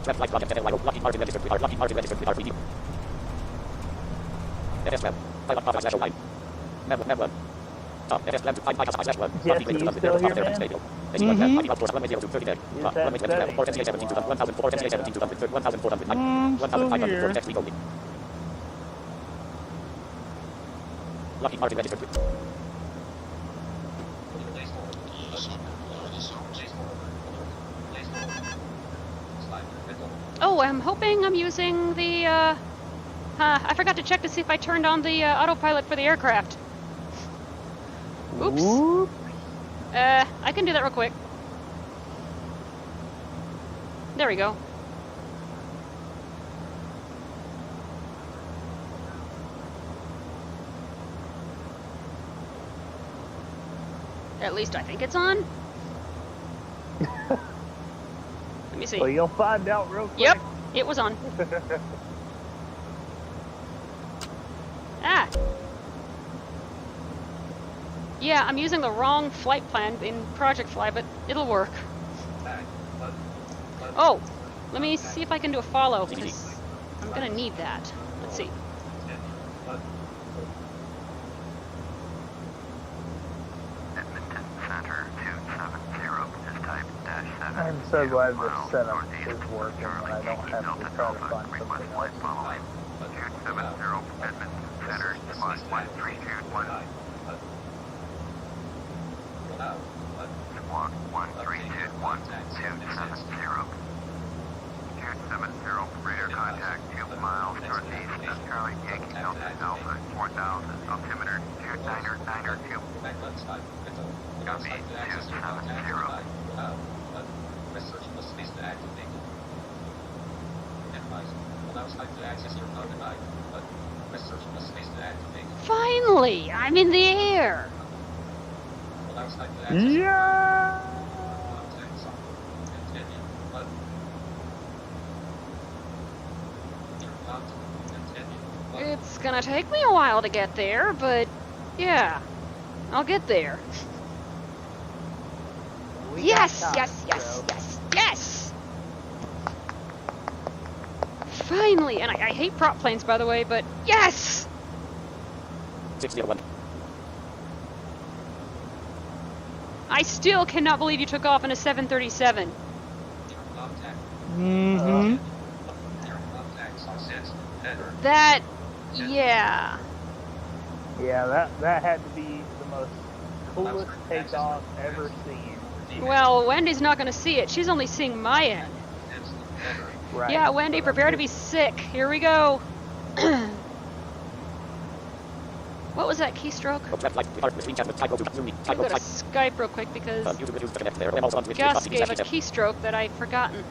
Left flight project, Lockheed Martin registered with Lockheed Martin registered with R3D. SS Lab, pilot PAFA slash line. Map 1. SS Lab to find PAFA slash 1. Jesse, you still here, man? Lockheed Martin registered with. Oh, I'm hoping I'm using the, I forgot to check to see if I turned on the autopilot for the aircraft. Oops. Whoop. I can do that real quick. There we go. At least I think it's on. Let me see. Well, you'll find out real quick. Yep, it was on. Ah. Yeah, I'm using the wrong flight plan in Project Fly, but it'll work. Oh, let me see if I can do a follow, because I'm gonna need that. Let's see. I'm so glad this setup is working and I don't have to try to find something else. 270 Edmonton Center, spot 1321. Squawk 1321-270. 270, radar contact 2 miles northeast of Charlie Yankee Delta Alpha 4000, altimeter 2992. Copy 270. Finally, I'm in the air. Yeah! It's gonna take me a while to get there, but yeah, I'll get there. Yes, yes, yes, yes, yes! Finally, and I hate prop planes, by the way, but yes! 601. I still cannot believe you took off in a 737. Mm-hmm. That, yeah. Yeah, that had to be the most coolest takeoff ever seen. Well, Wendy's not gonna see it. She's only seeing my end. Right. Yeah, Wendy, prepare to be sick. Here we go. What was that keystroke? Go to Skype real quick because Gus gave a keystroke that I'd forgotten.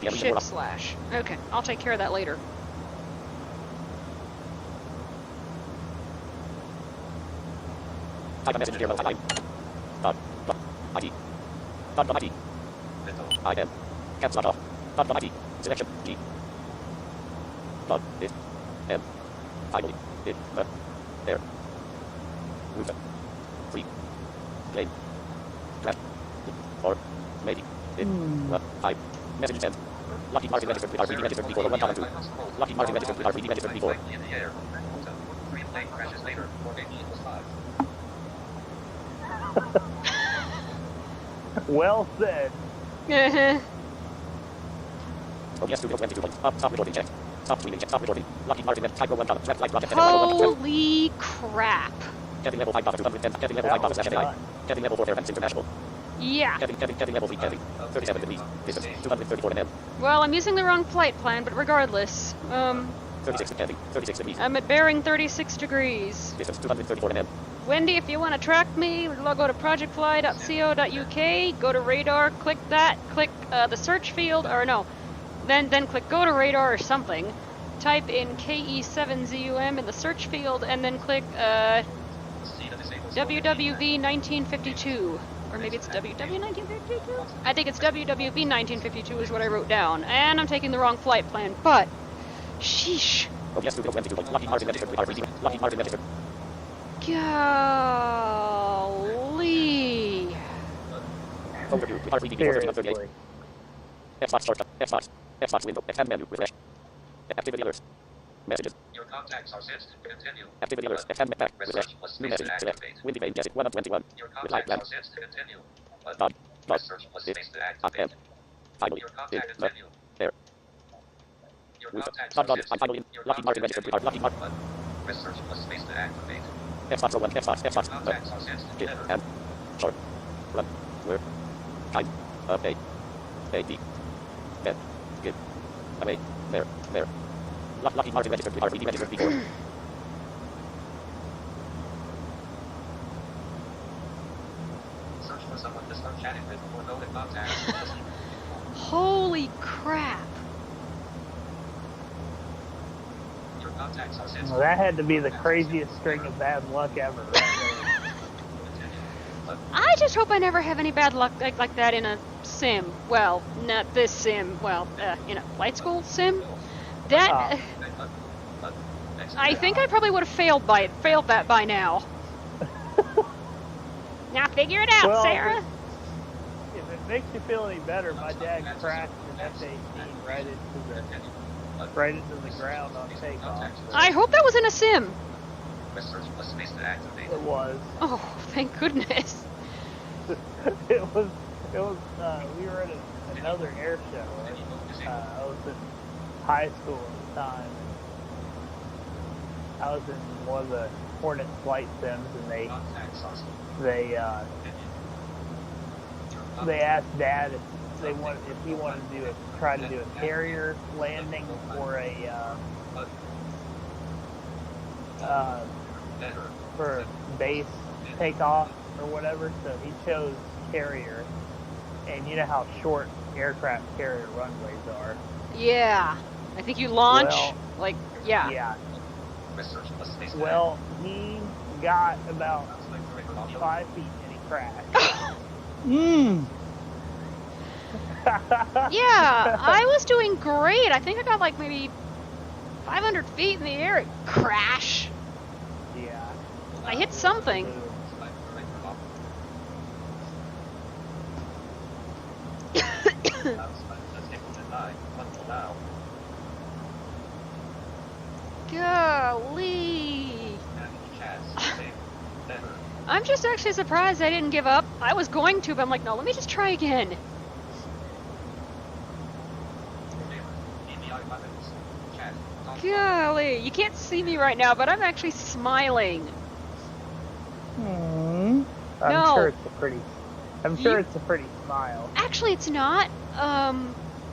Shift slash. Okay, I'll take care of that later. Selection G. It. M. Finally. It. There. Router. Free. Plane. Craft. Or. Maybe. It. 5. Message sent. Lockheed Martin registered with R3D registered before 1,2. Lockheed Martin registered with R3D registered before. Crashes later. Or maybe it was 5. Well said. Oh, yes, 22 points. Stop recording check. Stop streaming check. Stop recording. Lockheed Martin type 1 left flight project. Holy crap. Getting level 5 PAFA 210. Getting level 5 PAFA slash AI. Getting level 4 Fairbanks International. Yeah. Getting level 3 heavy. 37 degrees. Distance 234 nm. Well, I'm using the wrong flight plan, but regardless, 36 heavy. 36 degrees. I'm at bearing 36 degrees. Distance 234 nm. Wendy, if you want to track me, log go to projectfly.co.uk, go to radar, click that, click the search field, or no, then click go to radar or something, type in KE7ZUM in the search field and then click WWV 1952. Or maybe it's WW 1952? I think it's WWV 1952 is what I wrote down. And I'm taking the wrong flight plan, but sheesh. Golly. Seriously. Xbox window, FM menu, refresh. Activity alerts. Messages. Your contacts are set to continue. Activity alerts, FM back, refresh. New message, select. Windy Bay, Jessic 1 of 21. Your Reply contacts plan. are set to continue. Bob, Bob, Search plus it, space to up, activate. finally, Your it, contact left, continue. there. Your Root, contacts stop, are dog, set I'm finally in. Your Lockheed Martin contact registered, Lockheed Martin. Press search plus space to activate. Xbox One, Xbox, Your Xbox, contacts are set to get, enter. and, short, run, where, time, update, AD, get, away, there, Lockheed Martin registered, RVD registered before. Search for someone to start chatting with or know the contacts. Holy crap. Your contacts are set to Well, that had to be the craziest string of bad luck ever. Right continue. I just hope I never have any bad luck like that in a sim. Well, not this sim. Well, in a flight school sim. That I think I probably would have failed that by now. Now figure it out, Well, Sarah. If it makes you feel any better, my dad crashed an F-18 right into the ground on takeoff. I hope that was in a sim. Press search plus space to activate. It was. Oh, thank goodness. It was. We were at another air show. I was in high school at the time. And I was in one of the Hornet flight sims, and they asked Dad if he wanted to try to do a carrier landing or for a base takeoff or whatever. So he chose carrier, and you know how short aircraft carrier runways are. Yeah. I think you launch Well, yeah. Yeah. Well, he got about 5 feet and he crashed. Yeah, I was doing great. I think I got like maybe 500 feet in the air. Crash. Yeah. I hit something. Golly. I'm just actually surprised I didn't give up. I was going to, but I'm like, no, let me just try again. Golly, you can't see me right now, but I'm actually smiling. I'm No. sure it's a pretty. I'm sure it's a pretty smile. Actually, it's not.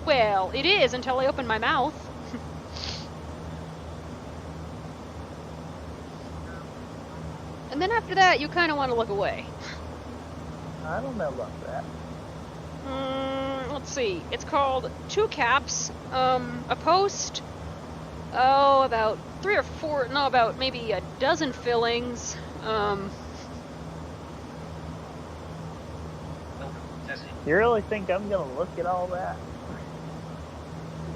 Well, it is until I open my mouth. And then after that, you kind of want to look away. I don't know about that. Let's see. It's called 2 caps, a post, about 3 or 4, no, about maybe a dozen fillings, You really think I'm gonna look at all that?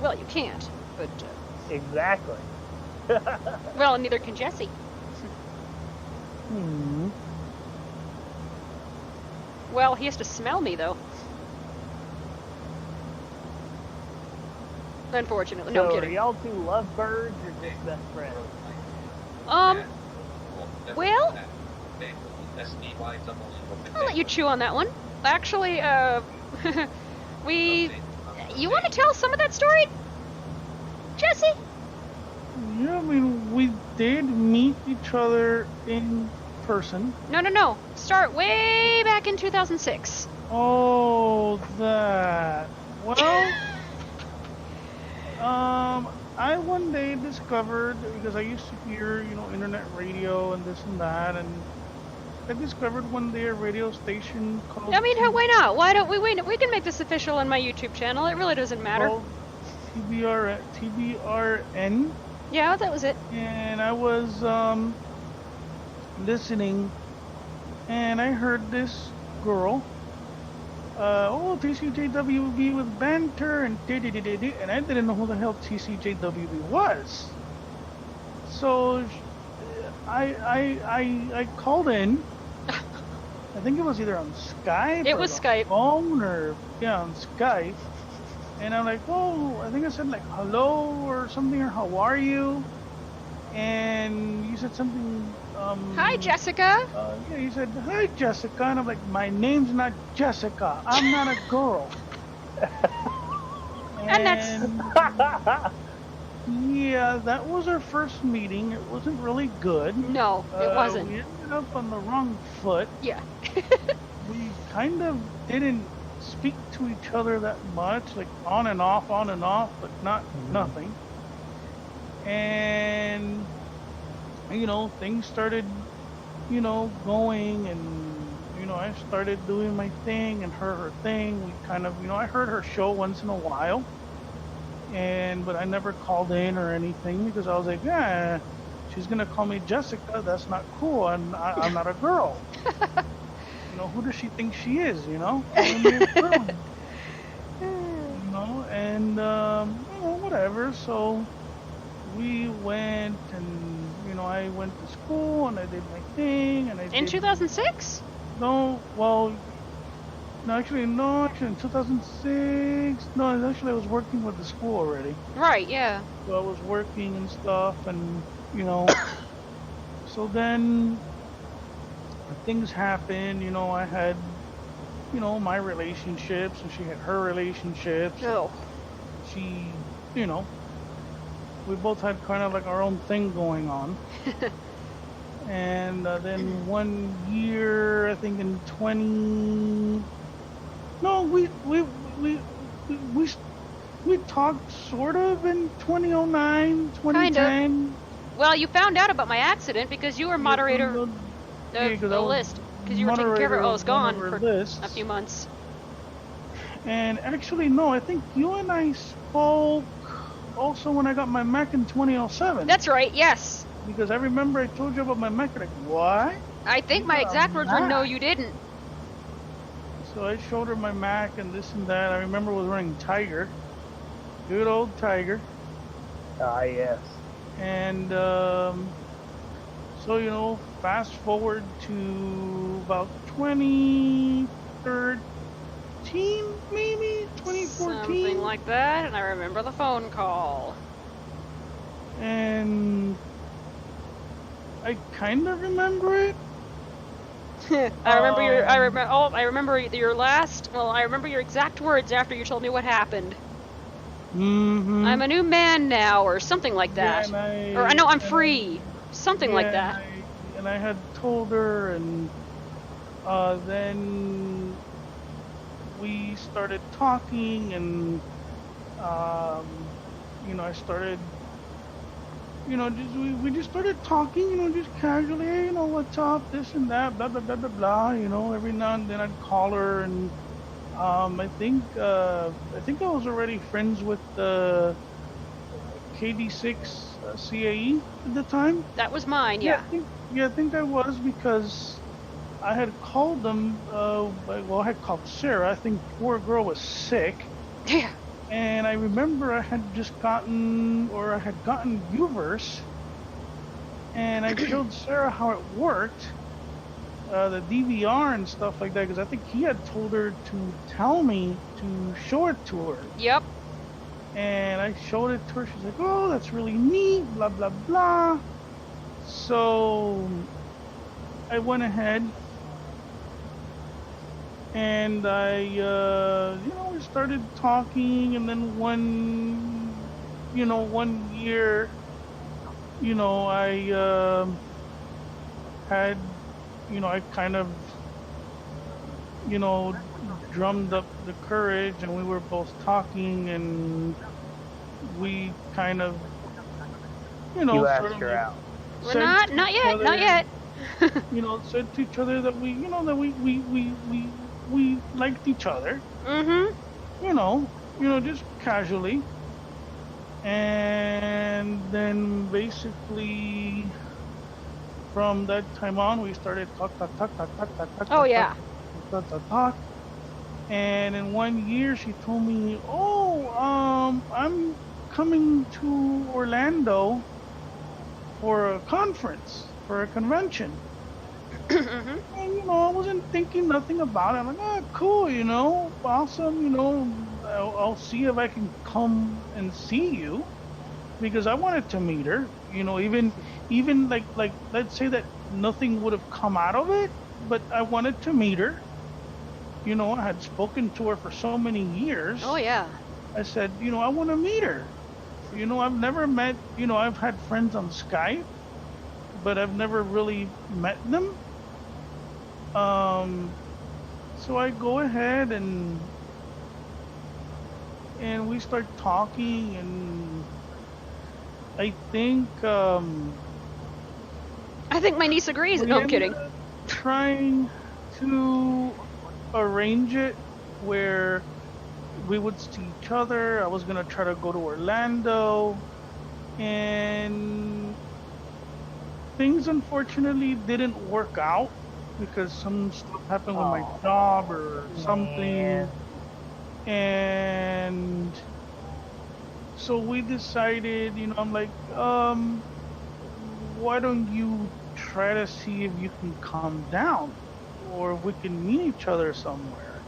well, you can't, but, Exactly. well, neither can Jesse. Well, he has to smell me, though. Unfortunately. No, I'm So are kidding. y'all two lovebirds or just best friends? Well, I'll let you chew on that one. Actually, you want to tell some of that story, Jesse? Yeah, I mean, we did meet each other in person. No. Start way back in 2006. Oh, that. Well, I one day discovered, because I used to hear, internet radio and this and that, and I discovered one day a radio station called... I mean, why not? Why don't we can make this official on my YouTube channel. It really doesn't matter. Called TBRN, Yeah, that was it. and I was listening, and I heard this girl. TCJWB with banter and and I didn't know who the hell TCJWB was. So I called in. I think it was either on Skype. It or was the Skype. Phone or yeah, on Skype. And I'm like, oh, I think I said like hello or something or how are you? And you said something. Hi, Jessica. Yeah, you said hi, Jessica, and I'm like, my name's not Jessica. I'm not a girl. And that's- yeah, that was our first meeting. It wasn't really good. No, it wasn't. We ended up on the wrong foot. Yeah. We kind of didn't speak to each other that much, like on and off, but not nothing. And things started, going, and I started doing my thing and her thing. We kind of, I heard her show once in a while, but I never called in or anything because I was like, yeah, she's gonna call me Jessica. That's not cool, and I'm not a girl. Who does she think she is? Calling me a girl. And whatever. So we went, and I went to school, and I did my thing, and In 2006? No, well, no, actually, in 2006. No, actually, I was working with the school already. Right, yeah. So I was working and stuff, and so then things happened. I had, my relationships, and she had her relationships. Oh. She, we both had kind of like our own thing going on. And then one year, I think in 20, no, we talked sort of in 2009, 2010. Kind of. Well, you found out about my accident because you were moderator of the list. Because you were taking care of it while I was gone for a few months. And actually, no, I think you and I spoke also when I got my Mac in 2007. That's right, yes. Because I remember I told you about my Mac, like, what? I think my exact words were, no, you didn't. So I showed her my Mac and this and that. I remember I was running Tiger. Good old Tiger. Ah, yes. And, so, fast forward to about 2013, maybe? 2014? Something like that, and I remember the phone call. And I kind of remember it. I remember your last, well, I remember your exact words after you told me what happened. Mm-hmm. I'm a new man now, or something like that. Yeah, or I know I'm free. Something like that. And I had told her, and then we started talking, and I started, we just started talking, just casually, hey, what's up, this and that, blah blah blah blah blah. Every now and then I'd call her, and I think I was already friends with KD6 CAE at the time. That was mine, yeah. I think I was, because I had called them. I had called Sarah. I think poor girl was sick. Yeah. And I remember I had gotten Uverse, and I showed Sarah how it worked, the DVR and stuff like that, because I think he had told her to tell me to show it to her. Yep. And I showed it to her. She's like, oh, that's really neat, blah, blah, blah. So I went ahead, and we started talking, and then one year, I had, I kind of, drummed up the courage, and we were both talking, and we kind of, You asked sort of her out. We're said not to yet, each other- not yet. Said to each other that we liked each other. Mm-hmm. Just casually. And then basically from that time on, we started talk. Oh, yeah. Talk. And in 1 year, she told me, "Oh, I'm coming to Orlando for a conference, for a convention." Mhm. And, I wasn't thinking nothing about it. I'm like, "Oh, cool, awesome, I'll see if I can come and see you." Because I wanted to meet her, even like let's say that nothing would have come out of it, but I wanted to meet her. I had spoken to her for so many years. Oh, yeah. I said, I want to meet her. I've never met, I've had friends on Skype, but I've never really met them. So I go ahead and we start talking, and I think my niece agrees. we No, I'm ended kidding. up trying to arrange it where we would see each other. I was gonna try to go to Orlando, and things unfortunately didn't work out because some stuff happened with my job or something. Man. And so we decided, I'm like, why don't you try to see if you can calm down, or if we can meet each other somewhere?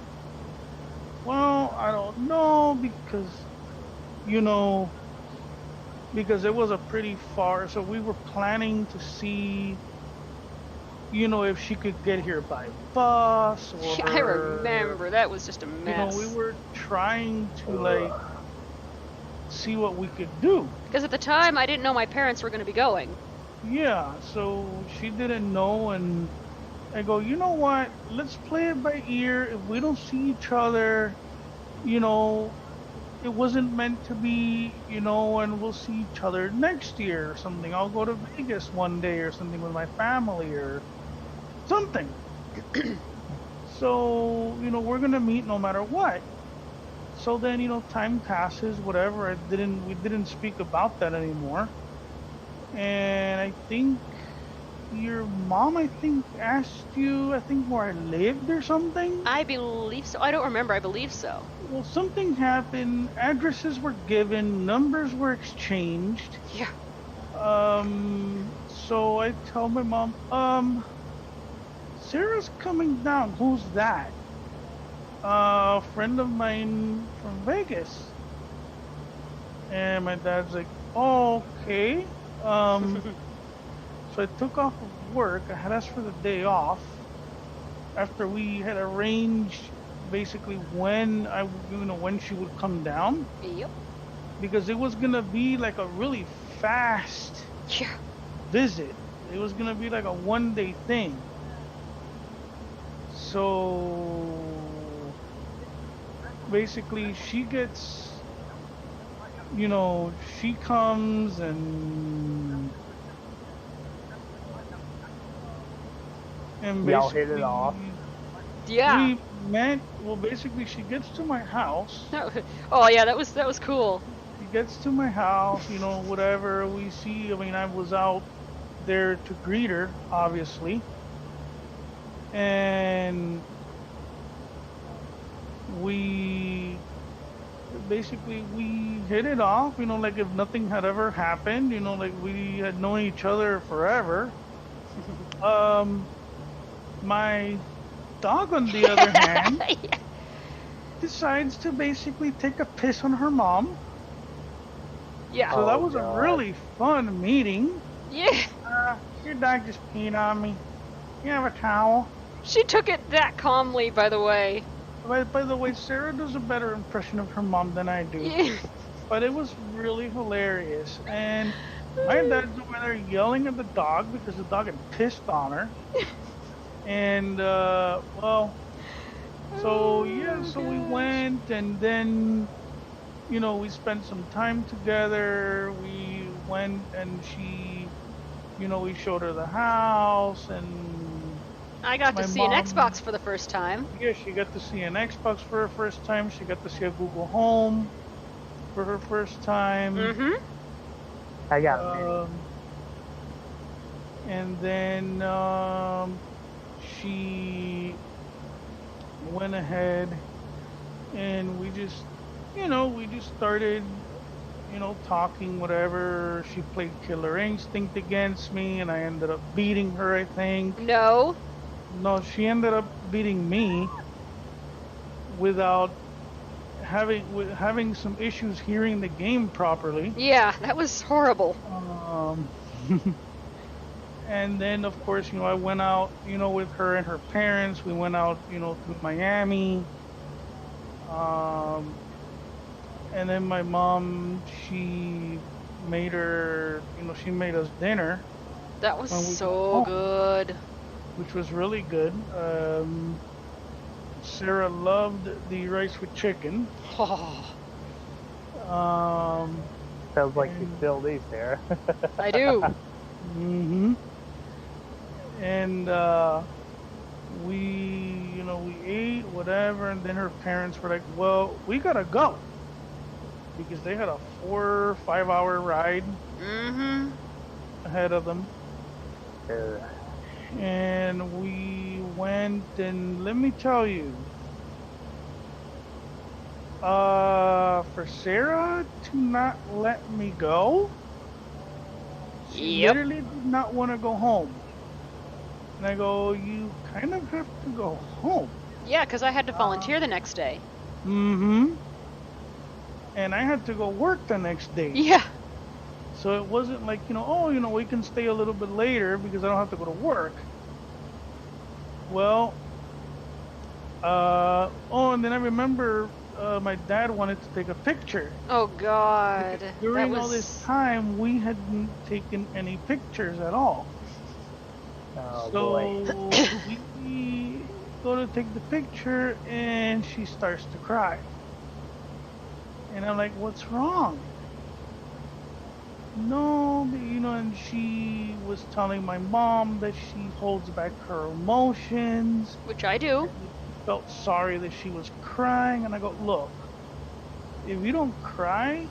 Well, I don't know, because it was a pretty far, so we were planning to see, if she could get here by bus, or Yeah, I remember. That was just a mess. we were trying to see what we could do. Because at the time, I didn't know my parents were going to be going. Yeah, so she didn't know, and I go, you know what? Let's play it by ear. If we don't see each other, it wasn't meant to be, and we'll see each other next year or something. I'll go to Vegas one day or something with my family or something. So, we're gonna meet no matter what. So then, time passes, whatever. We didn't speak about that anymore. And I think your mom, asked you, where I lived or something. I believe so. I don't remember. I believe so. Well, something happened. Addresses were given, numbers were exchanged. Yeah. So I tell my mom, Sarah's coming down. Who's that? A friend of mine from Vegas. And my dad's like, oh, okay. So I took off of work. I had asked for the day off after we had arranged basically when when she would come down. Yep. Because it was gonna be like a really fast visit. It was gonna be like a 1-day thing. So basically she gets, she comes and y'all hit it off. Yeah. We met. Well, basically, she gets to my house. Oh yeah, that was cool. She gets to my house, whatever we see. I mean, I was out there to greet her, obviously, and we basically hit it off. Like if nothing had ever happened. Like we had known each other forever. My dog, on the other hand, decides to basically take a piss on her mom. Yeah. So that was a really fun meeting. Yeah. Your dog just peed on me. You have a towel? She took it that calmly, by the way. By the way, Sarah does a better impression of her mom than I do. Yeah. But it was really hilarious. And my dad's over there yelling at the dog because the dog had pissed on her. And, so we went, and then, we spent some time together. We went, and she, we showed her the house, and I got to see an Xbox for the first time. Yeah, she got to see an Xbox for her first time. She got to see a Google Home. for her first time. Mm-hmm. I got a mini. And then she went ahead and we just started, talking, whatever. She played Killer Instinct against me, and I ended up beating her, I think. No. No, she ended up beating me without having some issues hearing the game properly. Yeah, that was horrible. And then, of course, I went out, with her and her parents. We went out, to Miami. And then my mom, she made us dinner. That was when we got so home, good. which was really good. Sarah loved the rice with chicken. Oh, Sounds like you and- still do, Sarah. I do. Mm-hmm. And we ate whatever, and then her parents were like, "Well, we gotta go," because they had a 4 or 5 hour ride Mm-hmm. ahead of them. Ugh. And we went, and let me tell you, for Sarah to not let me go, she Yep. literally did not want to go home. And I go, you kind of have to go home. Yeah, because I had to volunteer the next day. Mm-hmm. And I had to go work the next day. Yeah. So it wasn't like, we can stay a little bit later because I don't have to go to work. Well, and then I remember my dad wanted to take a picture. Oh God. During that all was... this time, we hadn't taken any pictures at all. Oh, So boy. we go to take the picture, and she starts to cry. And I'm like, what's wrong? No, and she was telling my mom that she holds back her emotions. Which I do. Felt sorry that she was crying, and I go, look, if you don't cry,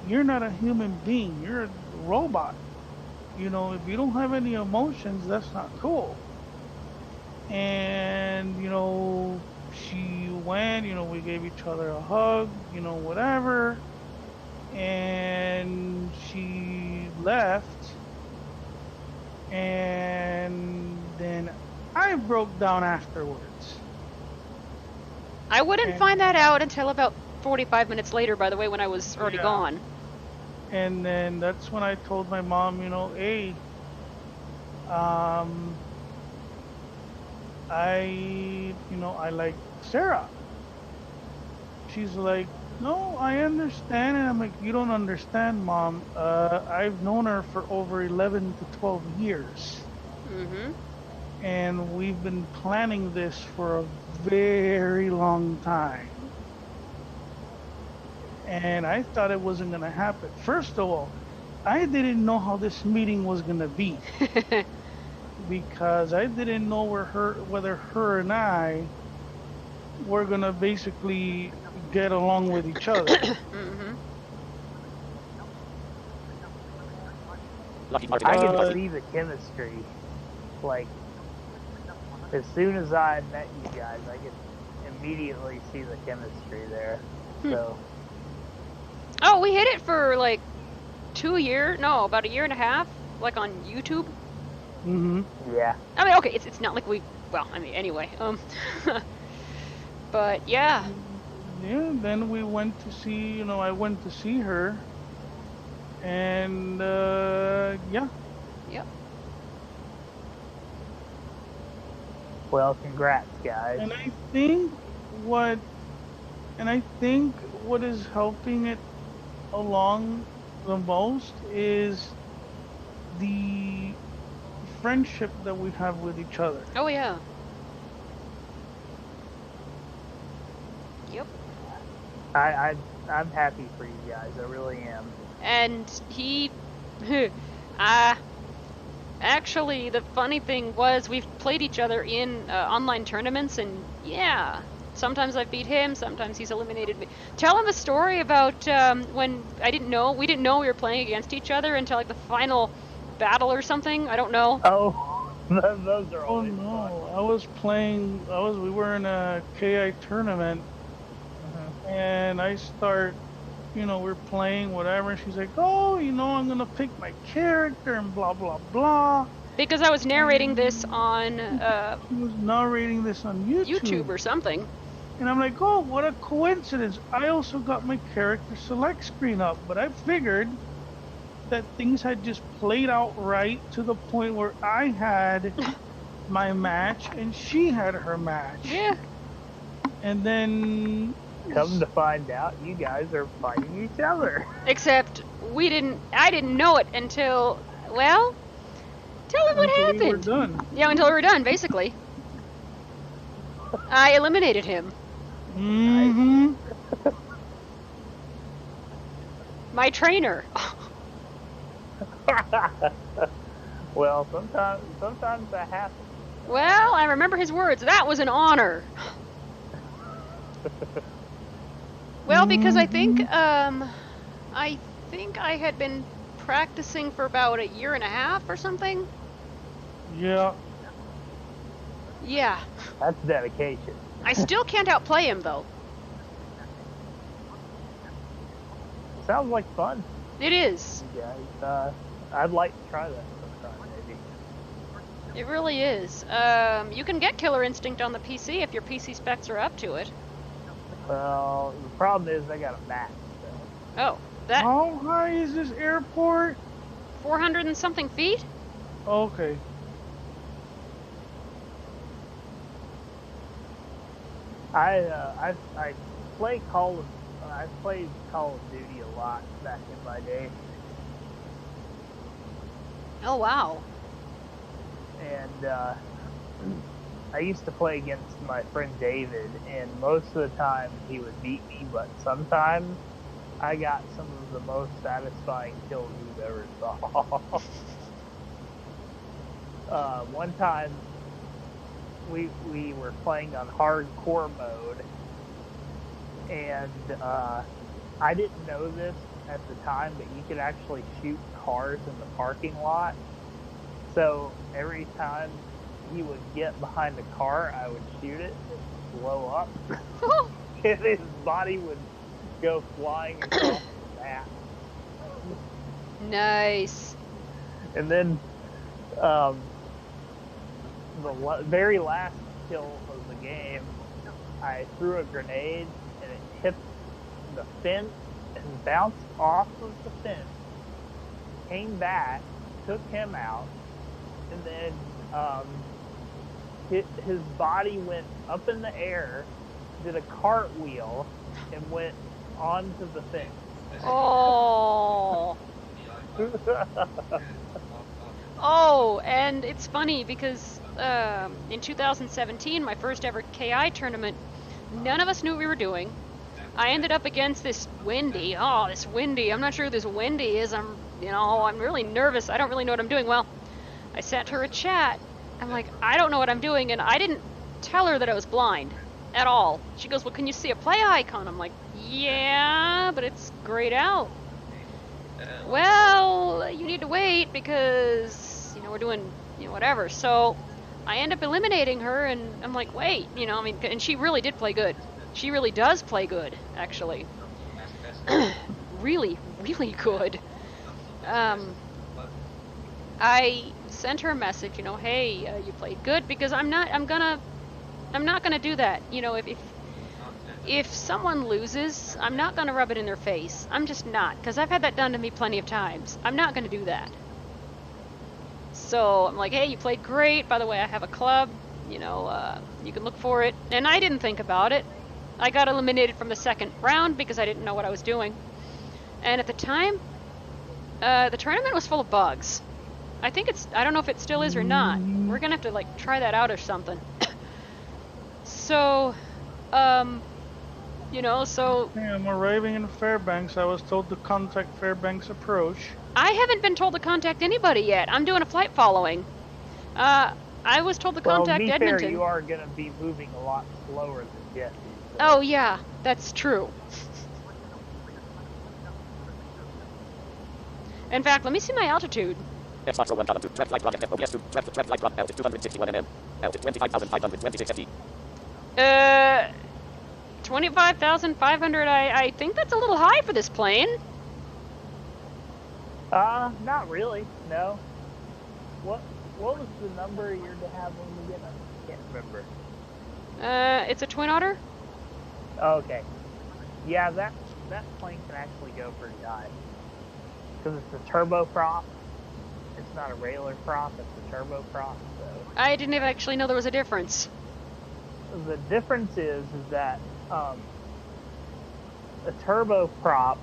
you're not a human being. You're a robot. If you don't have any emotions, that's not cool. And, she went, we gave each other a hug, whatever. And she left. And then I broke down afterwards. I wouldn't And- find that out until about 45 minutes later, by the way, when I was already Yeah. gone. And then that's when I told my mom, hey, I like Sarah. She's like, no, I understand. And I'm like, you don't understand, Mom. I've known her for over 11 to 12 years. Mm-hmm. And we've been planning this for a very long time. And I thought it wasn't going to happen. First of all, I didn't know how this meeting was going to be. Because I didn't know whether her and I were going to basically get along with each other. Mm-hmm. Lucky Martin. I Uh, can see the chemistry. Like, as soon as I met you guys, I could immediately see the chemistry there. So, Oh, we hit it for like about a year and a half, like on YouTube. Mm-hmm. yeah. I mean, okay, it's not like anyway. But yeah. Yeah, then we went to see, I went to see her. And, yeah. Yep. Well, congrats, guys. And I think what is helping it along the most is the friendship that we have with each other. Oh yeah. Yep. I'm happy for you guys. I really am. And he, actually, the funny thing was we've played each other in online tournaments, and yeah, Sometimes I've beat him, sometimes he's eliminated me. Tell him a story about when we didn't know we were playing against each other until like the final battle or something. I don't know. Oh, those are Oh always no, we were in a KI tournament, and I start, we're playing whatever, and she's like, oh, I'm gonna pick my character and blah blah blah. Because I was narrating this on She was narrating this on YouTube or something. And I'm like, oh, what a coincidence. I also got my character select screen up, but I figured that things had just played out right to the point where I had my match and she had her match. Yeah. And then Come to find out, you guys are fighting each other. Except I didn't know it until, well, tell him what happened. we were done. Yeah, until we were done, basically. I eliminated him. Mm-hmm. My trainer. Well, sometimes that happens. Well, I remember his words. That was an honor. Well, because I think I had been practicing for about a year and a half or something. Yeah. Yeah. That's dedication. I still can't outplay him, though. Sounds like fun, It is. you guys. I'd like to try that sometime, maybe. It really is. You can get Killer Instinct on the PC if your PC specs are up to it. Well, the problem is I got a Mac. So. Oh, that How high is this airport? 400 and something feet? Okay. I played Call of Duty a lot back in my day, Oh, wow. and I used to play against my friend David, and most of the time he would beat me, but sometimes I got some of the most satisfying kills you've ever saw. One time we were playing on hardcore mode, and I didn't know this at the time, but you could actually shoot cars in the parking lot. So every time he would get behind a car, I would shoot it and blow up, and his body would go flying across the map. Nice. And then the very last kill of the game, I threw a grenade and it hit the fence and bounced off of the fence, came back, took him out, and then his body went up in the air, did a cartwheel, and went onto the fence. Oh. Oh, and it's funny because in 2017, my first ever KI tournament, none of us knew what we were doing. I ended up against this Wendy. Oh, this Wendy. I'm not sure who this Wendy is. I'm really nervous. I don't really know what I'm doing. Well, I sent her a chat. I'm like, I don't know what I'm doing, and I didn't tell her that I was blind at all. She goes, well, can you see a play icon? I'm like, yeah, but it's grayed out. Well, you need to wait because, we're doing, whatever. So I end up eliminating her, and I'm like, wait, and she really did play good. She really does play good, actually. Really, really good. I sent her a message, hey, you played good, because I'm not gonna do that. If someone loses, I'm not gonna rub it in their face. I'm just not, because I've had that done to me plenty of times. I'm not gonna do that. So I'm like, hey, you played great. By the way, I have a club. You can look for it. And I didn't think about it. I got eliminated from the second round because I didn't know what I was doing. And at the time, the tournament was full of bugs. I don't know if it still is or not. We're gonna have to try that out or something. So, so. Okay, I'm arriving in Fairbanks. I was told to contact Fairbanks Approach. I haven't been told to contact anybody yet. I'm doing a flight following. I was told to Well, to contact be fair, Edmonton. you are going to be moving a lot slower than Jesse. So. Oh yeah, that's true. In fact, let me see my altitude. Xbox 1 column 2. Left light rocket FOS 2. Left light rocket altitude 261 mm. Altitude 25,526 ft. 25,500. I think that's a little high for this plane. Not really. No. What was the number you're to have when we get? I can't remember. It's a Twin Otter. Okay. Yeah, that plane can actually go pretty high. Because it's a turboprop. It's not a railer prop, it's a turboprop, so. I didn't even actually know there was a difference. The difference is that a turboprop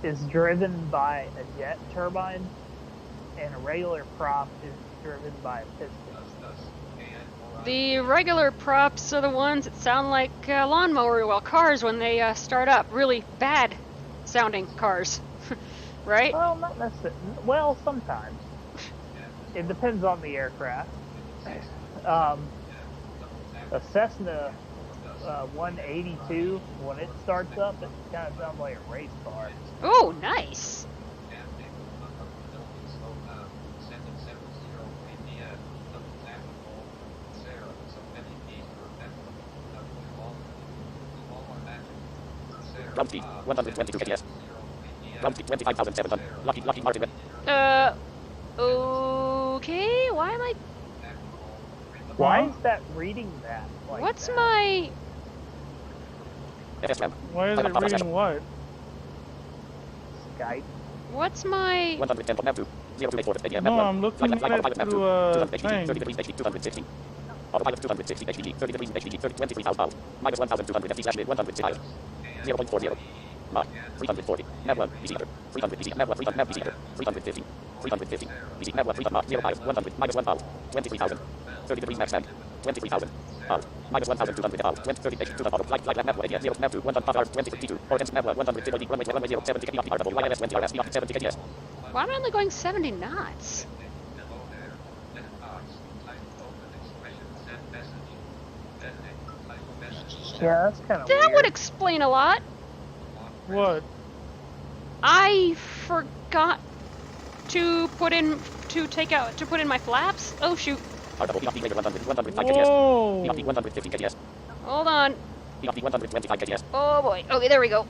is driven by a jet turbine, and a railer prop is driven by a piston. The regular props are the ones that sound like cars when they start up. Really bad sounding cars, right? Well, not necessarily. Well, sometimes. It depends on the aircraft. A Cessna 182, when it starts up, it kind of sounds like a race car. Oh, nice. Ground speed 122 kps. Ground speed 25,700. Lockheed Martin. Okay, why am I... Why is that reading that? Like What's that? my... FSM. Why is it reading what? Skype? What's my... 110 nav 2. 0284 AM. No, I'm looking at it through a 30 degrees HD 260. Autopilot 260 HDG. 30 degrees HDG. 23,000 miles. Minus 1,200 FT slash 105. 0.40. Mach 340. Nav 1. DC 300 DC. Nav 1. 300 Nav DC 350. 350. DC Nav 1. 300 Mach 05. 100. Minus 1 mile. 23,000. 30 degrees max and 23,000. Minus 1,200 hours. 30 days. 2 auto. Flight nav 1 0 nav 2. 1.5 hours. 2052. Origins nav 1. 150 runway 0 70 km. Double YLS 20 RS 70 kms. Why am I only going 70 knots? Yeah, that's kind of That weird. would explain a lot. What? I forgot to put in my flaps. Oh shoot. Double EOP later 105 kms. Whoa! EOP 115 kms. Hold on. EOP 125 kms. Oh boy. Okay, there we go.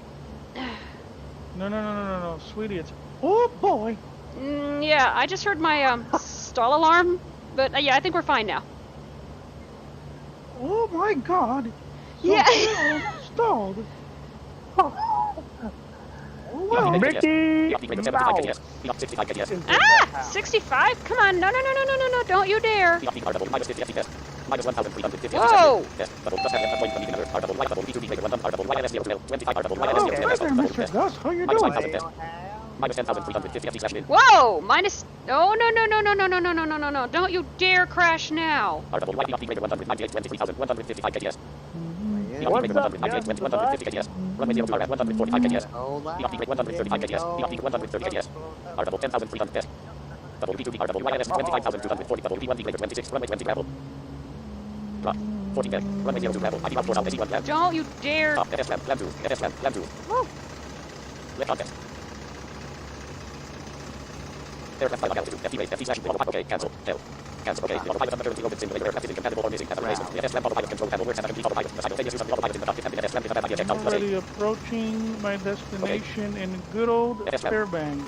No, sweetie, it's... Oh boy! Yeah, I just heard my stall alarm, but yeah, I think we're fine now. Oh my god! Yeah. Stalled. Well, Mickey Mouse. Ah! 65? Come on. No. Don't you dare. Whoa! Mr. Gus, how you doing? Minus 10,350 Whoa! Minus... Oh, no. Don't you dare crash now. What's up, Gus the Don't you dare... Whoa. Aircraft flight altitude, FT rate, FT slash okay, cancel, fail. Cancel, okay. The autopilot under the open simulator aircraft is incompatible or missing cancellation. The FSM autopilot control panel works and complete autopilot. The simultaneous use of the autopilot in the cockpit and the FSM is not I'm already approaching my destination in good old Fairbanks.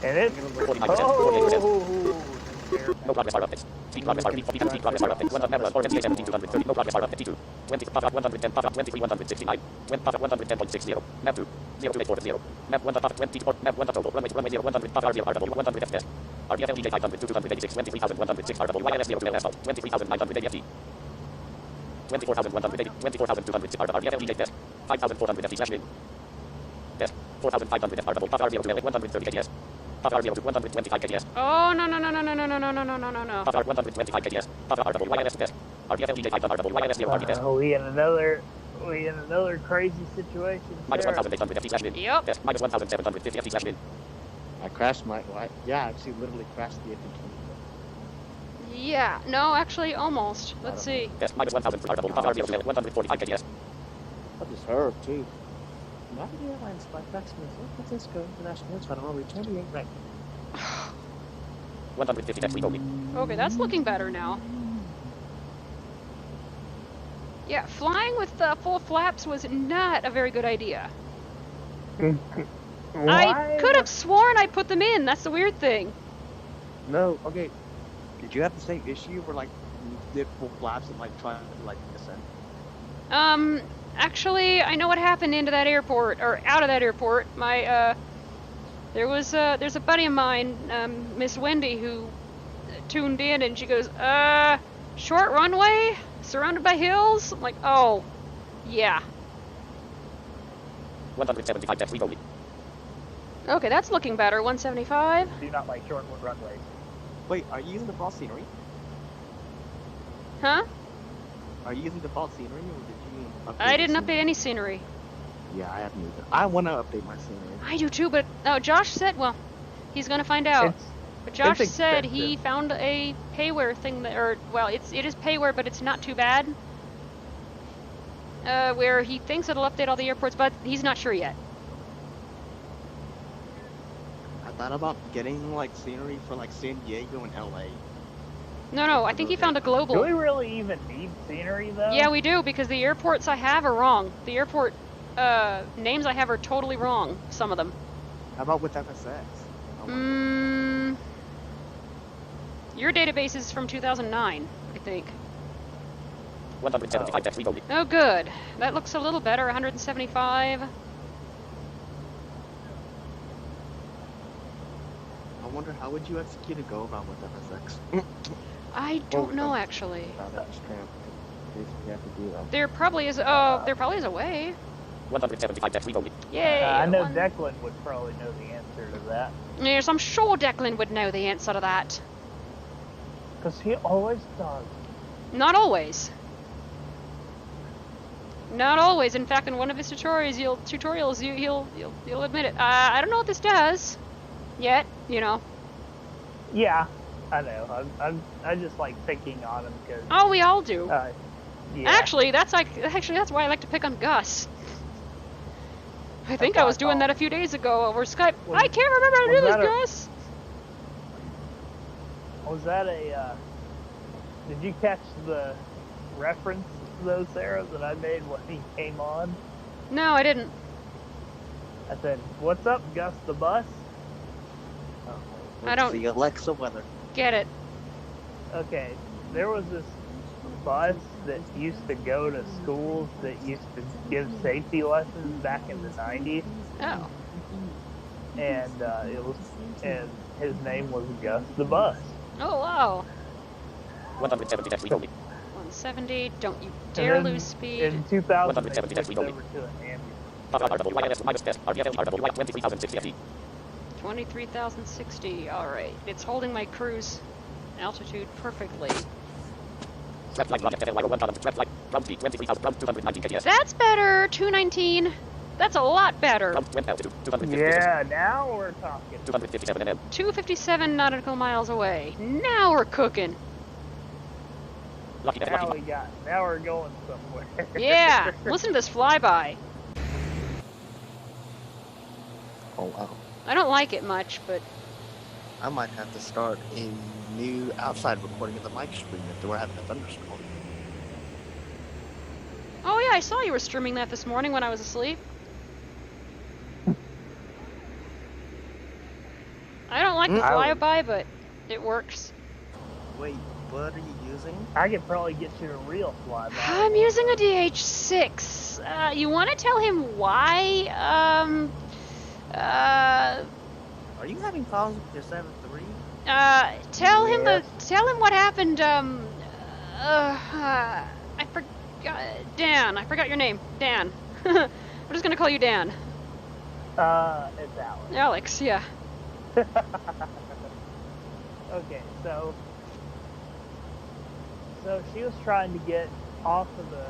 And it's... No progress bar updates. Speed progress bar speed progress bar updates. 1 level or NCA 17230. No progress bar update 2. 20 PAFA 110 PAFA 23,169. When PAFA 110.60. Nav 2. 02840. Nav 1 PAFA 24. Nav 1 total. Runway 0 100 PAFA RDL RW 100 FS. RDF LDJ 500 to 286. 23,106 RW YLS 0 to asphalt. 23,900 AFT. 24,180. 24,206 RDF LDJ test. 5,400 FT slash min. Test. 4,500 FRW PAFA RDL to 130 KTS. PAFA RDL to 125 KTS. Oh, no. PAFA 125 KTS. PAFA RW YLS test. RDF LDJ 500 RW YLS 0 RD test. we in another crazy situation. Minus there. 1,800 FT slash min. Yep. Test. Minus 1,750 FT slash min. I crashed my... Yeah, I actually literally crashed the Yeah, no, actually, almost. Let's see. Yes, minus 1,000 for RW, RW, 145 KDS. I just heard too. United Airlines flight back to San Francisco International Terminal returning right. 150 next week only. Okay, that's looking better now. Yeah, flying with full flaps was not a very good idea. I could have sworn I put them in. That's the weird thing. No, okay. Did you have the same issue where like you did full flaps and like trying to like descend? Actually, I know what happened into that airport, or out of that airport. There's a buddy of mine, Miss Wendy, who tuned in, and she goes, short runway, surrounded by hills? I'm like, oh, yeah. 175 next week only. Okay, that's looking better, 175. Do not like short runways. Wait, are you using default scenery? Huh? Are you using default scenery, or did you update I didn't the update scenery? any scenery. Yeah, I haven't either. I want to update my scenery. I do too, but Josh said, well, he's gonna find out. But Josh it's said he expensive. found a payware thing that, or well, it is payware, but it's not too bad. Where he thinks it'll update all the airports, but he's not sure yet. I thought about getting like scenery for like San Diego and LA. No, I think he found a Do global. we really even need scenery though? Yeah, we do, because the airports I have are wrong. The airport names I have are totally wrong, some of them. How about with FSX? Your database is from 2009, I think. 175 next week only. Oh, good. That looks a little better, 175. I wonder how would you execute a go around with FSX? I don't know, actually. That's tramp. You have to do that. There probably is a way. 175 next week only. Yay! I know one- Declan would probably know the answer to that. Yes, I'm sure Declan would know the answer to that. Because he always does. Not always. Not always. In fact, in one of his tutorials, he'll admit it. I don't know what this does yet. You know. Yeah, I know. I just like picking on him because. Oh, we all do. Yeah. Actually, that's why I like to pick on Gus. I think I was doing that a few days ago over Skype. I can't remember how to do this, Gus. Was that a? Did you catch the reference though, Sarah, that I made when he came on? No, I didn't. I said, "What's up, Gus the bus?" I don't- See Alexa weather. Get it. Okay, there was this bus that used to go to schools that used to give safety lessons back in the 90s, Oh. and and his name was Gus the bus. Oh, wow. 170 next week only. 170. Don't you And dare then lose speed. In 2000, they 170 switched next week over only. to an ambulance. RWYS minus test. RBFL RWY 23,060 FE. 23,060. All right. It's holding my cruise altitude perfectly. Left flight Roger FLY 1,000. Left flight. Ground speed 23,000. Ground 219 KDS. That's better. 219. That's a lot better. Ground went altitude 250. Yeah, now we're talking. 257 NM. 257 nautical miles away. Now we're cooking. Lucky Now lucky. now we're going somewhere. Yeah. Listen to this flyby. Oh wow. I don't like it much, but I might have to start a new outside recording of the mic stream if we're having a thunderstorm. oh yeah, I saw you were streaming that this morning when I was asleep. I don't like the flyby, but it works. Wait, what are you using? I could probably get you a real flyby. I'm using a DH6. You want to tell him why? Are you having problems with your 7.3? Tell him Yes. tell him what happened. I forgot. Dan, I forgot your name. Dan. I'm just gonna call you Dan. It's Alex. Alex, yeah. Okay, so she was trying to get off of the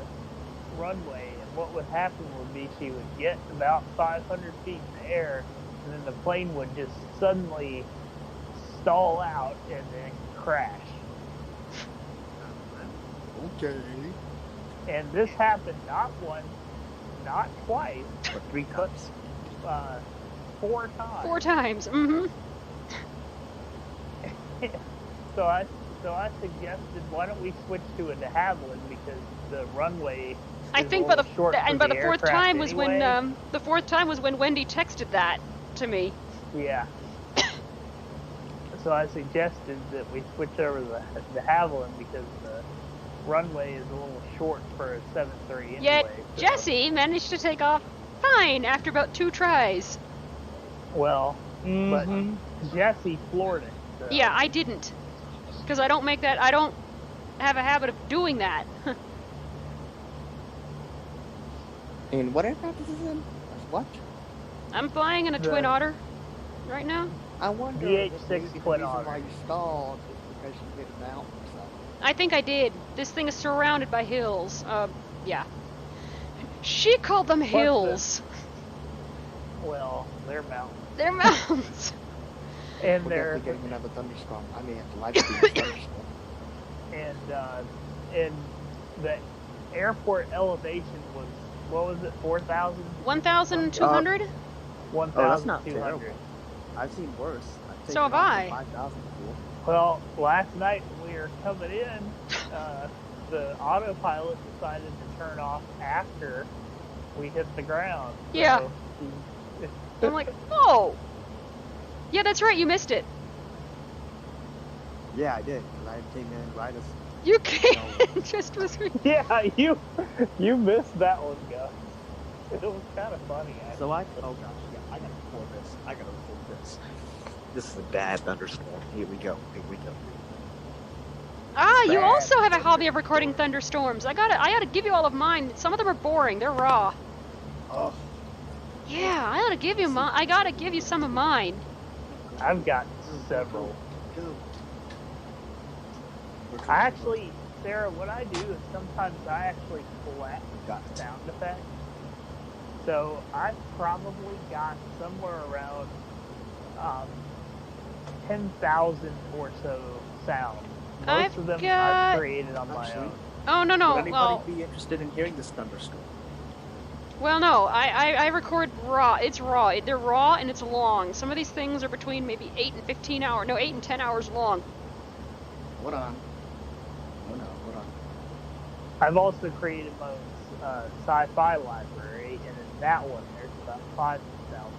runway, and what would happen would be she would get about 500 feet in the air, and then the plane would just suddenly stall out and then crash. Okay. And this happened not once, not twice, But 3 times. 4 times. 4 times. Mm-hmm. So I suggested, why don't we switch to a de Havilland, because the runway I is think a by the little short for the the fourth aircraft time was anyway. when the fourth time was when Wendy texted that to me. Yeah. So I suggested that we switch over to the de Havilland because the runway is a little short for a 7.3 anyway. Yet so- Jesse managed to take off fine after about 2 tries. Well, Mhm. but Jesse floored it. So. Yeah, I didn't, because I don't have a habit of doing that. And what aircraft is this in? What? I'm flying in a Twin The- Otter right now. I wonder DH6 if maybe the Twin reason Otter. why you stalled is because you hit a mountain or something. I think I did. This thing is surrounded by hills. Yeah. She called them hills. Well, they're mountains. They're mountains. And We're they're definitely getting another thunderstorm. I may have to live stream the thunderstorm. and the airport elevation was, what was it, 4,000? 1,200? 1,200. that's not terrible. I've seen worse. I've So have taken off I. from 5,000 before. Well, last night when we were coming in, the autopilot decided to turn off after we hit the ground. Yeah. So I'm like, oh. Yeah, that's right. You missed it. Yeah, I did. Because I came in right as... You can't just was. yeah, you missed that one, Gus. It was kind of funny, actually. So oh gosh, yeah, I gotta record this. I gotta record this. This is a bad thunderstorm. Here we go. Here we go. Ah, you Bad also have a hobby of recording thunderstorms. I gotta give you all of mine. Some of them are boring. They're raw. Oh, Yeah, I gotta give you mine. I gotta give you some of mine. I've got several. go. I actually, Sarah, what I do is sometimes I actually collect sound effects. So I've probably got somewhere around 10,000 or so sounds. Most I've of them got- I've created on my Actually, own. Oh no Would no. anybody Well, be interested in hearing this thunderstorm? well no. I record raw. It's raw. They're raw and it's long. Some of these things are between maybe 8 and 15 hours. No, 8 and 10 hours long. Hold on. Oh no, hold on. I've also created my own sci-fi library, and in that one there's about 5,000.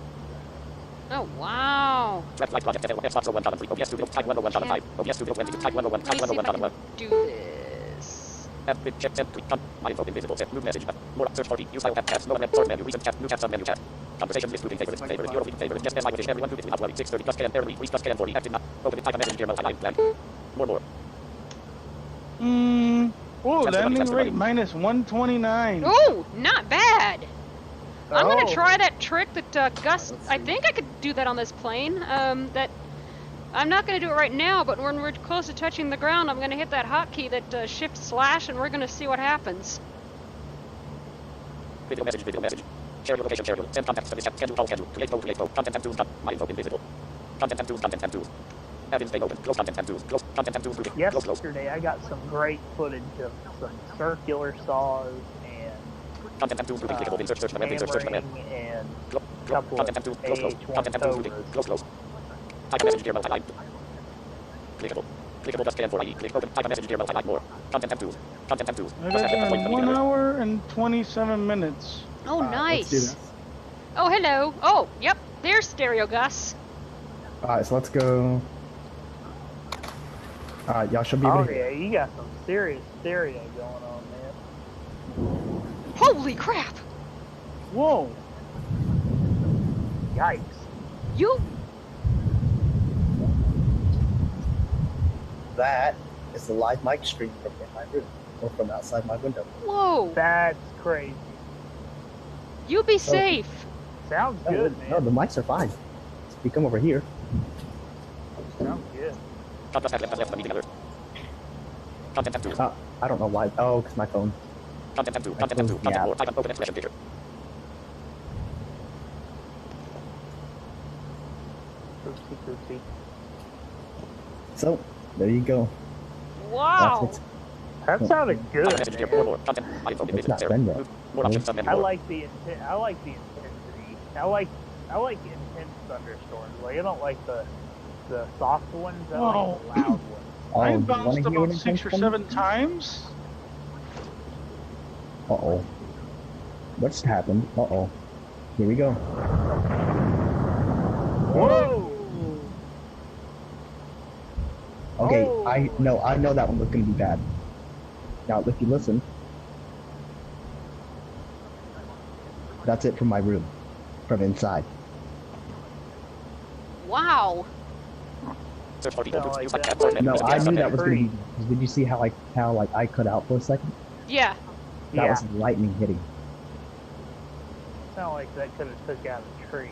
Oh wow. Red flight project Xbox 1003 OBS Studio Type 101.5 OBS Studio Wendy Type 101 Let me Type see if I 101.1 can do this. App big check temp tweet my info invisible set move message more search for use file tab tabs no web sort menu recent chat new tab sub menu chat conversations list moving favorites favorite your favorite just my wish everyone who did not worry 630 plus can 30 plus can 40 active not open it type message here multi blank more Oh, That's the landing money, rate minus 129. Oh, not bad. I'm gonna Oh. try that trick that Gus. Let's I see. think I could do that on this plane. That I'm not gonna do it right now, but when we're close to touching the ground, I'm gonna hit that hotkey that shift slash, and we're gonna see what happens. video message share your location share your send contacts to this chat schedule call schedule create code content tab tools my info invisible content tab tools add in stay open close content tab tools close content tab tools grouping close Yesterday I got some great footage of some circular saws and content tab tools grouping clickable in search the web search the web hammering and close couple content tab tools close AH1 content tab tools grouping Cobras. close type a message here multi clickable just scan for IE click open type a message here multi more content tab tools I got you in 1 hour and 27 minutes. Oh, Let's do nice. this. Oh, hello. Oh, yep. There's Stereo Gus. Alright, so let's go. Alright, y'all should be able Oh to yeah, you got some serious stereo going on, man. Holy crap! Whoa. Yikes. You. That is the live mic stream from in my room or from outside my window. Whoa. That's crazy. You be safe. Sounds No, good, no, man. the mics are fine. We come over here. Sounds good. content tab left the meeting alert content tab tools I don't know why. Oh, because my phone. content tab tools content Yeah. more type open expression picture Oopsie. So, there you go. Wow. That sounded good. It's not been there. I like the intensity. I like intense thunderstorms. Like I don't like the soft ones. I like the loud ones. I Oh, you bounced wanna hear about an 6 or intense 7 times. Uh-oh. What just happened? Uh-oh. Here we go. Whoa! Okay, Oh. I know that one was gonna be bad. Now, if you listen, that's it from my room, from inside. Wow. No, I knew that was gonna be. Did you see how I cut out for a second? Yeah. That was lightning hitting. Sound like that could have took out a tree.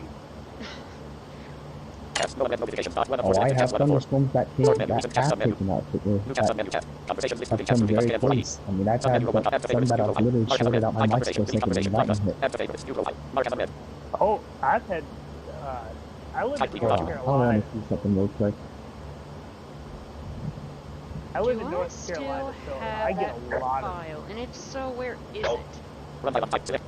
Oh, I have thunderstorms that have taken out that come very close. I mean, I've had some that I've literally shorted out my mic for a second and lightning hit. Oh, I've had. I live in Hold North on, I Carolina. want to see something real quick. I live Do in I North still Carolina, so have I get that a lot of. file? And if so, where is it?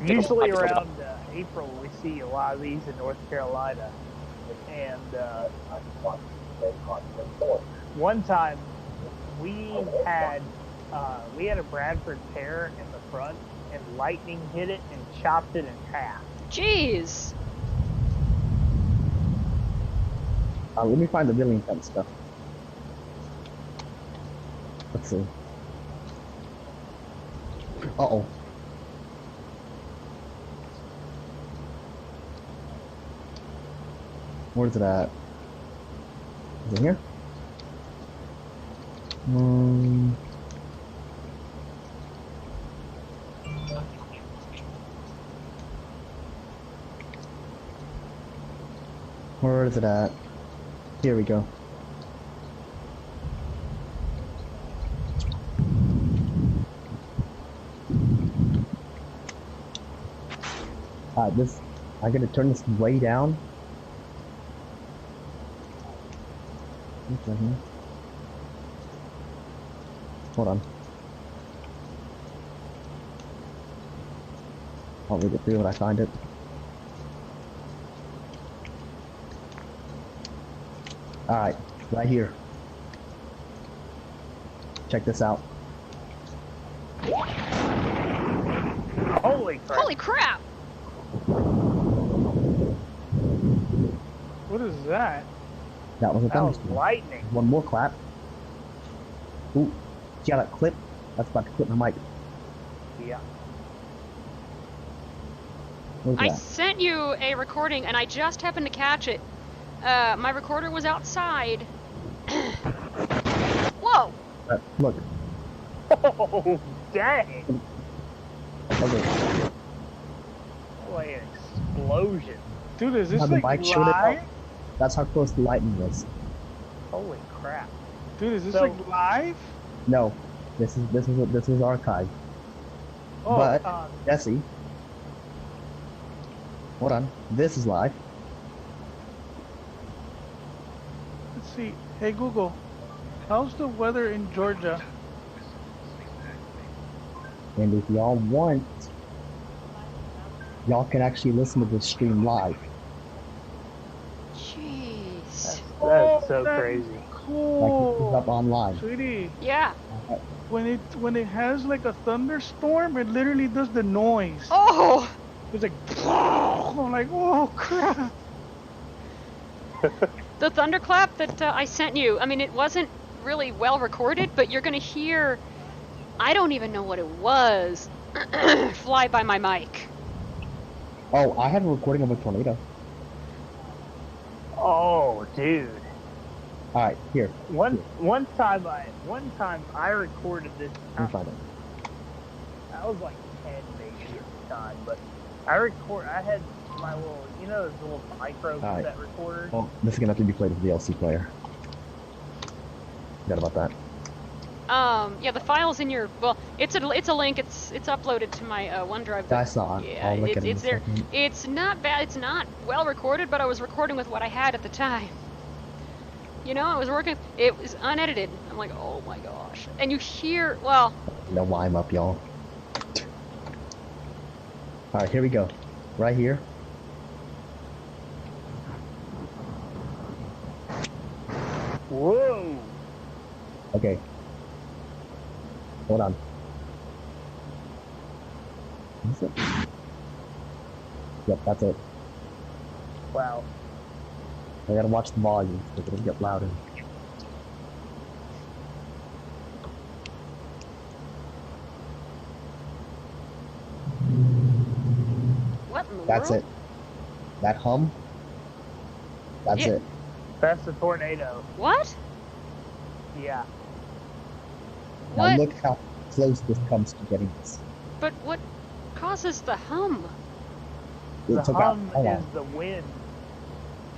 Usually around April, we see a lot of these in North Carolina. And one time, we had a Bradford pear in the front, and lightning hit it and chopped it in half. Jeez. Let me find the really intense stuff. Let's see. Uh-oh. Where's it at? Is it here? Where is it at? Here we go. I'm gonna turn this way down. Hold on. I'll read it through when I find it. Alright, right here. Check this out. Holy crap! Holy crap! What is that? That was a That was thunderstorm. lightning. One more clap. Ooh, see how that clip? That's about to clip my mic. Yeah. What was I that? sent you a recording and I just happened to catch it. My recorder was outside. Whoa! Look. Oh, dang! Okay. Like an explosion. Dude, is this How the like bike showed it live? up. That's how close the lightning was. Holy crap! Dude, is this So- like live? No, this is archived. Oh, But Jesse, hold on. This is live. let's see. Hey Google, how's the weather in Georgia? And if y'all want, y'all can actually listen to this stream live. Jeez. That's so that crazy. is Like this is Cool. up online. Sweetie, Yeah. when it has like a thunderstorm, it literally does the noise. Oh! It's like, I'm like, oh crap. The thunderclap that I sent you, I mean, it wasn't really well recorded, but you're gonna hear, I don't even know what it was, fly by my mic. Oh, I have a recording of a tornado. Oh, dude. All right, here. One time I recorded this. Let me find it. I was like 10 maybe at the time, but I had my little, those little micro Alright. cassette recorders. Oh, this is gonna have to be played with the LC player. Forgot about that. Yeah, the file's in your, well, it's a link, it's uploaded to my OneDrive. That's not. Yeah, I'll look at it in it's a there. second. It's not bad, it's not well recorded, but I was recording with what I had at the time. You know, I was working, it was unedited. I'm like, oh my gosh. And you hear, well... No lime up, y'all. Alright, here we go. Right here. Whoa! Okay. Hold on. Is it? Yep, that's it. Wow. I gotta watch the volume because it'll get louder. What in the That's world? it. That hum. That's Yeah. it. That's the tornado. What? Yeah. Now What? look how close this comes to getting this. But what causes the hum? It The took out. hum Hold is on. the wind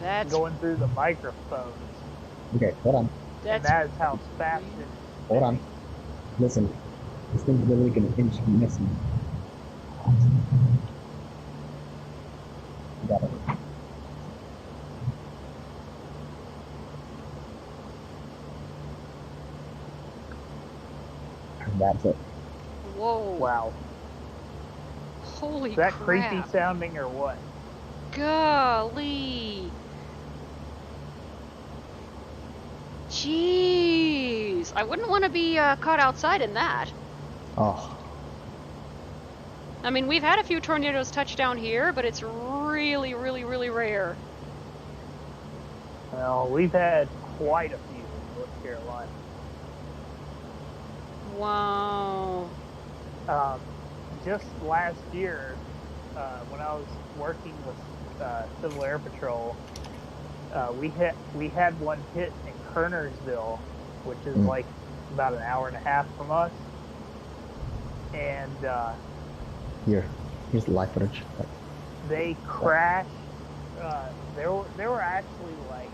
That's, going through the microphones. Okay, hold on. And that's, that is how fast it is. Hold on. Listen. This thing's literally gonna pinch me missing. You got it. And that's it. whoa. Wow. Holy Is that crap. creepy sounding or what? Golly. Jeez. I wouldn't want to be caught outside in that. Oh, I mean, we've had a few tornadoes touch down here, but it's really, really, really rare. Well, we've had quite a few in North Carolina. Wow. Just last year, when I was working with Civil Air Patrol, we had one hit in Kernersville, which is like about an hour and a half from us, and here's the live footage. they crashed. There were actually like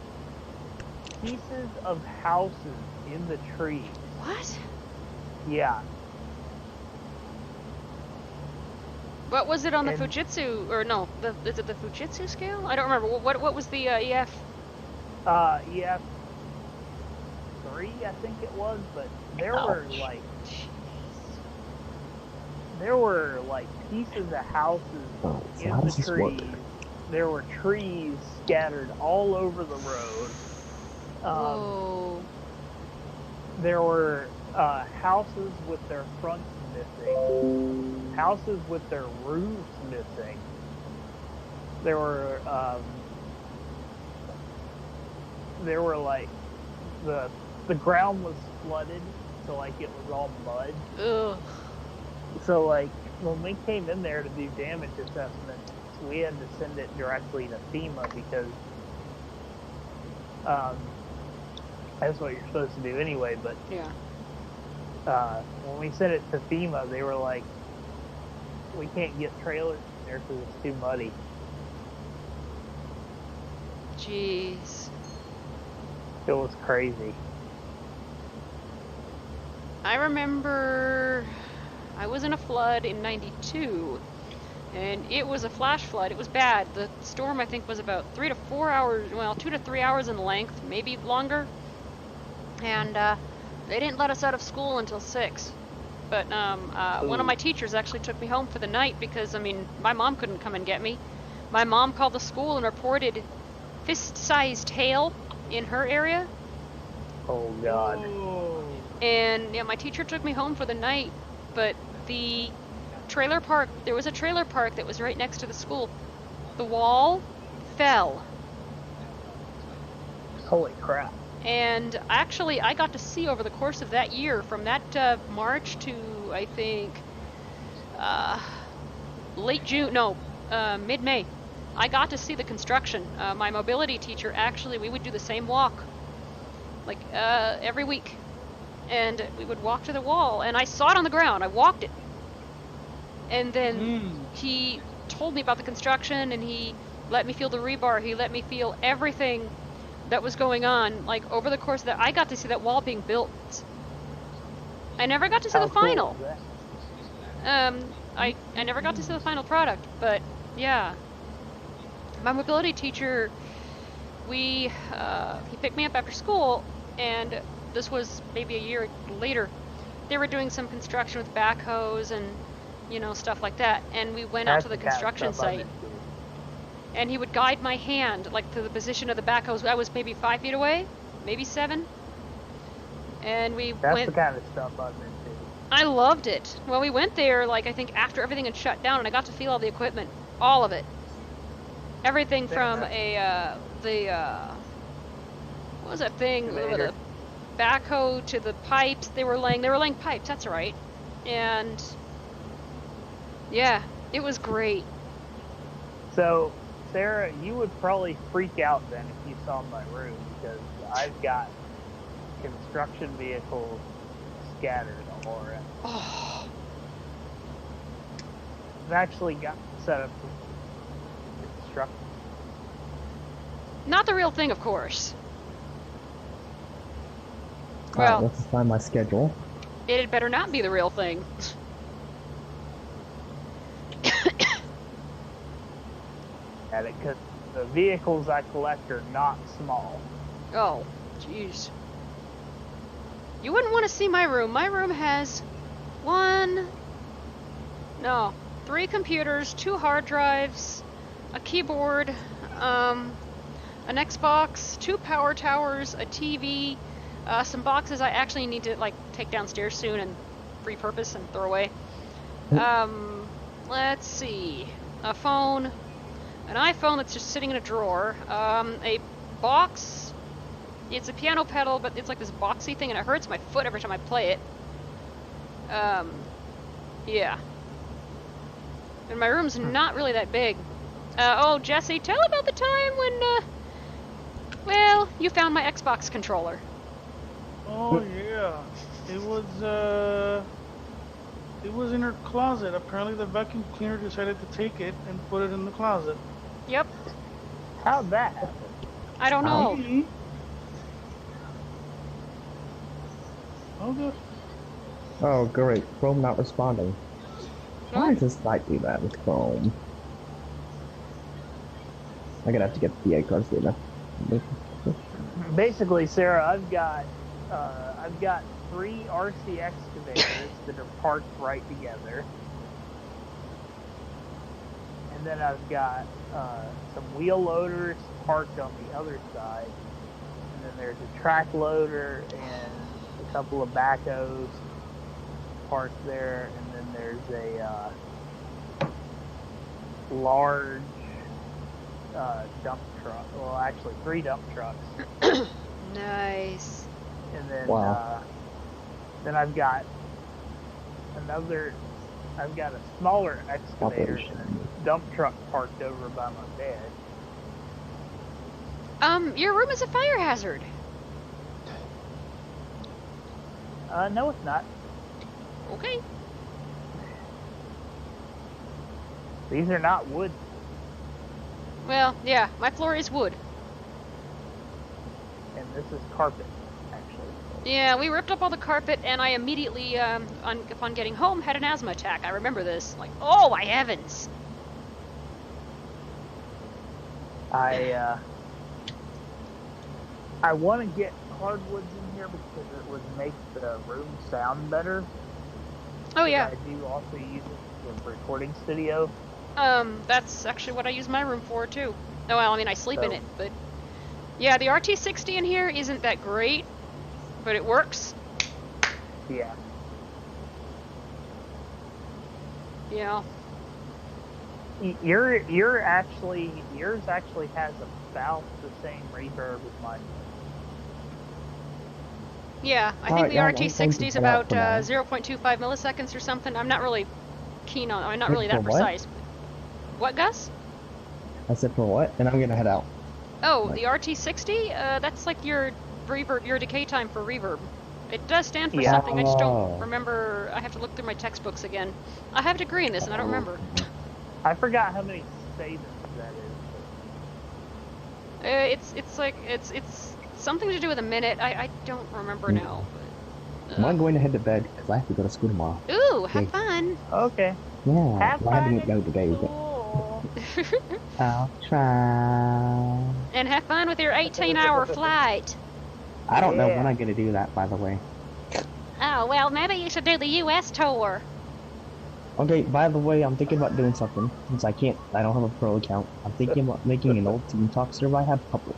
pieces of houses in the trees. What? Yeah. What was it on the And- Fujitsu, or no, is it the Fujitsu scale? I don't remember. What was the EF? EF 3, I think it was, but there were like pieces of houses Oh, so in how the does this work? trees. There were trees scattered all over the road. Whoa. There were houses with their fronts missing, houses with their roofs missing. There were like the ground was flooded, so like it was all mud. Ugh. So like when we came in there to do damage assessments, we had to send it directly to FEMA because that's what you're supposed to do anyway. But Yeah. when we sent it to FEMA, they were like, we can't get trailers in there because it's too muddy. Jeez. It was crazy. I remember I was in a flood in '92, and it was a flash flood. It was bad. The storm, I think, was about 3 to 4 hours, well, 2 to 3 hours in length, maybe longer. And they didn't let us out of school until 6. But one of my teachers actually took me home for the night because, I mean, my mom couldn't come and get me. My mom called the school and reported fist-sized hail in her area. Oh God. And yeah, my teacher took me home for the night, but the trailer park, there was a trailer park that was right next to the school. The wall fell. Holy crap. And actually, I got to see over the course of that year, from that March to, I think, late June, no, mid-May, I got to see the construction. My mobility teacher, actually, we would do the same walk, like every week. And we would walk to the wall, and I saw it on the ground. I walked it. And then he told me about the construction, and he let me feel the rebar. He let me feel everything that was going on, like over the course of that. I got to see that wall being built. I never got to see How the cool final. is that? I never got to see the final product, but yeah. My mobility teacher, he picked me up after school, and this was maybe a year later. They were doing some construction with backhoes and, you know, stuff like that, and we went out to the That's kind of construction stuff I'm site, into. and he would guide my hand, like, to the position of the backhoes. I was maybe 5 feet away, maybe 7, and we That's went... the kind of stuff I'm into. I loved it. Well, we went there, like, I think after everything had shut down, and I got to feel all the equipment. All of it. Everything from what was that thing? With a backhoe to the pipes. They were laying pipes, that's right. And, yeah, it was great. So, Sarah, you would probably freak out then if you saw my room, because I've got construction vehicles scattered all around. Oh, I've actually got set up for construction. not the real thing, of course. Alright, Well, let's find my schedule. it had better not be the real thing. At it, because the vehicles I collect are not small. Oh, jeez. You wouldn't want to see my room. My room has 3 computers, 2 hard drives, a keyboard, an Xbox, 2 power towers, a TV, some boxes I actually need to, like, take downstairs soon and repurpose and throw away. Let's see. A phone, an iPhone that's just sitting in a drawer, a box. It's a piano pedal, but it's like this boxy thing, and it hurts my foot every time I play it. Yeah. And my room's not really that big. Oh, Jesse, tell about the time when, well, you found my Xbox controller. Oh yeah, it was in her closet. Apparently the vacuum cleaner decided to take it and put it in the closet. Yep. How'd that happen? I don't know. Okay. Okay. Oh, great. Chrome not responding. Why is this like that with Chrome? I'm gonna have to get the VA cards data. Basically, Sarah, I've got 3 RC excavators that are parked right together, and then I've got some wheel loaders parked on the other side, and then there's a track loader and a couple of backhoes parked there, and then there's a large dump truck. Well, actually 3 dump trucks. Nice. And then, Wow. then I've got a smaller excavator and a dump truck parked over by my bed. Your room is a fire hazard. No, it's not. Okay. These are not wood. Well, yeah, my floor is wood. And this is carpet, actually. Yeah, we ripped up all the carpet, and I immediately, upon getting home, had an asthma attack. I remember this. Like, oh my heavens! I want to get hardwoods in here because it would make the room sound better. Oh yeah. I do also use it for recording studio. That's actually what I use my room for, too. Oh, well, I mean, I sleep in So- it, but... Yeah, the RT60 in here isn't that great, but it works. Yeah. You know. Yours actually has about the same reverb as mine. Yeah, I think Alright, the yeah, RT60 is I'm out about for now. 0.25 milliseconds or something. I'm not really keen on... I'm not Wait, really that for what? precise. What, Gus? I said for what? And I'm gonna head out. Oh, Like- the RT60? That's like your reverb, your decay time for reverb. It does stand for Yeah. something, I just don't Oh. remember. I have to look through my textbooks again. I have a degree in this and I don't remember. I forgot how many statements that is. It's something to do with a minute. I don't remember now. I'm going to head to bed because I have to go to school tomorrow. Ooh, have Okay. fun. Okay. Yeah, Have well, I fun didn't go at today, but school. I'll try. And have fun with your 18-hour flight. I don't know when Yeah. I'm going to do that, by the way. Oh, well, maybe you should do the U.S. tour. Okay, by the way, I'm thinking about doing something. Since I don't have a pro account. I'm thinking about making an old Team Talk server I have public.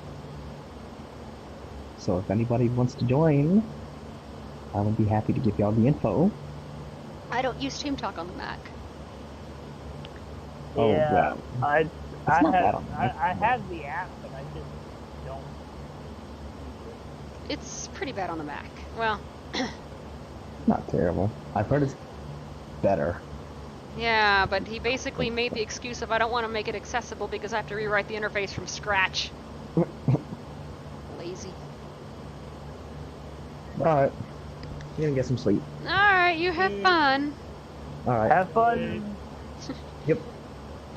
So if anybody wants to join, I would be happy to give y'all the info. I don't use Team Talk on the Mac. Oh, Yeah, well. I not bad have on Mac. I have the app, but I just don't. It's pretty bad on the Mac. Well, Not terrible. I've heard it's better. yeah, but he basically made the excuse of I don't want to make it accessible because I have to rewrite the interface from scratch. Lazy. Alright. I'm gonna get some sleep. Alright, you have fun. Alright. Have fun. Yep.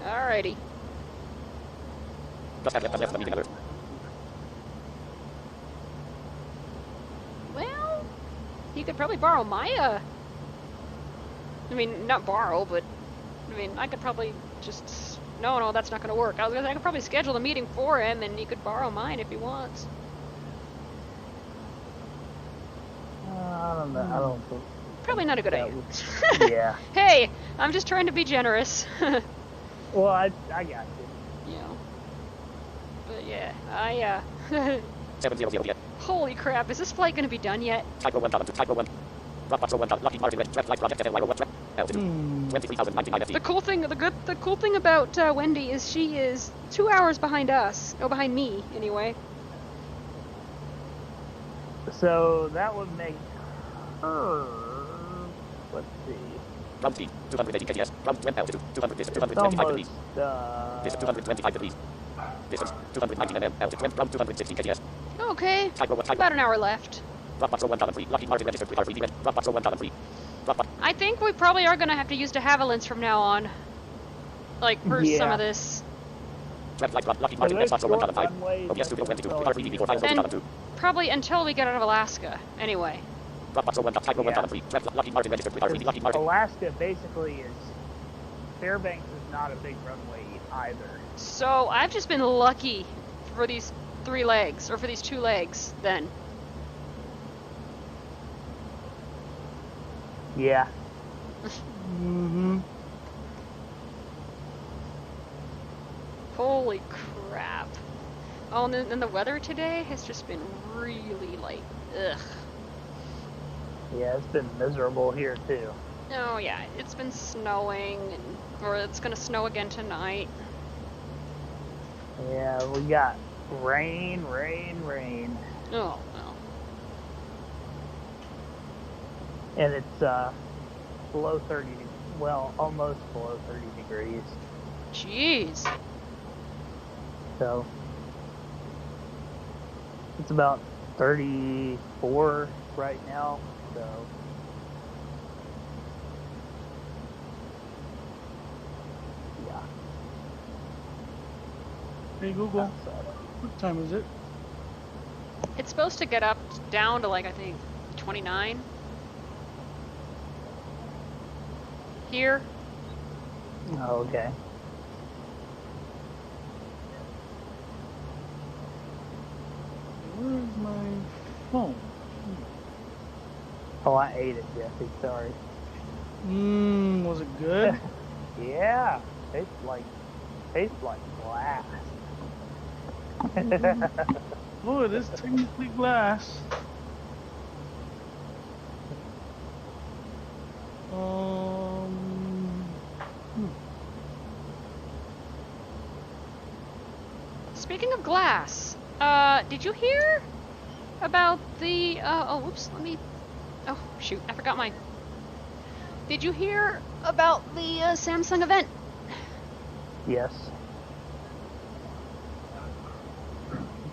Alrighty. Let's have the meeting together. Well, you could probably borrow my, I mean, not borrow, but, I mean, I could probably just... No, that's not gonna work. I was gonna say, I could probably schedule a meeting for him, and he could borrow mine if he wants. I don't know. I don't think. Probably not a good that idea. would- Yeah. Hey, I'm just trying to be generous. Well, I got you. You know. But yeah, 700 yet. holy crap, is this flight gonna be done yet? Typo 1 to Typo 1. Rockbox 1 Lockheed Martin Red Flight Project FLY 1 altitude 23,099 The feet. cool thing about Wendy is she is 2 hours behind us. Oh, behind me, anyway. So that would make her. Let's see. Ground speed 280 kts. Ground wind altitude 200 It's 225 degrees. almost. Distance 225 degrees. Distance 290 mm. Altitude ground 260 kts. Okay, Typo 1 Typo. about an hour left. Rockbox 1 free. Lockheed Martin registered with RV event. Rockbox 1 free. Rockbox. I think we probably are gonna have to use de Havilland's from now on. Like, for some Yeah. of this. Red Flight Lockheed So Martin those Rockbox short 1 5. runways OBS Studio are 22. still RV before 5 And- 2. Probably until we get out of Alaska, anyway. Rockbox 1 Typo 1 Yeah. free. Lockheed Martin registered with RV. Lockheed Martin. Alaska basically is. Fairbanks is not a big runway either. So, I've just been lucky for these 3 legs, or for these 2 legs, then. Yeah. Mm-hmm. Holy crap. Oh, and then the weather today has just been really, like, ugh. Yeah, it's been miserable here too. Oh, yeah, it's been snowing, or it's gonna snow again tonight. Yeah, we got rain, rain, rain. Oh, well. And it's below 30, well, almost below 30 degrees. Jeez. So it's about 34 right now. So yeah. Hey Google, outside. what time is it? It's supposed to get up down to, like, I think, 29. Here. Oh, okay. Where's my phone? Oh, I ate it, Jesse. Sorry. Was it good? Yeah, tastes like glass. Oh, it is technically glass. Speaking of glass, did you hear about the, oh, whoops, let me, oh, shoot, I forgot mine. Did you hear about the Samsung event? Yes.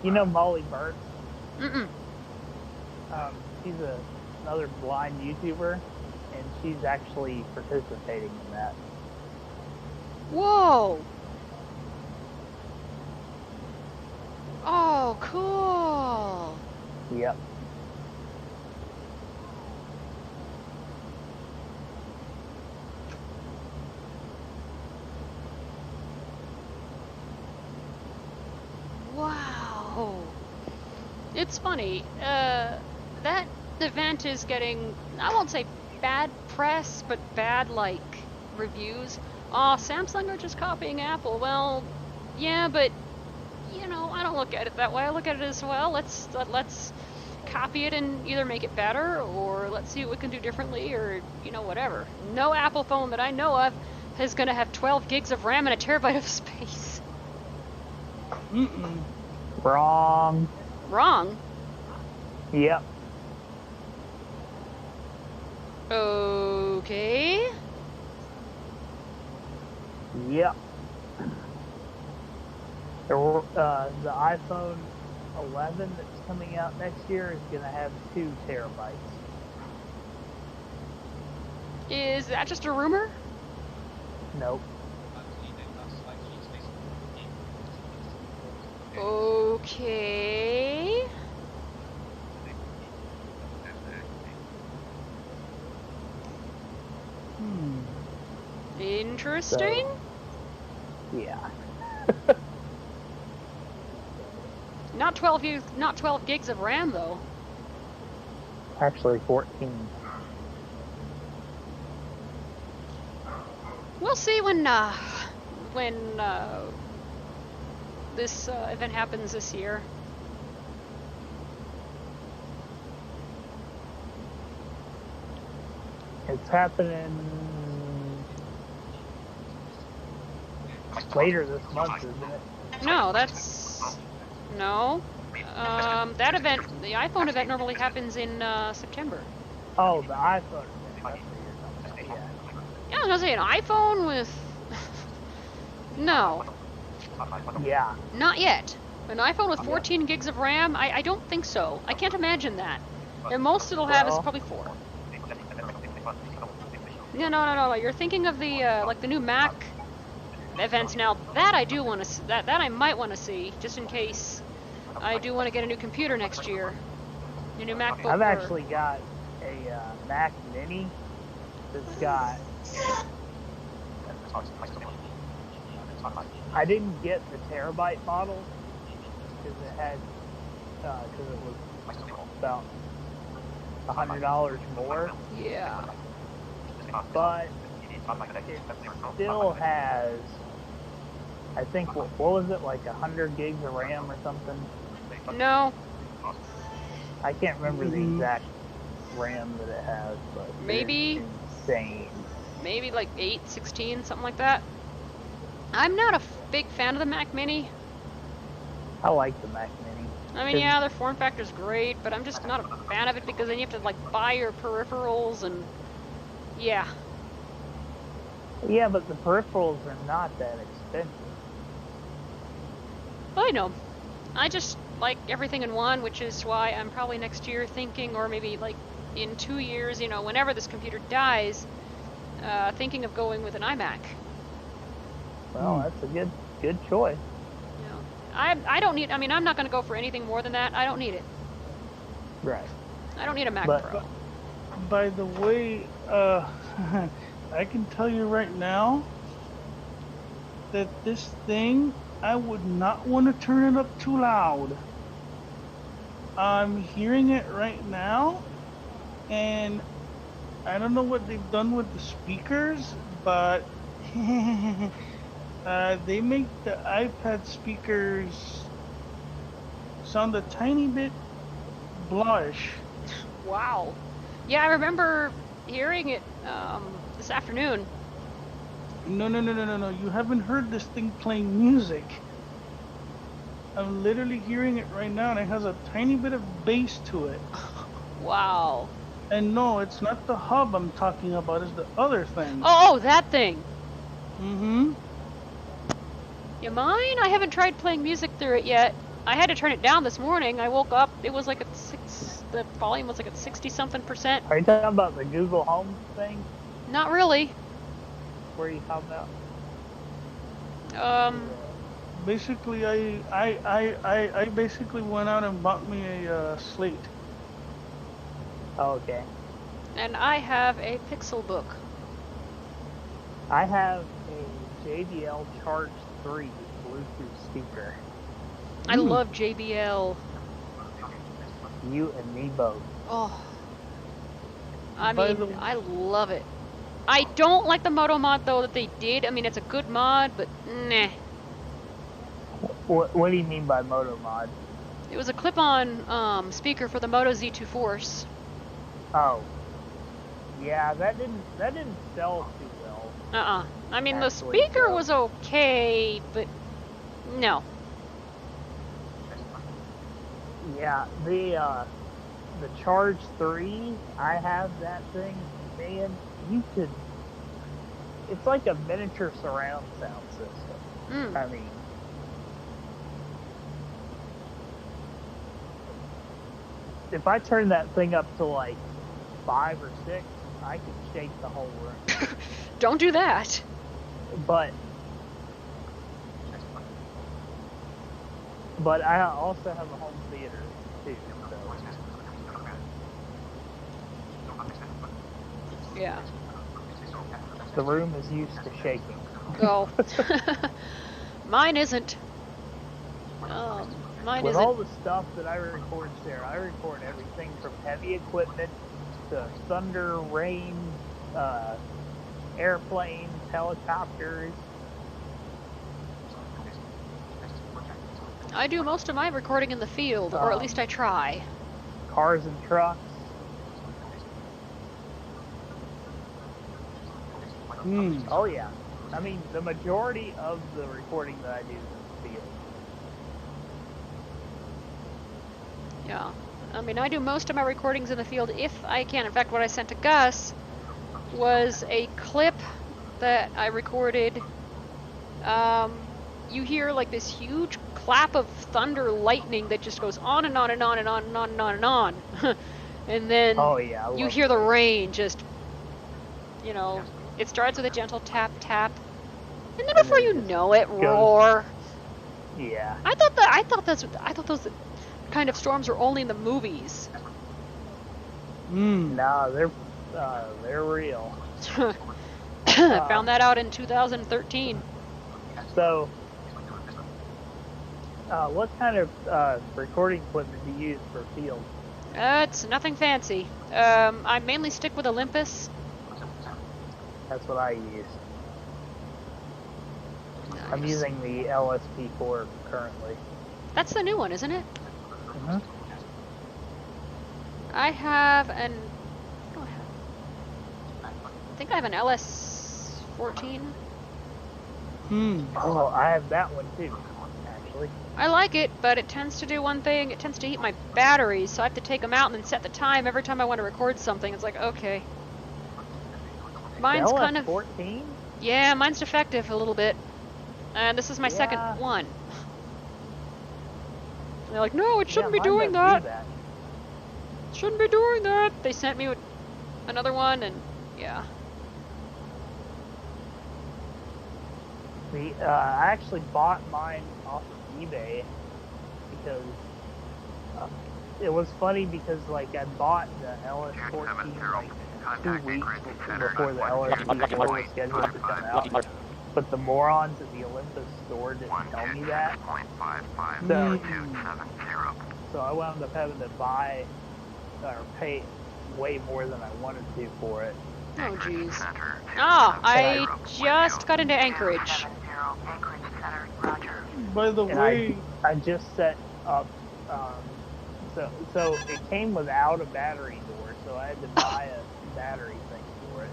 You know Molly Burke? Mm-mm. She's another blind YouTuber, and she's actually participating in that. Whoa! Oh, cool! Yep. it's funny. That event is getting, I won't say bad press, but bad, like, reviews. Oh, Samsung are just copying Apple. Well, yeah, but, you know, I don't look at it that way. I look at it as, well, let's copy it and either make it better, or let's see what we can do differently, or, you know, whatever. No Apple phone that I know of is going to have 12 gigs of RAM and a terabyte of space. Mm-mm. Wrong. Wrong? Yep. Okay. Yep. The iPhone 11 that's coming out next year is going to have 2 terabytes. Is that just a rumor? Nope. Okay. Interesting. Yeah. Not 12 gigs of RAM though. Actually 14. We'll see when this event happens this year. It's happening later this month, isn't it? No, that's no. That event, the iPhone event, normally happens in September. Oh, the iPhone event. That's what you're talking about. Yeah, I was gonna say an iPhone with. No, Yeah. not yet. An iPhone with 14 gigs of RAM? I don't think so. I can't imagine that. And most it'll have is Well. probably 4. No. You're thinking of the like the new Mac events now. That I do want to. That I might want to see, just in case. I do want to get a new computer next year. A new MacBook. I've actually got a Mac Mini that's got. I didn't get the terabyte model because it had because it was about $100 more, Yeah. but it still has. I think what was it, like 100 gigs of RAM or something? No. I can't remember the exact RAM that it has, but Maybe- it's insane. Maybe like 8, 16, something like that. I'm not a big fan of the Mac Mini. I like the Mac Mini. I mean, yeah, their form factor's great, but I'm just not a fan of it because then you have to like buy your peripherals and yeah. Yeah, but the peripherals are not that expensive. But I know. I just like everything in one, which is why I'm probably next year thinking, or maybe like in 2 years, you know, whenever this computer dies, thinking of going with an iMac. Well, that's a good choice. You know, I don't need. I mean, I'm not going to go for anything more than that. I don't need it. Right. I don't need a Mac But- Pro. By the way, I can tell you right now that this thing, I would not want to turn it up too loud. I'm hearing it right now, and I don't know what they've done with the speakers, but they make the iPad speakers sound a tiny bit bluish. Wow. Yeah, I remember hearing it this afternoon. No. You haven't heard this thing playing music. I'm literally hearing it right now, and it has a tiny bit of bass to it. Wow. And no, it's not the hub I'm talking about, it's the other thing. Oh, that thing. Mm-hmm. You mind? I haven't tried playing music through it yet. I had to turn it down this morning. I woke up, it was like at 6, the volume was like at 60-something%. Are you talking about the Google Home thing? Not really. Where are you talking about? Basically, I basically went out and bought me a slate. Oh, okay. And I have a Pixel book. I have a JBL Charge 3 Bluetooth speaker. I love JBL. You and me both. Oh. I By mean, the- I love it. I don't like the moto mod though that they did. I mean, it's a good mod, but nah. What do you mean by moto mod? It was a clip-on speaker for the Moto Z2 Force. Oh, yeah, that didn't sell too well. I mean, the Actually, speaker so- was okay, but no. Yeah, the Charge 3, I have that thing. Man, you could. It's like a miniature surround sound system. Mm. I mean, if I turn that thing up to like 5 or 6, I could shake the whole room. Don't do that. But I also have a home theater too, so Yeah. the room is used to shaking. Go. Mine isn't. Mine With isn't. all the stuff that I record there, I record everything from heavy equipment to thunder, rain, airplanes, helicopters. I do most of my recording in the field, or at least I try. Cars and trucks. Oh yeah. I mean, the majority of the recording that I do is in the field. Yeah. I mean, I do most of my recordings in the field if I can. In fact, what I sent to Gus was a clip that I recorded. You hear like this huge clap of thunder lightning that just goes on and on and on and on and on and on and on. And then Oh yeah. I you love hear the those. rain just, you know, it starts with a gentle tap tap. And then before then you just know it, goes- roar. Yeah. I thought those kind of storms were only in the movies. No, they're real. I found that out in 2013. So, what kind of recording equipment do you use for field? It's nothing fancy. I mainly stick with Olympus. That's what I use. I'm Nice. using the LSP4 currently. That's the new one, isn't it? Mm-hmm. I have an. What do I have? I think I have an LS14. Oh, I have that one too, actually. I like it, but it tends to do one thing. It tends to heat my batteries, so I have to take them out and then set the time every time I want to record something. It's like, okay. Mine's the kind of. LS14? Yeah, mine's defective a little bit. And this is my second Yeah. one. And they're like, no, it shouldn't be mine doing doesn't that. do Shouldn't be doing that. They sent me another one, and yeah. I actually bought mine off of eBay because it was funny because like I bought the LS14 like 2 weeks before the LS4 was scheduled to come out. But the morons at the Olympus store didn't tell me that. So I wound up having to buy or pay way more than I wanted to for it. Oh, jeez. Oh, I just got into Anchorage. By the And way, I just set up. So it came without a battery door, so I had to buy a battery thing for it.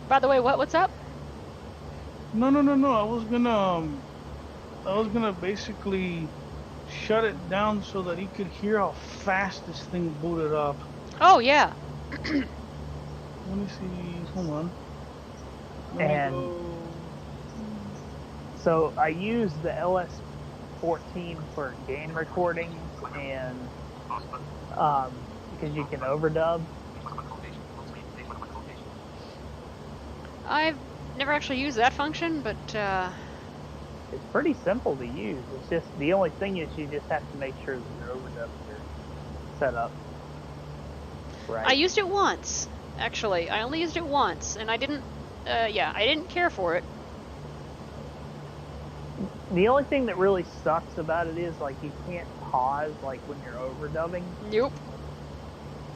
By the way, what's up? No. I was gonna basically shut it down so that he could hear how fast this thing booted up. Oh, yeah. Let me see. Hold on. And so I used the LS14 for game recording and because you can overdub. I've never actually used that function, but It's pretty simple to use. It's just the only thing is you just have to make sure that your overdubs are set up right. I used it once, actually. I only used it once, and I didn't care for it. The only thing that really sucks about it is like you can't pause like when you're overdubbing. Nope.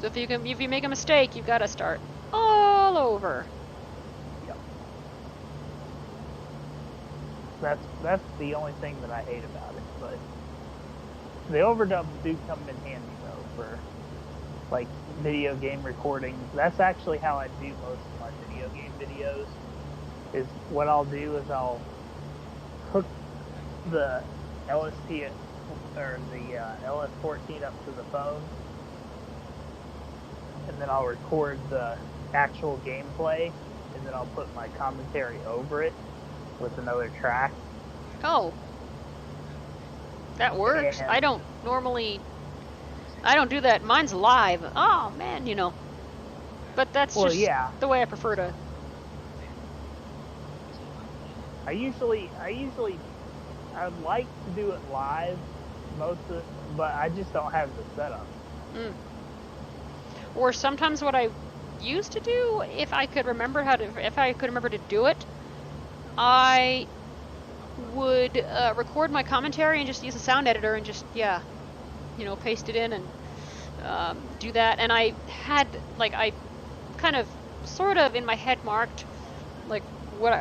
So if you make a mistake, you've got to start all over. Yep. That's the only thing that I hate about it. But the overdubs do come in handy though for like video game recording. That's actually how I do most of my video game videos. Is what I'll do is I'll hook the LSP or the LS14 up to the phone, and then I'll record the actual gameplay, and then I'll put my commentary over it with another track. Oh, that works. And I don't do that. Mine's live. Oh man, you know. But that's well, just yeah. the way I prefer to. I'd like to do it live most of it, but I just don't have the setup. Or sometimes what I used to do, if I could remember to do it, I would record my commentary and just use a sound editor and just paste it in and do that. And I had I kind of sort of in my head marked like what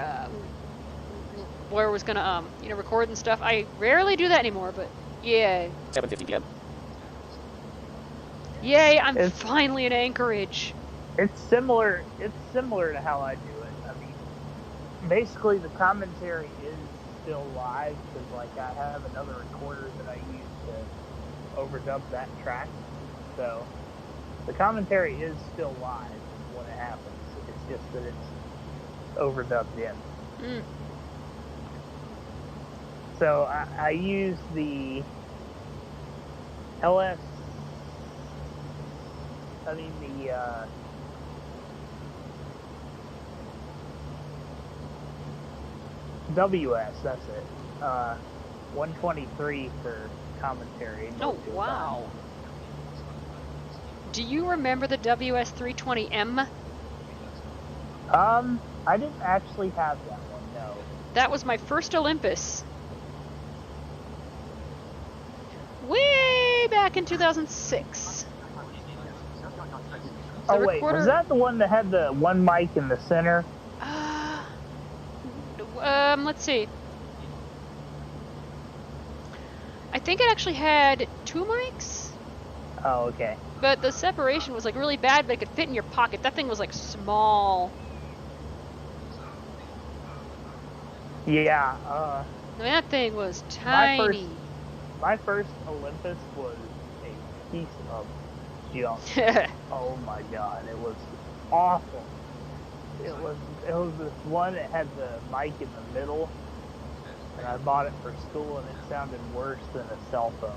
where I was gonna record and stuff. I rarely do that anymore, but yeah. 7:50 p.m. Yay! I'm finally in Anchorage. It's similar to how I do it. I mean, basically the commentary is still live because like I have another recorder that I use to overdub that track. So the commentary is still live when it happens. It's just that it's overdubbed in. So I use the the WS, that's it. 123 for commentary. Oh, wow. Do you remember the WS320M? I didn't actually have that one, no. That was my first Olympus. Way back in 2006. Oh wait, was that the one that had the one mic in the center? Let's see. I think it actually had 2 mics. Oh, okay. But the separation was like really bad, but it could fit in your pocket. That thing was like small. Yeah. That thing was tiny. My first Olympus was a piece of junk. Oh my god, it was awful. It was this one that had the mic in the middle, and I bought it for school, and it sounded worse than a cell phone.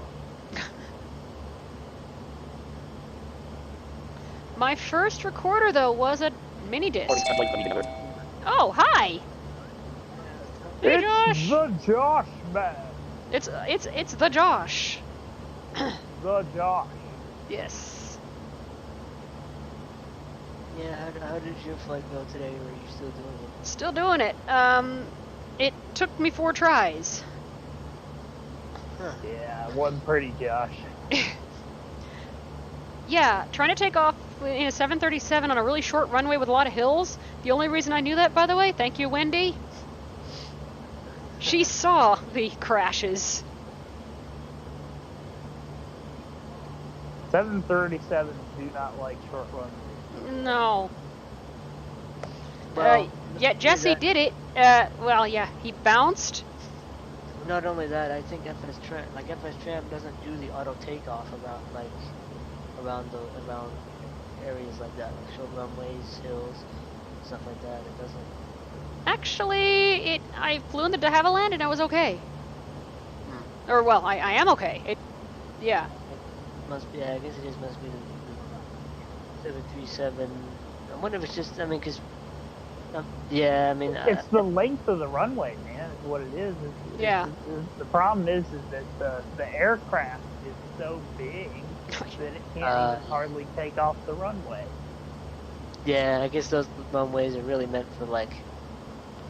My first recorder though was a mini disc. Oh, hi. Hey, Josh. The Josh man. It's the Josh. The Josh. Yes. Yeah, how did your flight go today, or are you still doing it? Still doing it. It took me 4 tries. Huh. Yeah, it wasn't pretty, Josh. Yeah, trying to take off in a 737 on a really short runway with a lot of hills. The only reason I knew that, by the way, thank you, Wendy. She saw the crashes. 737s do not like short runs. No. Well, yeah, Jesse did it. Well, yeah, he bounced. Not only that, I think FS Tram doesn't do the auto takeoff around areas like that, like short runways, hills, stuff like that. It doesn't. Actually, I flew in the de Havilland and I was okay. Or well, I am okay. Yeah. It must be. I guess it just must be the 737. I wonder if it's just. I mean, because. Yeah, I mean. It's the length of the runway, man. Is what it is. Yeah. The problem is that the aircraft is so big that it can't even hardly take off the runway. Yeah, I guess those runways are really meant for like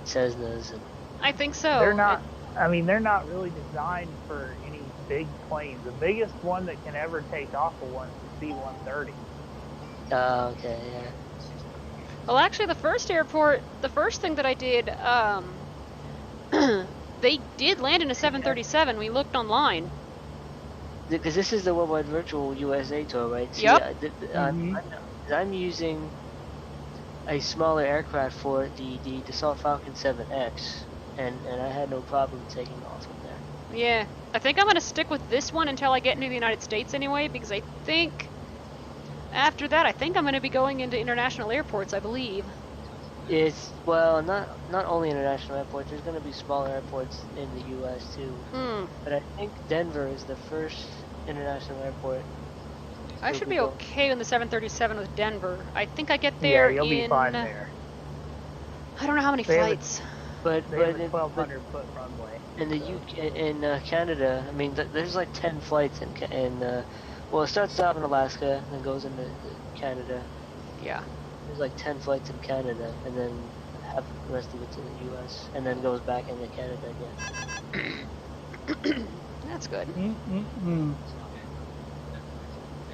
Cessnas and. I think so. They're not. I mean, they're not really designed for any big planes. The biggest one that can ever take off of one is the C-130. Oh, okay, yeah. Well, actually, the first thing that I did, they did land in a 737. We looked online. Because this is the Worldwide Virtual USA tour, right? See, Yep. I'm using a smaller aircraft for the Dassault Falcon 7X, and I had no problem taking off from there. Yeah, I think I'm gonna stick with this one until I get into the United States anyway, because I think after that, I think I'm gonna be going into international airports, I believe. It's, well, not only international airports. There's going to be smaller airports in the U.S. too. But I think Denver is the first international airport. I should be okay in the 737 with Denver. I think I get there you'll be fine there. I don't know how many flights. But They have a 1,200 foot runway. in the in Canada, I mean, there's like 10 flights well, it starts off in Alaska and then goes into Canada. Yeah. There's like 10 flights in Canada, and then half the rest of it's in the U.S. and then goes back into Canada again. That's good. Mm-mm-mm.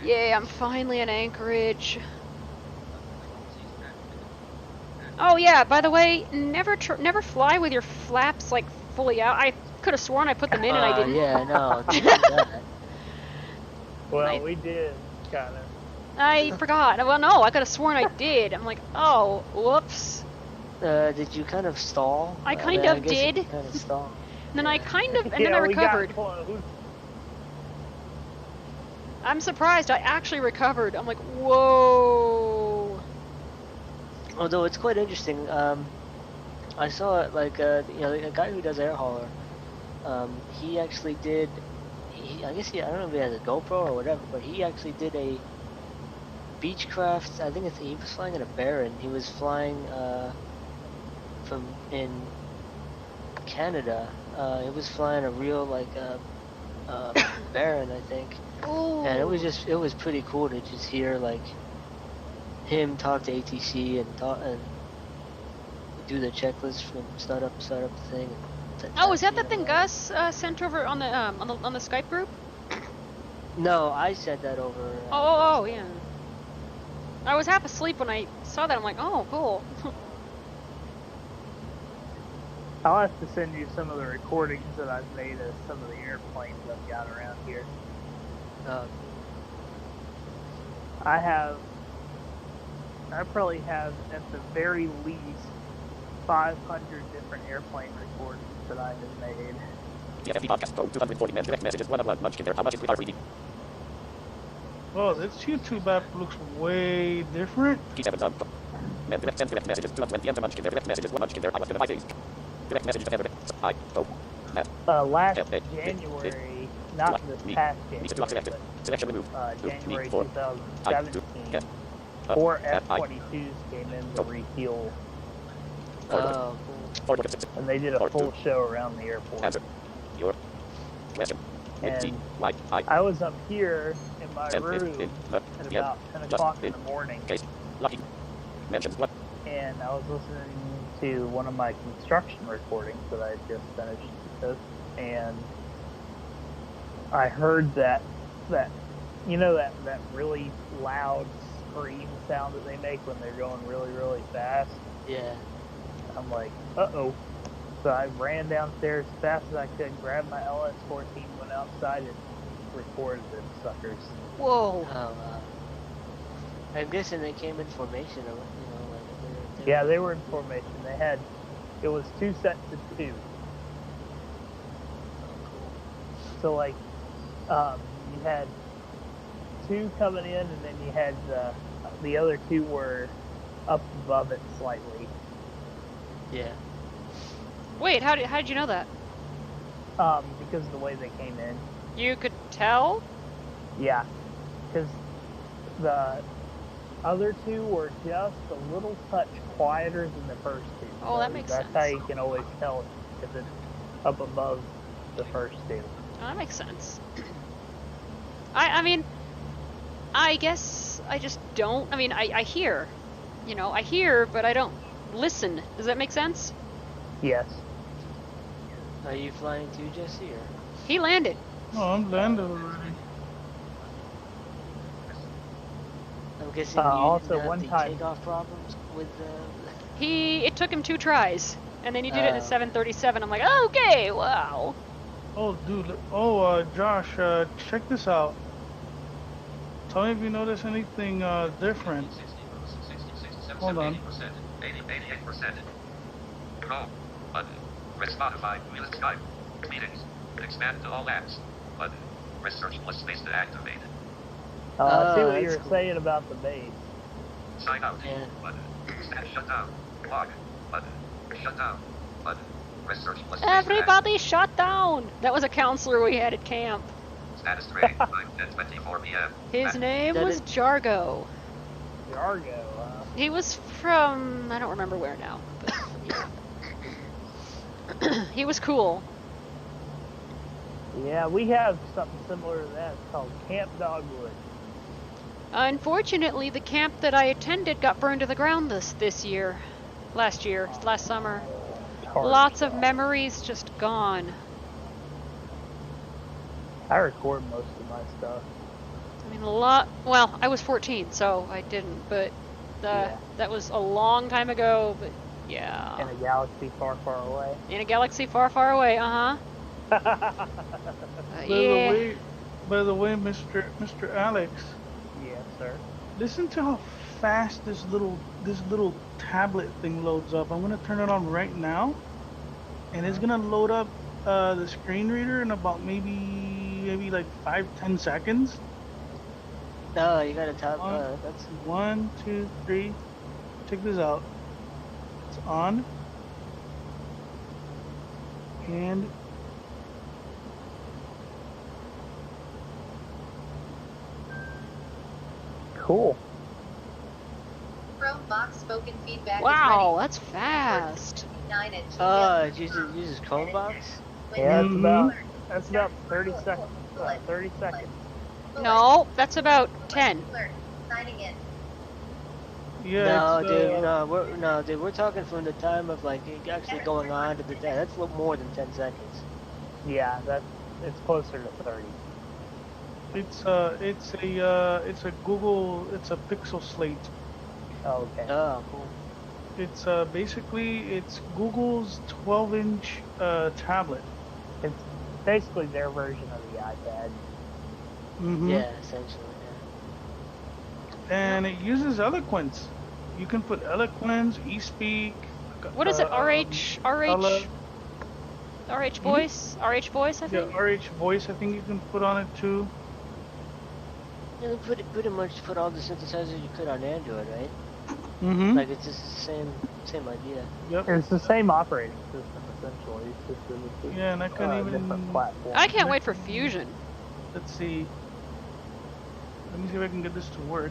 Yay, I'm finally in Anchorage. Oh yeah, by the way, never fly with your flaps like fully out. I could have sworn I put them in and I didn't. Yeah, no. Don't do that. Well, we did, kind of. I forgot. Well, no, I could have sworn I did. I'm like, oh, whoops. Did you kind of stall? I kind of guess did. you kind of stall. And then I kind of, and then Yeah, I we got recovered. close. I'm surprised I actually recovered. I'm like, whoa. Although it's quite interesting. I saw like a guy who does air hauler. He actually did. I guess I don't know if he has a GoPro or whatever, but he actually did a Beechcraft. I think he was flying in a Baron. He was flying from in Canada. He was flying a real Baron, I think. Ooh. And it was pretty cool to just hear like him talk to ATC and do the checklist from start up the thing. Oh, is that the thing Gus sent over on the Skype group? No, I sent that over. Oh, yeah. I was half asleep when I saw that. I'm like, oh, cool. I'll have to send you some of the recordings that I've made of some of the airplanes I've got around here. I probably have at the very least 500 different airplane recordings that I have made. The FFB podcast phone 240 men direct messages 1 of 1 Munchkin there. How much is with our 3D? Oh, this YouTube app looks way different. P7 done. Men direct send direct messages 2 of 20 enter Munchkin there. Direct messages 1 Munchkin there. I was gonna buy things. Direct messages to Everett. I. Oh. Last January, not this past January, but Selection removed. January 2017, 4 F-22s came in to refuel. Oh, cool. And they did a full show around the airport. Answer. Your question. And I was up here in my room at about 10 o'clock in the morning. Lucky. Mentions what? And I was listening to one of my construction recordings that I had just finished with, and I heard that really loud scream sound that they make when they're going really, really fast. Yeah. I'm like, uh-oh. So I ran downstairs as fast as I could, grabbed my LS-14, went outside, and recorded them suckers. Whoa. Oh, I'm guessing they came in formation, or Yeah, they were in formation. It was 2 sets of 2. So like, you had 2 coming in, and then you had the other 2 were up above it slightly. Yeah. Wait, how did you know that? Because of the way they came in. You could tell? Yeah, because the other 2 were just a little touch quieter than the first 2. Oh, that makes sense. That's how you can always tell if it's up above the first 2. Oh, that makes sense. I mean, I guess I just don't. I mean, I hear, but I don't listen. Does that make sense? Yes. Are you flying too, Jesse? Or? He landed. Oh, I'm landed already. I'm guessing you Also, didn't have one the time- takeoff problems with the. It took him 2 tries, and then he did it at Oh. 737. I'm like, okay, wow. Oh, dude. Josh, check this out. Tell me if you notice anything different. 67, Hold on. 80%, 88%. Go. Button. Press Spotify. Wheel Skype. Meetings. Expand to all apps. Button. Press search plus space to activate. I see what that's you were cool. saying about the base. Sign out. Yeah. Button. Stand shut down. Log. Button. Shut down. Button. Press search plus space to Everybody shut down! That was a counselor we had at camp. activate. Status 3. 5:10:24 p.m. His name That was is- Jargo. Jargo, He was from, I don't remember where now, but yeah. He was cool. Yeah, we have something similar to that. It's called Camp Dogwood. Unfortunately, the camp that I attended got burned to the ground last summer. Hard Lots of stuff. memories just gone. I record most of my stuff. I mean, well, I was 14, so I didn't, but Yeah. that was a long time ago, but yeah. In a galaxy far, far away. In a galaxy far, far away, uh-huh. Yeah. By the way, Mr. Alex, Yes, sir. listen to how fast this little tablet thing loads up. I'm gonna turn it on right now, and it's gonna load up the screen reader in about maybe like 5-10 seconds. No, you gotta tap. On. That's 1, 2, 3. Check this out. It's on. And Cool. Chrome box spoken feedback Wow, that's fast. 9 at it uses Chromebox. Yeah, Mhm. that's about 30 seconds. 30 seconds. No, that's about 10. Signing in. yeah, No, it's, dude, we're talking from the time of like it actually going on to the day. That's a little more than 10 seconds. Yeah, it's closer to 30. it's a Google. It's a Pixel Slate. Oh, okay. Oh, cool. It's basically Google's 12-inch tablet. It's basically their version of the iPad. Mm-hmm. Yeah, essentially. And it uses eloquence. You can put eloquence, eSpeak. What is it? RH voice? RH voice, I Yeah, think? RH voice. I think you can put on it too. Yeah, pretty much put all the synthesizers you could on Android, right? Mm-hmm. Like it's just the same idea. Yep. It's the same operating system, essentially. It's just that it's Yeah, and I couldn't even. different platform. I can't wait for Fusion. Let's see. Let me see if I can get this to work.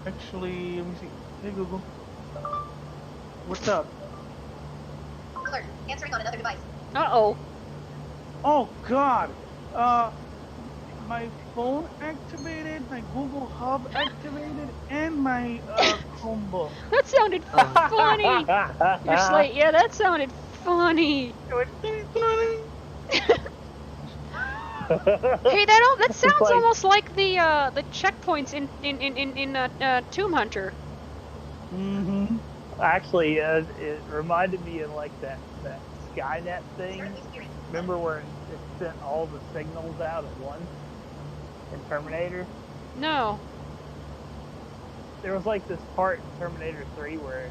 Actually, let me see. Hey Google. What's up? Alert. Answering on another device. Uh-oh. Oh God. My phone activated, my Google Hub activated, and my Chromebook. That sounded funny. You're just like, yeah, that sounded funny. Hey, that sounds like- almost like the checkpoints in Tomb Hunter. Mm-hmm. Actually, it reminded me of like that Skynet thing. Remember where it sent all the signals out at once in Terminator? No. There was like this part in Terminator 3 where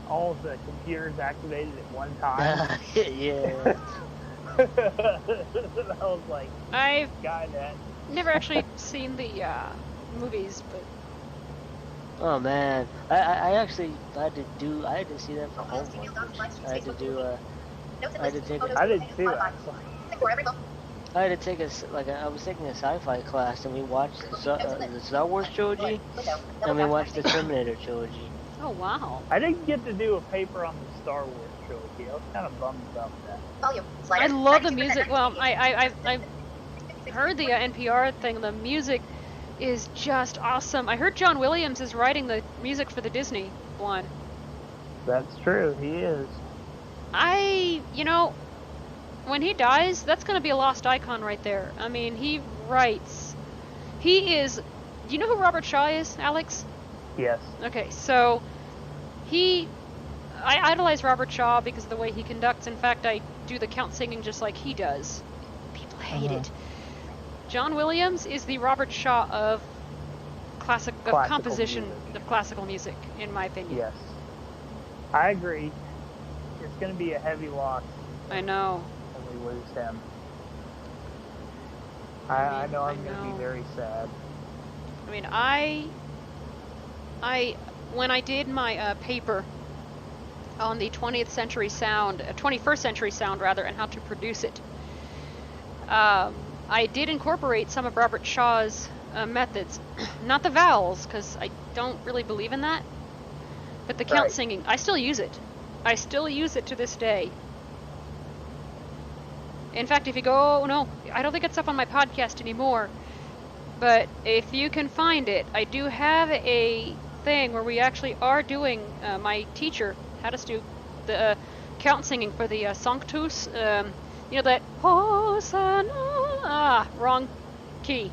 all of the computers activated at one time. Yeah. I was like, I've Skynet. never actually seen the movies, but Oh man, I actually had to see that for homework. I had to do I had to take a, I did too, actually. I had to take I was taking a sci-fi class and we watched the Star Wars trilogy and we watched the Terminator trilogy. oh wow. I didn't get to do a paper on the Star Wars trilogy. I was kind of bummed about that. I love the music. Well, I heard the NPR thing. The music is just awesome. I heard John Williams is writing the music for the Disney one. That's true, he is. You know, when he dies, that's gonna be a lost icon right there. I mean, he writes. He is. Do you know who Robert Shaw is, Alex? Yes. Okay, so I idolize Robert Shaw because of the way he conducts. In fact, I do the count singing just like he does. People hate it. John Williams is the Robert Shaw of Classical composition music. of classical music, in my opinion. Yes. I agree. It's going to be a heavy loss I know. when we lose him. I know I'm going to be very sad. I mean, when I did my paper on the 21st century sound rather, and how to produce it, I did incorporate some of Robert Shaw's methods, not the vowels, because I don't really believe in that, but the count singing. I still use it. I still use it to this day. In fact, if you go, no, I don't think it's up on my podcast anymore, but if you can find it, I do have a thing where we actually are doing, my teacher had us do the count singing for the Sanctus, you know that, Hosanna, wrong key.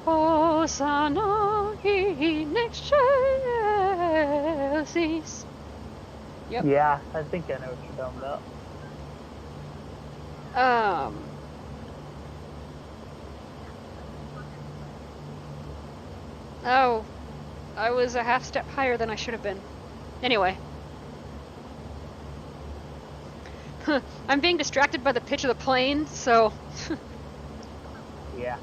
Hosanna in excelsis. Yep. Yeah, I think I know what you're talking about. Oh, I was a half step higher than I should have been. Anyway. I'm being distracted by the pitch of the plane, so... Yeah.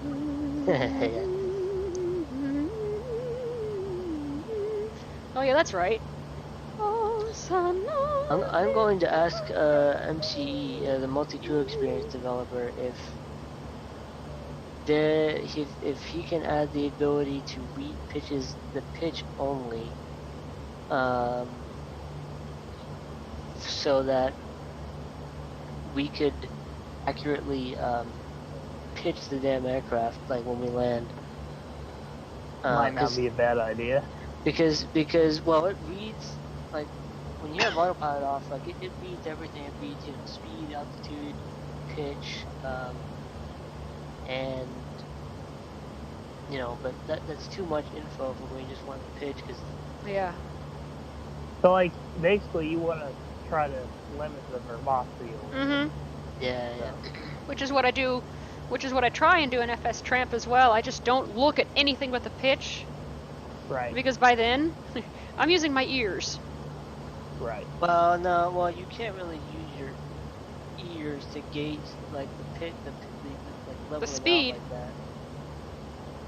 Oh yeah, that's right. I'm going to ask MCE, the multi-crew experience developer, if he can add the ability to read pitches, the pitch only, so that we could accurately pitch the damn aircraft, like when we land. Might not be a bad idea. Because well, it reads, like, when you have autopilot off, like it reads everything. It reads, you know, speed, altitude, pitch, and you know, but that's too much info for when you just want to pitch. Cause yeah. So like, basically, you want to try to limit the verbosity. Mm-hmm. Yeah. Which is what I do. Which is what I try and do in FS Tramp as well. I just don't look at anything but the pitch. Right. Because by then, I'm using my ears. Right. Well, no. Well, you can't really use your ears to gauge like the leveling the speed. out like that.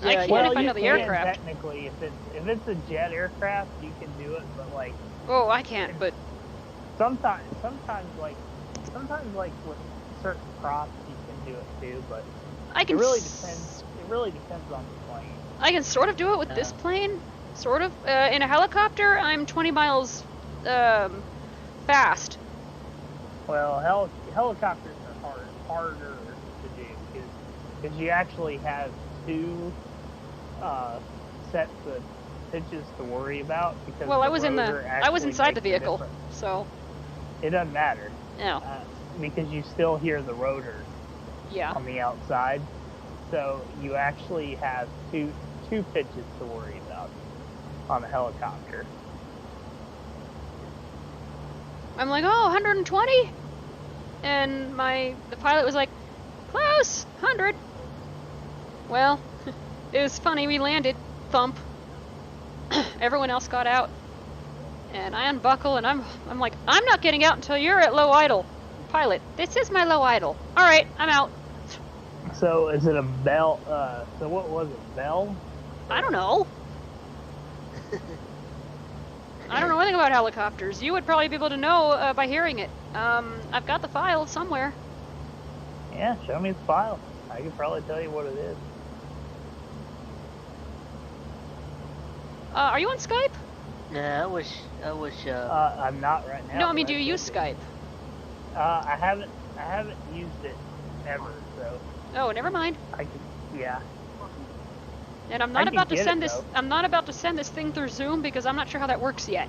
I can't well, if I know the aircraft. Technically, if it's a jet aircraft, you can do it, but like. Oh, I can't. But sometimes like with certain props, you can do it too, but I can. It really depends. It really depends on the plane. I can sort of do it with this plane, sort of. In a helicopter, I'm 20 miles fast. Well, helicopters are harder to do because you actually have two sets of pitches to worry about. Because well, I was inside the vehicle, so it doesn't matter. No. Because you still hear the rotor. Yeah. On the outside, so you actually have two pitches to worry about on a helicopter. I'm like, oh, 120, and the pilot was like, close, 100. Well, it was funny. We landed, thump. Everyone else got out, and I unbuckle, and I'm like, I'm not getting out until you're at low idle. Pilot, this is my low idle. All right, I'm out. So is it a Bell? So what was it, Bell? I don't know. I don't know anything about helicopters. You would probably be able to know by hearing it. I've got the file somewhere. Yeah, show me the file. I can probably tell you what it is. Are you on Skype? Nah, I wish. I'm not right now. No, I mean, do you use Skype? I haven't used it ever, so. Oh, never mind. Yeah. And I'm not about to send this. I'm not about to send this thing through Zoom because I'm not sure how that works yet.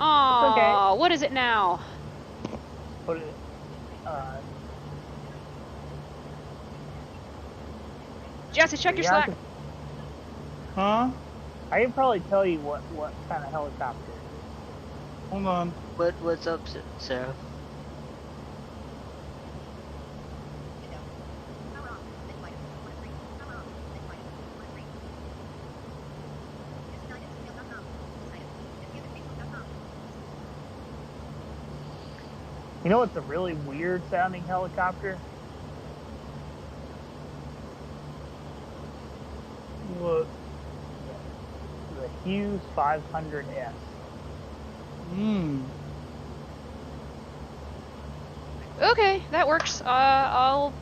Aw, what is it now? Put it. Jesse, check your Yeah, Slack. Huh? I can probably tell you what kind of helicopter it Hold on. What's up, Sarah? You know what's a really weird sounding helicopter? What? The Hughes 500S. Okay, that works. I'll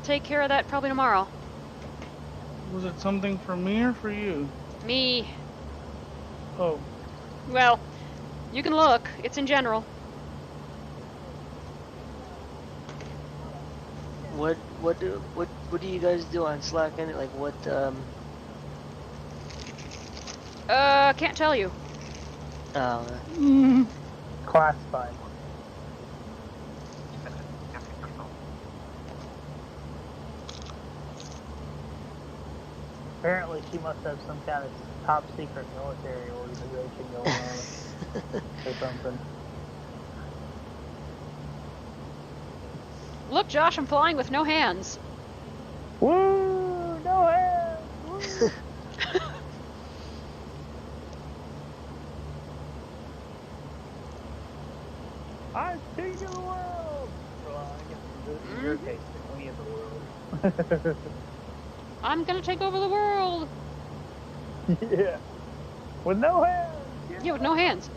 take care of that probably tomorrow. Was it something for me or for you? Me. Oh. Well, you can look. It's in general. What do you guys do on Slack? And like what Can't tell you. Classified. Apparently she must have some kind of top secret military organization going on or something. Look, Josh, I'm flying with no hands. Woo! No hands! Woo! I'm king of the world! Well, I guess in your case, the queen of the world. I'm gonna take over the world. Yeah. With no hands! Yeah, with no hands.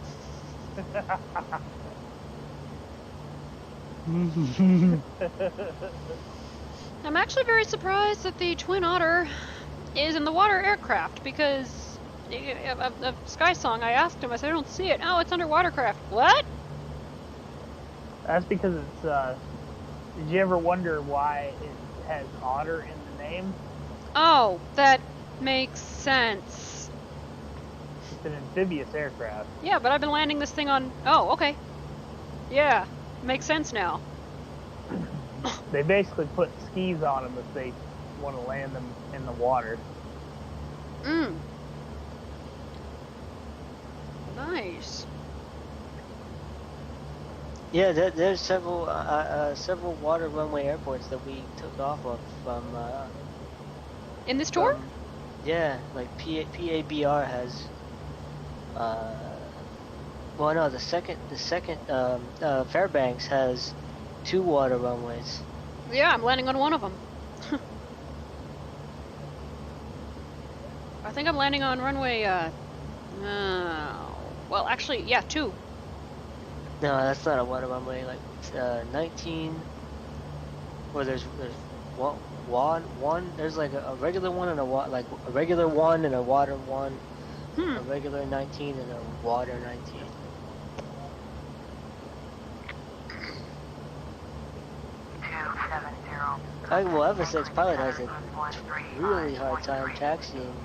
I'm actually very surprised that the Twin Otter is in the water aircraft because of Sky Song. I asked him, I said, I don't see it. Oh, it's under watercraft. What? That's because it's, did you ever wonder why it has otter in the name? Oh, that makes sense. It's an amphibious aircraft. Yeah, but I've been landing this thing on... Oh, okay. Yeah, makes sense now. They basically put skis on them if they want to land them in the water. Nice. Yeah, there's several water runway airports that we took off of from. In this tour? Yeah, like PABR has. Well, no, the second Fairbanks has 2 water runways. Yeah, I'm landing on one of them. I think I'm landing on runway, well, actually, yeah, 2. No, that's not a water runway. Like 19. Well, there's one. There's like a regular one and a regular one and a water one. A regular 19 and a water 19. Well, F6 pilot has a really hard time taxiing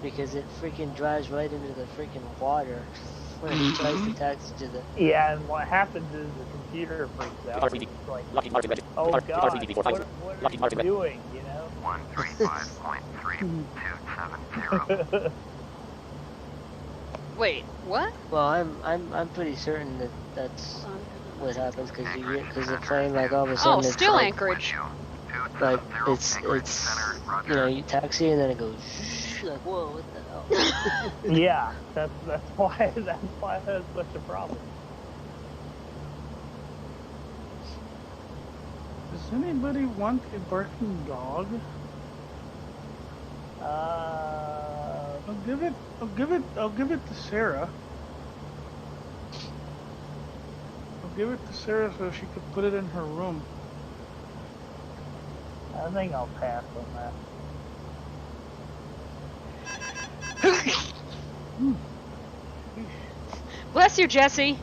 because it freaking drives right into the freaking water when it tries to taxi to the... Yeah, and what happens is the computer freaks out. It's like, oh god, what are you doing, you know? 135.3270. Wait, what? Well, I'm pretty certain that that's what happens because the plane like all of a sudden it's still like, Anchorage. Like it's you know, you taxi and then it goes shh, like whoa, what the hell? Yeah, that's why that's such a problem. Does anybody want a barking dog? I'll give it to Sarah. I'll give it to Sarah so she could put it in her room. I think I'll pass on that. Bless you, Jesse.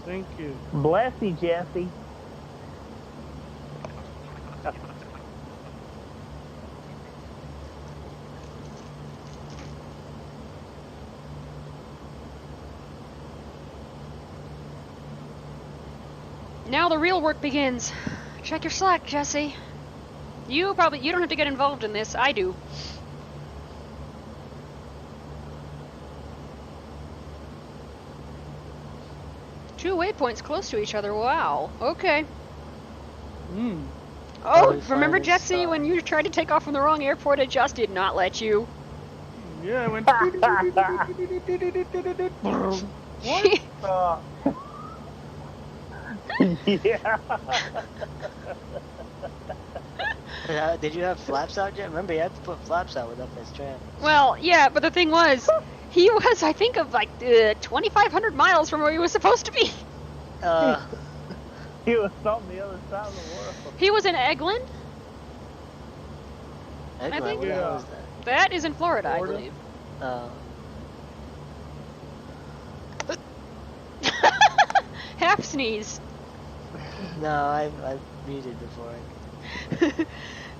Thank you. Bless you, Jesse. Now the real work begins. Check your Slack, Jesse. You don't have to get involved in this. I do. Two waypoints close to each other. Wow. Okay. Oh, we remember finally Jesse saw- when you tried to take off from the wrong airport? It just did not let you. Yeah, I went. Yeah. Did you have flaps out yet? Remember, you had to put flaps out with FS Tram. Well, yeah, but the thing was, he was, I think, of like 2,500 miles from where he was supposed to be. He was on the other side of the world. He was in Eglin. Eglin, think- what the hell Yeah. is that? That is in Florida, Florida? I believe. Half sneeze. No, I've muted before.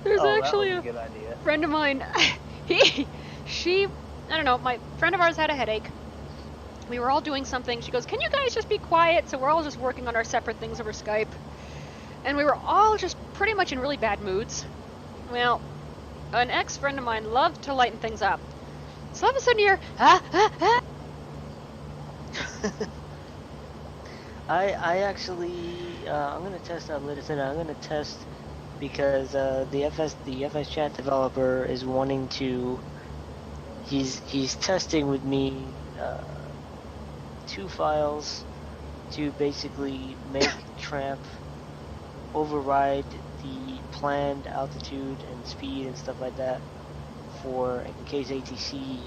There's Oh, actually that a was a good idea. friend of mine. I don't know, my friend of ours had a headache. We were all doing something. She goes, "Can you guys just be quiet?" So we're all just working on our separate things over Skype. And we were all just pretty much in really bad moods. Well, an ex-friend of mine loved to lighten things up. So all of a sudden you're, I actually, I'm gonna test out later tonight. I'm gonna test because the FS Chat developer is wanting to. He's testing with me 2 files to basically make Tramp override the planned altitude and speed and stuff like that for in case ATC,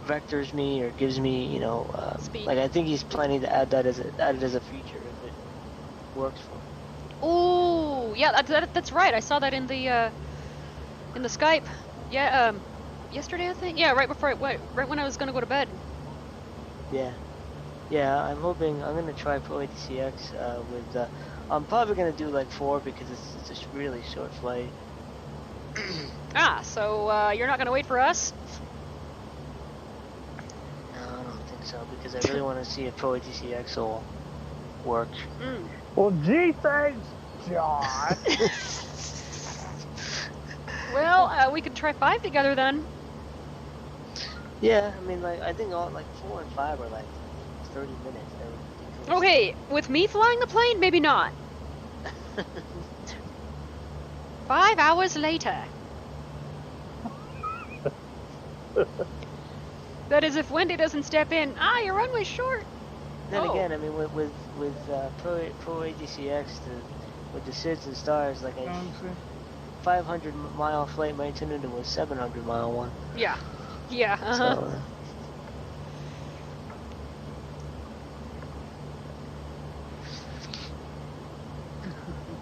vectors me or gives me, Speed. like I think he's planning to add it as a feature if it works for him. ooh, yeah, that's right. I saw that in the Skype. Yeah, yesterday I think. Yeah, right when I was gonna go to bed. Yeah, I'm gonna try Pro ATCX with, I'm probably gonna do like 4 because it's just really short flight. So you're not gonna wait for us? No, I don't think so because I really want to see if Pro ATCX will work. Mm. Well, gee, thanks, John. Well, we could try 5 together then. Yeah, I mean, like I think all like 4 and 5 are like 30 minutes. They're ridiculous. Okay, with me flying the plane, maybe not. 5 hours later. That is, if Wendy doesn't step in. Your runway's short. Then Oh. again, I mean, with Pro ATCX, with the SIDS and stars, like a 500-mile flight, my itinerary was 700-mile one. Yeah. Yeah. Uh-huh. So,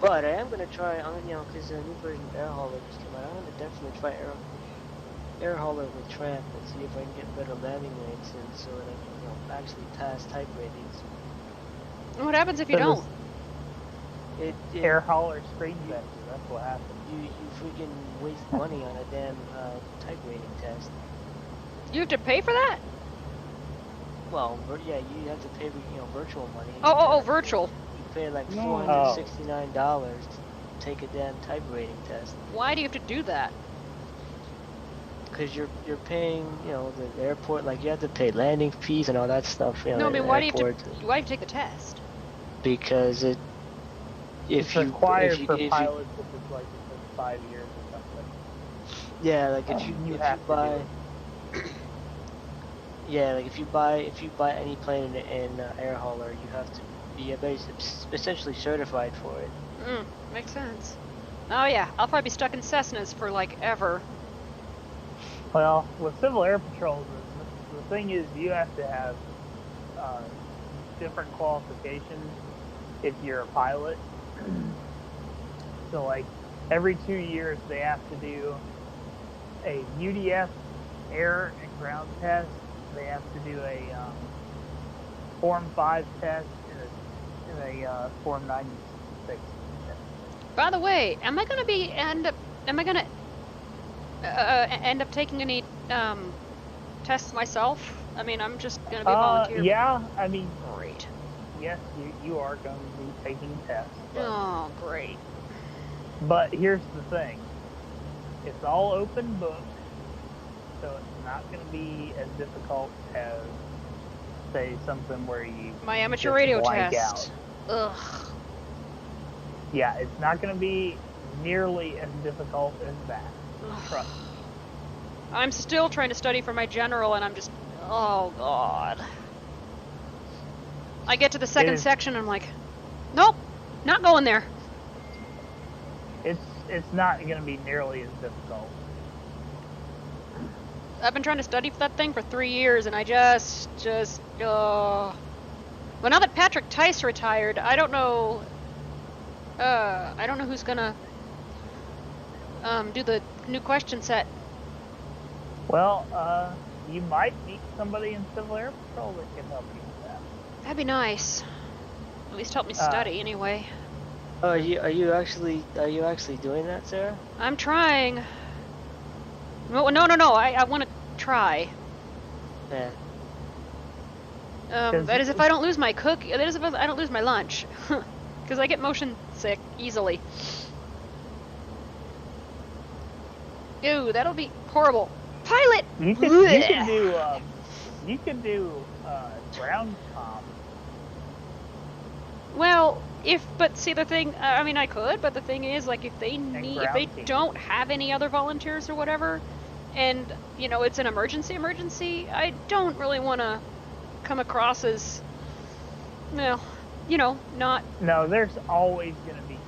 but I am gonna try, because a new version of Air Hauler just came out. I'm gonna definitely try Air Hauler with Tramp and see if I can get better landing rates and so that I can, actually pass type ratings. What happens if you That was- don't? Air hauler screen vector, that's what happened. You freaking waste money on a damn type rating test. You have to pay for that? Well, yeah, you have to pay, virtual money. Oh, virtual. You pay like No. $469 to take a damn type rating test. Why do you have to do that? Because you're paying, the airport, like you have to pay landing fees and all that stuff. No, I at mean, the why do you airport. have to take the test? Because It's required for pilots if it's like within 5 years or something. yeah, like if You you have to do buy, yeah, like if you buy any plane in Air Hauler, you have to be essentially certified for it. Makes sense. Oh yeah, I'll probably be stuck in Cessnas for like ever. Well, with Civil Air Patrols, the thing is you have to have different qualifications if you're a pilot. So, like, every 2 years they have to do a UDF air and ground test. They have to do a Form 5 test and a Form 96 test. By the way, am I gonna end up taking any tests myself? I mean, I'm just gonna be a volunteer. Yeah, I mean, Great. you are going to be taking tests. Oh, great. But here's the thing. It's all open book, so it's not going to be as difficult as, say, something where you My amateur just radio blank test. out. Ugh. Yeah, it's not going to be nearly as difficult as that. Trust me. I'm still trying to study for my general, and I'm just, oh god. I get to the second section, and I'm like, nope, not going there. It's not going to be nearly as difficult. I've been trying to study for that thing for 3 years, and I just, well, now that Patrick Tice retired, I don't know who's gonna, do the new question set. Well, you might meet somebody in Civil Air Patrol that can help you with that. That'd be nice. At least help me study, anyway. Oh, are you actually doing that, Sarah? I'm trying. No, I want to try. Yeah. That is if I don't lose my cookie. That is if I don't lose my lunch. Because I get motion sick easily. Ew, that'll be horrible. Pilot! You can do ground comm. Well, but see the thing, I mean I could, but the thing is, like, if they don't have any other volunteers or whatever, and, you know, it's an emergency, I don't really want to come across as, well, you know, not... No, there's always going to be,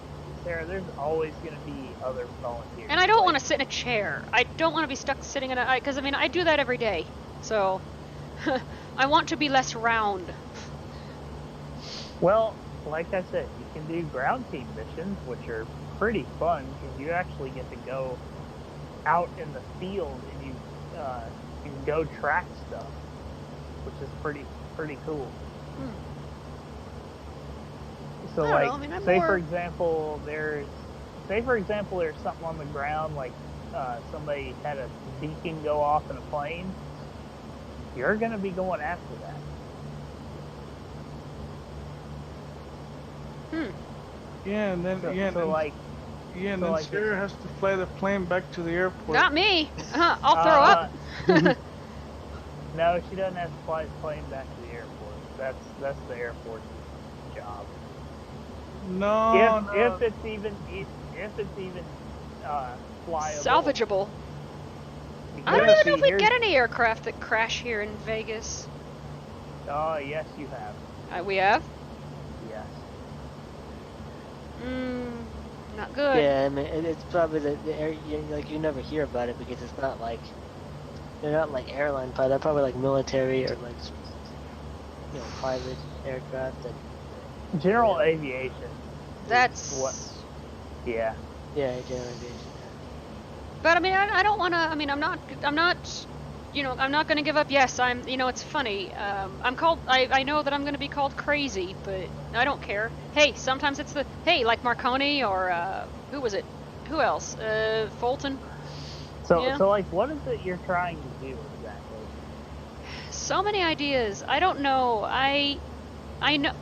Sarah, there's always going to be other volunteers. And I don't want to sit in a chair. I don't want to be stuck sitting in a, because, I mean, I do that every day, so I want to be less round. Well, like I said, you can do ground team missions, which are pretty fun, because you actually get to go out in the field and you can go track stuff, which is pretty cool. So, like, say for example, there's something on the ground, like somebody had a beacon go off in a plane. You're going to be going after that. Yeah, and then Sarah has to fly the plane back to the airport. Not me. I'll throw up. No, she doesn't have to fly the plane back to the airport. That's the airport's job. No, if it's even flyable. Salvageable. I don't even know if we get any aircraft that crash here in Vegas. Oh, yes, you have. We have? Yes. Not good. Yeah, I mean, it's probably the air, like, you never hear about it because it's not like, they're not like airline pilots, they're probably like military or like, you know, private aircraft. General aviation. That's... what? Yeah. Yeah, general aviation. But I mean, I don't want to. I mean, I'm not. You know, I'm not going to give up. Yes, I'm. You know, it's funny. I'm called. I know that I'm going to be called crazy, but I don't care. Hey, sometimes it's the. Hey, like Marconi or who was it? Who else? Fulton. So like, what is it you're trying to do exactly? So many ideas. I don't know. I know.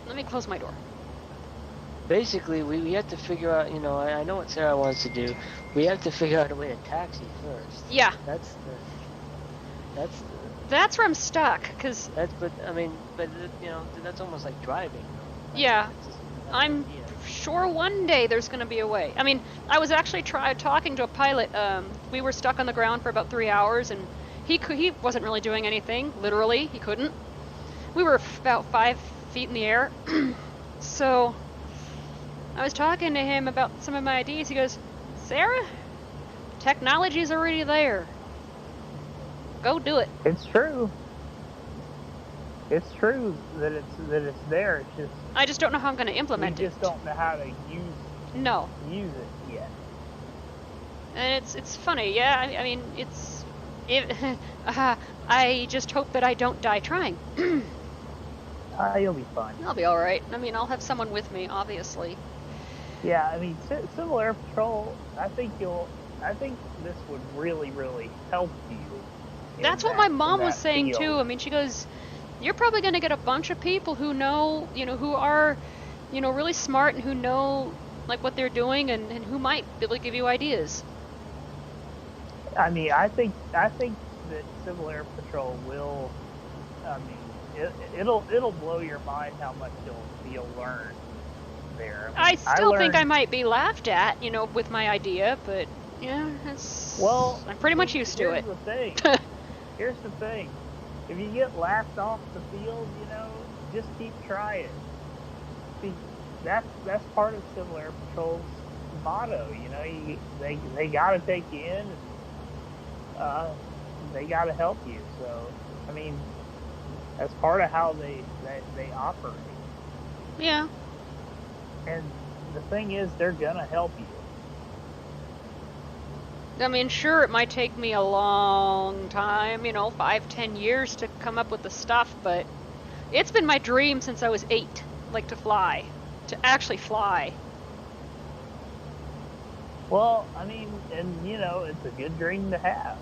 Let me close my door. Basically, we have to figure out, you know, I know what Sarah wants to do. We have to figure out a way to taxi first. Yeah. That's where I'm stuck, because... But you know, that's almost like driving. Yeah. I'm sure one day there's going to be a way. I mean, I was actually talking to a pilot. We were stuck on the ground for about 3 hours, and he wasn't really doing anything. Literally, he couldn't. We were about 5 feet in the air. So... I was talking to him about some of my ideas. He goes, Sarah, technology's already there. Go do it. It's true. It's true that it's there. It's just I just don't know how I'm going to implement it. You just don't know how to use it yet. And it's funny, yeah. I mean, I just hope that I don't die trying. You'll be fine. I'll be all right. I mean, I'll have someone with me, obviously. Yeah, I mean, Civil Air Patrol. I think this would really, really help you. That's what my mom was saying too. I mean, she goes, you're probably going to get a bunch of people who know, who are, really smart and who know like what they're doing and who might be able to give you ideas. I mean, I think that Civil Air Patrol will. I mean, it'll blow your mind how much you'll learn there. I still think I might be laughed at, with my idea, but yeah, I'm pretty much used to it. Here's the thing. If you get laughed off the field, just keep trying. See, that's part of Civil Air Patrol's motto. They gotta take you in, and they gotta help you. So, I mean, that's part of how they operate. Yeah. And the thing is, they're gonna help you. I mean, sure, it might take me a long time, 5-10 years to come up with the stuff, but it's been my dream since I was 8, like to fly, to actually fly. Well, I mean, and it's a good dream to have.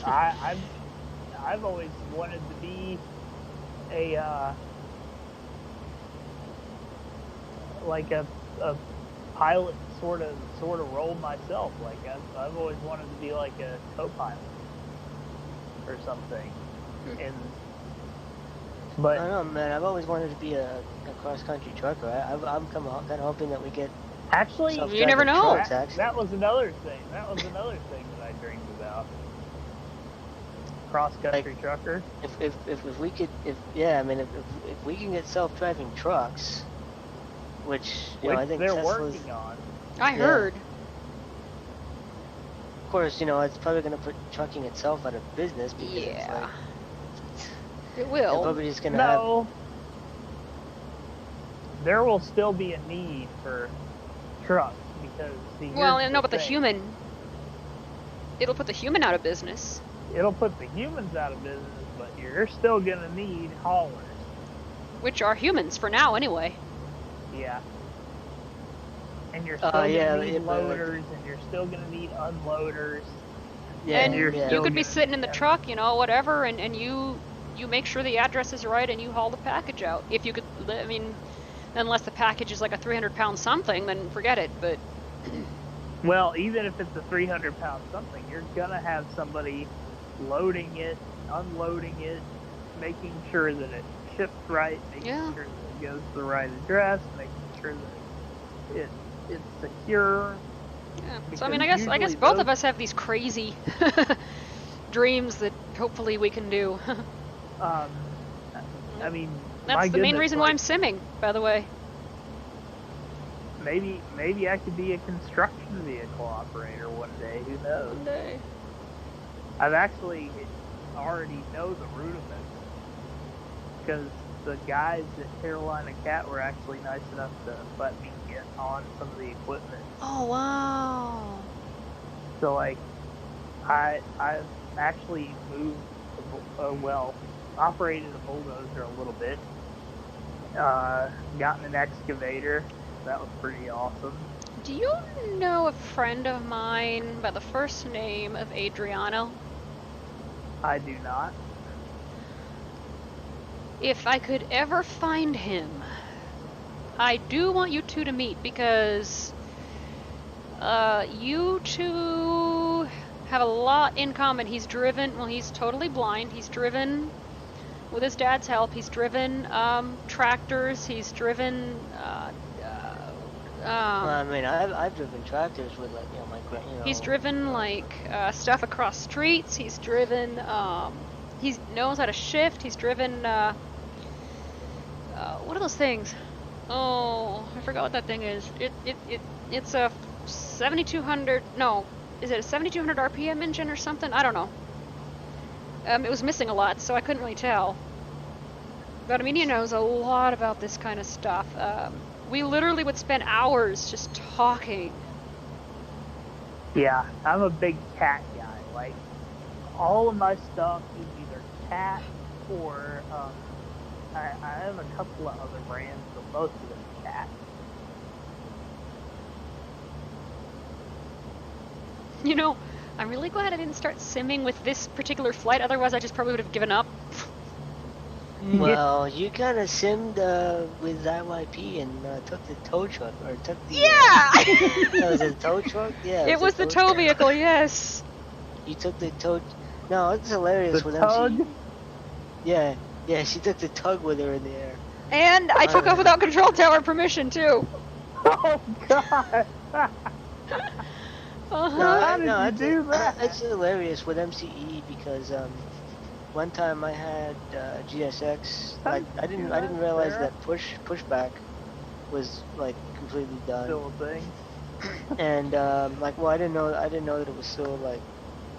I've always wanted to be a pilot sort of role myself. Like I've always wanted to be like a co-pilot or something. But I don't know, man. I've always wanted to be a cross-country trucker. I'm kind of hoping that we get. Actually, you never know. That was another thing. That I dreamed about. Cross-country trucker. If we could, if we can get self-driving trucks, which I think they're Tesla's working on. I heard. Of course, it's probably going to put trucking itself out of business because it's like, it will. They're probably just going to have. There will still be a need for trucks because but the human. It'll put the human out of business. It'll put the humans out of business, but you're still gonna need haulers. Which are humans for now, anyway. Yeah. And you're still gonna need loaders, and you're still gonna need unloaders. Yeah, and you could be sitting in the truck, whatever, and you make sure the address is right, and you haul the package out. If you could, I mean, unless the package is like a 300-pound something, then forget it. But well, even if it's a 300-pound something, you're gonna have somebody loading it, unloading it, making sure that it ships right, making sure that it goes to the right address, making sure that it's secure. Yeah. So I mean, I guess both of us have these crazy dreams that hopefully we can do. I mean, that's the main reason why I'm simming, by the way. Maybe I could be a construction vehicle operator one day. Who knows? One day. I've actually already know the rudiments because the guys at Carolina Cat were actually nice enough to let me get on some of the equipment. Oh wow! So like, I've actually moved, operated a bulldozer a little bit. Gotten an excavator. That was pretty awesome. Do you know a friend of mine by the first name of Adriano? I do not. If I could ever find him, I do want you two to meet because you two have a lot in common. He's totally blind. He's driven, with his dad's help, he's driven tractors. He's driven I mean, I've driven tractors with He's driven stuff across streets. He's driven. He knows how to shift. He's driven. What are those things? Oh, I forgot what that thing is. It's a 7200. No, is it a 7200 RPM engine or something? I don't know. It was missing a lot, so I couldn't really tell. But I mean, he knows a lot about this kind of stuff. We literally would spend hours just talking. Yeah, I'm a big cat guy. Like, all of my stuff is either cat or, I have a couple of other brands, but most of them are cat. I'm really glad I didn't start simming with this particular flight, otherwise I just probably would have given up. Well, you kind of simmed with IYP and took the tow truck, or took the. Yeah! Was it a tow truck? Yeah. It was the tow vehicle, yes. You took the tow. No, it's hilarious The with tug? MC. Yeah, she took the tug with her in the air. And I took off without control tower permission, too. Oh God! How did you do that? It's hilarious with MCE because one time I had GSX. Like I didn't realize that pushback was like completely done. Still a thing. And like, well, I didn't know that it was still like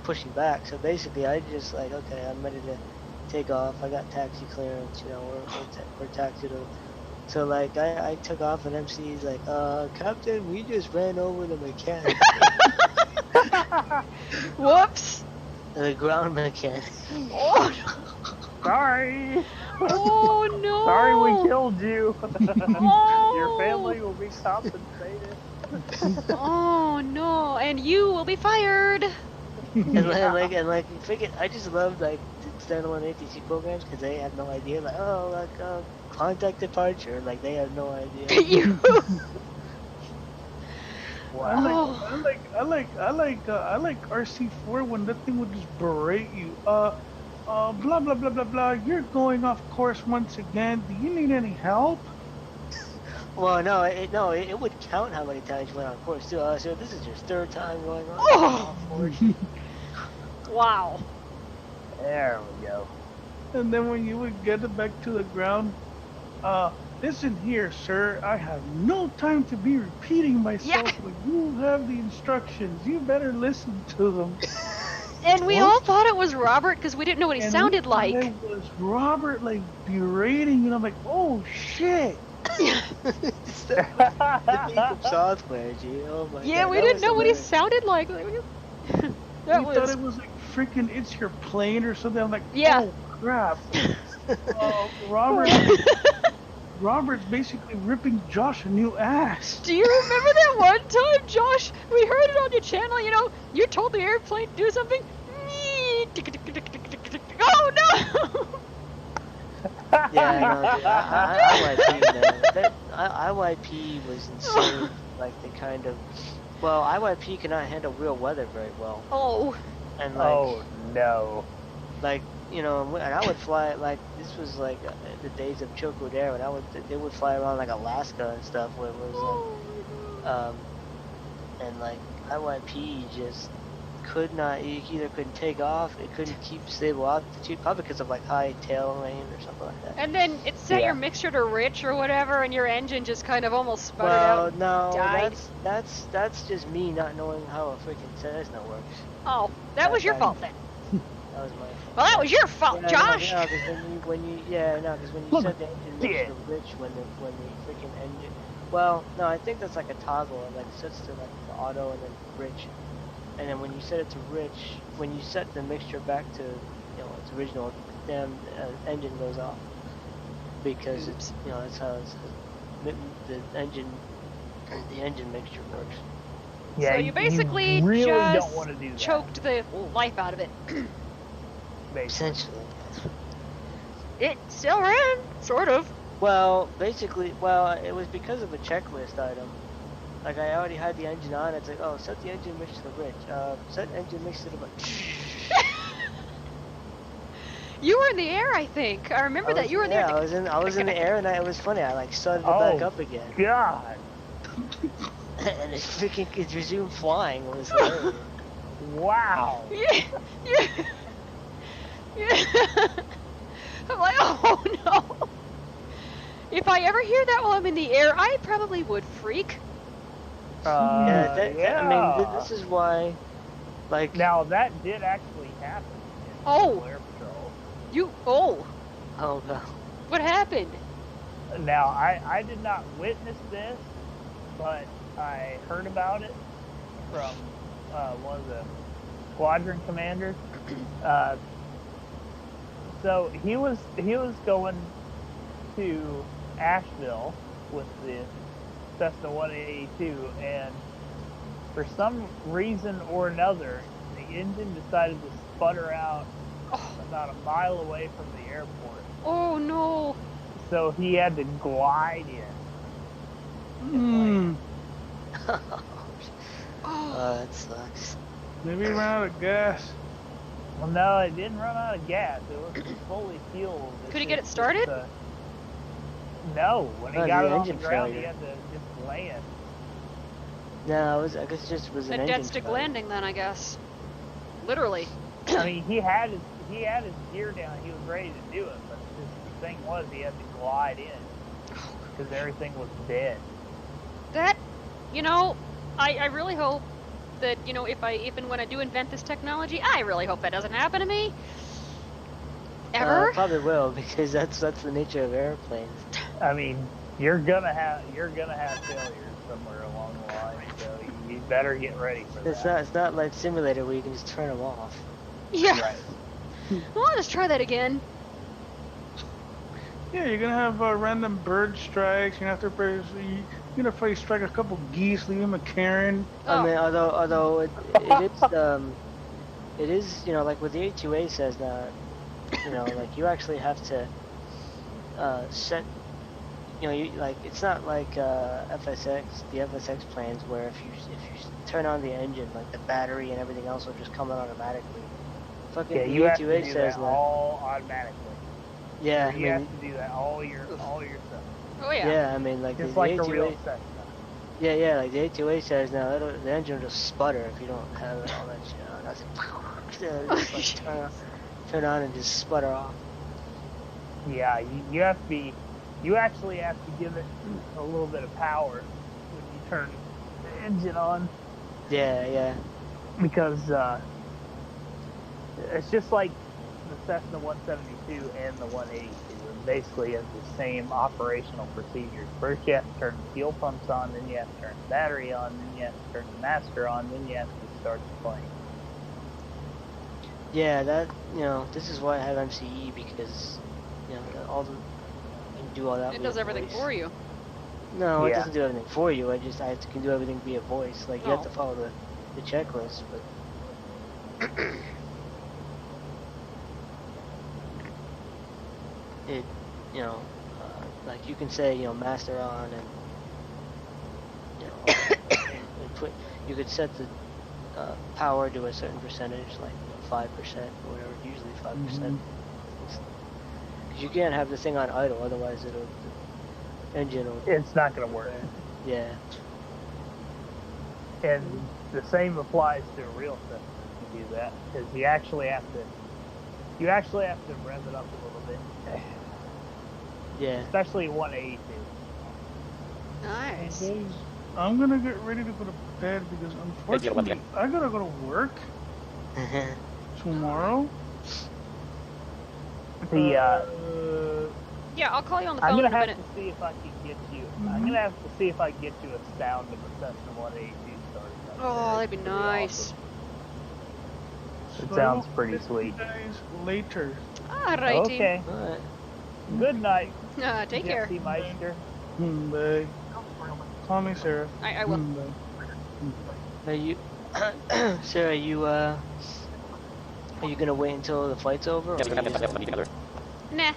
pushing back. So basically, I just like, okay, I'm ready to take off. I got taxi clearance, you know, we're taxied. So like, I took off, and MC's like, Captain, we just ran over the mechanic. Whoops. The ground mechanic. Oh, Sorry. oh no. Sorry we killed you. Oh. Your family will be compensated. Oh no, and you will be fired. And like, I just love like standalone ATC programs because they have no idea. Like, oh, like contact departure. Like they have no idea. You. Wow. I like RC4 when that thing would just berate you. Blah blah blah blah blah. You're going off course once again. Do you need any help? Well, no, it would count how many times you went on course too. So this is your third time going on. Oh. Wow. There we go. And then when you would get it back to the ground, listen here, sir. I have no time to be repeating myself, Yeah. but you have the instructions. You better listen to them. And we all thought it was Robert because we didn't know what he sounded like. It was Robert like berating, and I'm like, oh shit. The from software, gee. Oh my Yeah, God, we that didn't was know what he hilarious. sounded like. That We thought was. it was like freaking It's Your Plane or something. I'm like, Yeah. oh crap. Robert's basically ripping Josh a new ass. Do you remember that one time, Josh? We heard it on your channel. You know, you told the airplane to do something. Oh no! Yeah, I know. Dude. IYP was insane. Like the kind of, well, IYP cannot handle real weather very well. Oh. And like, Oh no. like, you know, and I would fly like this was like the days of Choco Dare, and they would fly around like Alaska and stuff where it was like, and like IYP just could not, it either couldn't take off, it couldn't keep stable altitude, probably because of like high tail rain or something like that. And then it set your mixture to rich or whatever, and your engine just kind of almost sputtered out. Well, no, died. that's just me not knowing how a freaking Cessna works. Oh, that was your fault then. That was my fault. Well, that was your fault, Yeah, Josh. No, because when you set the engine mixture to rich, when the freaking engine, well, no, I think that's like a toggle, it like sets to like the auto and then rich, and then when you set it to rich, when you set the mixture back to, you know, its original, damn engine goes off because it's, you know, that's how the engine mixture works. Yeah, So you basically really just don't want to do that. choked the life out of it. Basically. Essentially. It still ran, sort of. Well, basically, it was because of a checklist item. Like, I already had the engine on, it's like, oh, set the engine mix to the rich. Set engine mix to the You were in the air, I think. I remember that you were in the air. I was in the air, and it was funny. I like started it back up again, God. and it freaking could resume flying. It was hilarious. Wow. Yeah. I'm like, oh no. If I ever hear that while I'm in the air, I probably would freak. I mean, this is why, like. Now that did actually happen. In Air Patrol. Oh no. What happened? Now I did not witness this, but I heard about it from one of the squadron commanders. So he was going to Asheville with the Cessna 182, and for some reason or another, the engine decided to sputter out about a mile away from the airport. Oh no. So he had to glide in. Hmm. Oh. That sucks. Maybe he ran out of gas. Well, no, it didn't run out of gas. It was fully fueled. Could he get it started? No, when he Oh, got the it on the engine ground, he failure. had to just land. No, I guess it just was an A engine dead stick failure. landing then, I guess. Literally. I mean, he had his gear down. He was ready to do it, but the thing was he had to glide in because everything was dead. That, you know, I really hope that, you know, if and when I do invent this technology, I really hope that doesn't happen to me. Ever? Probably will, because that's the nature of airplanes. I mean, you're gonna have failures somewhere along the line, so you better get ready for that. It's not like Simulator where you can just turn them off. Yeah. Right. Well, let's try that again. Yeah, you're gonna have random bird strikes. You're gonna probably strike a couple geese, leave them a Karen. Oh. I mean, although it is, you know, like what the A2A says that, you know, like you actually have to set, you know, like it's not like the FSX plans where if you turn on the engine, like the battery and everything else will just come on automatically. Fucking Yeah, the you have to A2A do says that that. all automatically. Yeah, I You have mean, to do that all your stuff. Oh yeah. yeah, I mean, like Just the like a A2A. real Cessna. Yeah, like the A2A says now, the engine will just sputter if you don't have all that shit on. That's just like turn on and just sputter off. Yeah, you actually have to give it a little bit of power when you turn the engine on, Yeah. because it's just like the Cessna 172 and the 182. It basically has the same operational procedures. First you have to turn the fuel pumps on, then you have to turn the battery on, then you have to turn the master on, then you have to start the plane. Yeah, that, you know, this is why I have MCE, because, you know, you can do all that. It via does everything voice. for you. No, it Yeah. doesn't do everything for you. I can do everything via voice. Like, you have Oh. to follow the checklist, but it, you know, like you can say, you know, master on, and you know, you could set the power to a certain percentage, like 5% or whatever, usually 5%. Because you can't have the thing on idle, otherwise the engine will. It's not going to work. Yeah. And the same applies to a real Cessna if you do that, because you actually have to rev it up a little bit, Yeah. especially 182. Nice. Guys, I'm gonna get ready to go to bed because unfortunately I gotta go to work tomorrow. Yeah, I'll call you on the I'm phone gonna in a have minute. to see if I can get you. I'm gonna have to see if I can get you a sound of a Cessna 182 started. up Oh, there. that'd be Pretty nice. awesome. It So sounds I'll pretty see sweet. you guys later. Alrighty. Okay. Alright. Good night, Take care. Jesse Meister. Bye. Call me Sarah. I will. Bye. Are you, Sarah? Are you gonna wait until the flight's over? Or Yes, are we you have just- to together. Nah.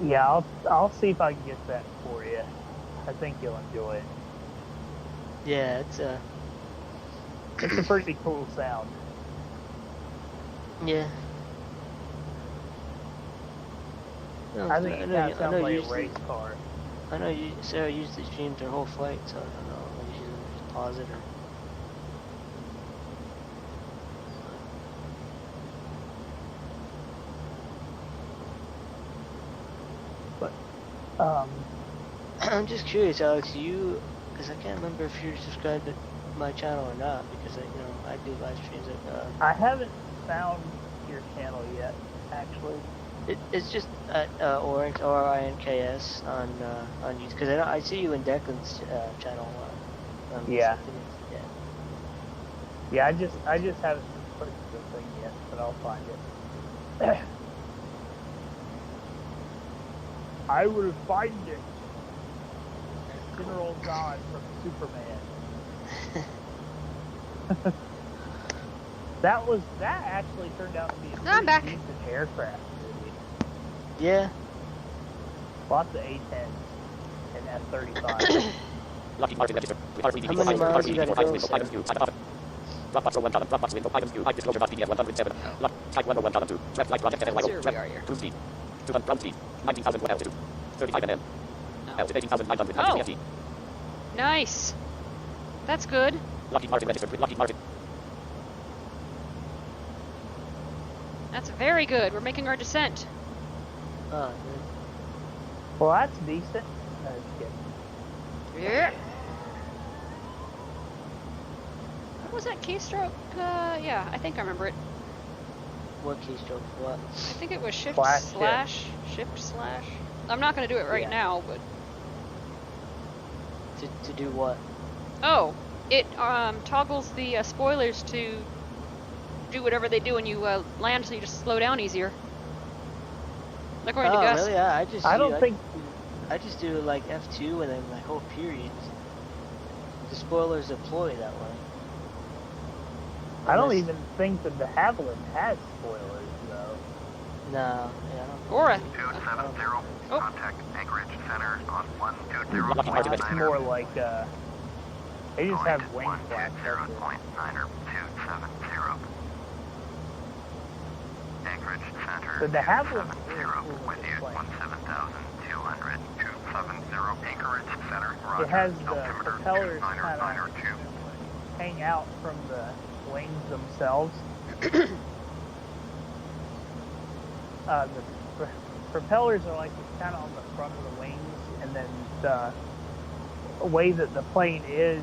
Yeah, I'll see if I can get that for you. I think you'll enjoy it. Yeah, It's a pretty cool sound. yeah. No, I think it kind of sounds like a usually- race car. I know Sarah usually streams her whole flight, so I don't know. Maybe she's gonna just pause it or. I'm just curious, Alex. Because I can't remember if you're subscribed to my channel or not. Because I do live streams. I haven't found your channel yet, actually. It's just at ORINKS on YouTube. Because I see you in Declan's channel. Yeah. Yeah. Yeah, I just haven't put the thing yet, but I'll find it. I will find it. General Zod from Superman. That actually turned out to be a I'm pretty back. decent aircraft movie. Yeah. Lots of A-10s and F-35. Lockheed Martin register. With R3D How many miles you gotta go, window sir? items due. CYDA PAFA. Dropbox row 1 column. Dropbox window items due. High disclosure PDF 107. Lock. Type 101 column 2. Swept flight project Let's see FLYO. where we are here. Cruise speed. 200 ground speed. 19,000 altitude. 35 nm. No. Altitude 18,900. Oh. CFD. Nice. That's good. Lockheed Martin registered with Lockheed Martin. That's very good. We're making our descent. Oh, Well, that's decent. Yeah. What was that keystroke? Yeah, I think I remember it. what keystroke? What? I think it was shift Slash slash. Shift slash. I'm not going to do it right Yeah. now, but... To do what? Oh, it toggles the spoilers to do whatever they do when you land, so you just slow down easier. According to Oh, Gus. really? Yeah, I just. I do- don't think. I just do like F2 and then like whole periods. The spoilers deploy that way. I don't Unless- even think that the Havilland has spoilers though. No, yeah, I don't. Or a... 270, Oh. contact Anchorage Center on Lockheed Martin 120.9. It's more like they just have wing flaps. That's it. 120.9er270. Anchorage Center. But the Havilland is 270, cool with looking you plane. 17,200. 270, Anchorage Center. Roger. It has the Altimeter propellers kind 29er2. of hang out from the wings themselves. The propellers are like kind of on the front of the wings, and then the way that the plane is,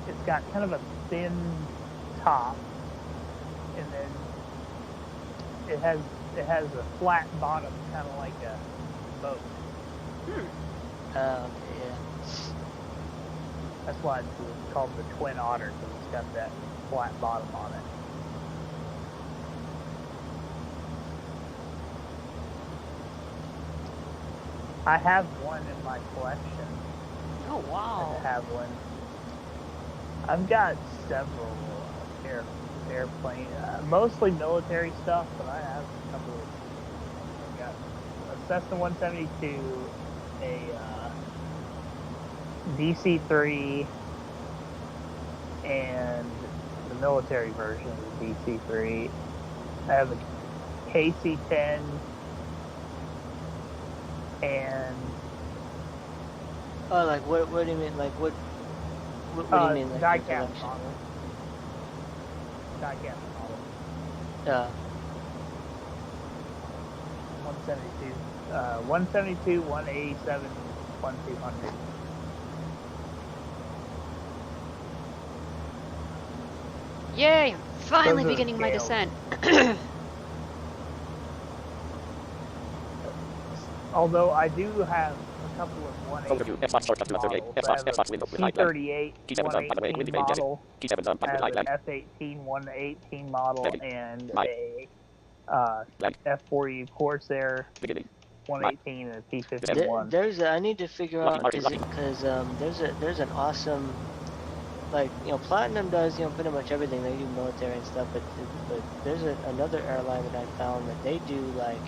it's got kind of a thin top, and then it has a flat bottom, kind of like a boat. Okay, yeah. That's why it's called the Twin Otter, because it's got that flat bottom on it. I have one in my collection. Oh, wow. I have one. I've got several airplane, mostly military stuff, but I have a couple of. I've got a Cessna 172, a DC-3, and the military version of the DC-3. I have a KC-10 and Oh, like what do you mean? Like what do you mean? Like your die-cast collection? model. Die-cast model. 172, 187, 1200. Yay! I'm finally Those are beginning my scales. descent. Although I do have a couple of Overview. 118 Xbox shortcut to 38. models. I Xbox, have Xbox a window with light lamp. C-38 Key 7's on, by the way, with 118 main gadget. model. Key 7's on, I with have light an lamp. F-18 118 model Ready. and Light. a Lamp. F-40 Corsair Beginning. 118 and a There, P-51. I need to figure out Lucky. because there's an awesome, like, you know, Platinum does, you know, pretty much everything. They do military and stuff, but there's another airline that I found that they do like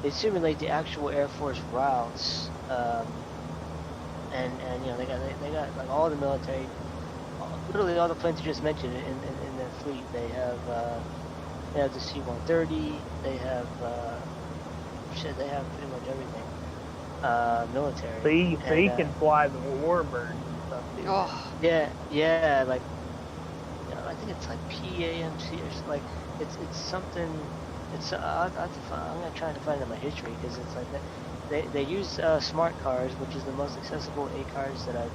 they simulate the actual Air Force routes, and you know they got like all the military, literally all the planes you just mentioned in their fleet. They have the C-130. They have they have pretty much everything military. So you can fly the Warbird and stuff too. Oh, Yeah, like, you know, I think it's like PAMC or something. Like, it's something. It's I'll have to find, I'm gonna try to find it in my history because it's like they use smart cars, which is the most accessible A cars that I've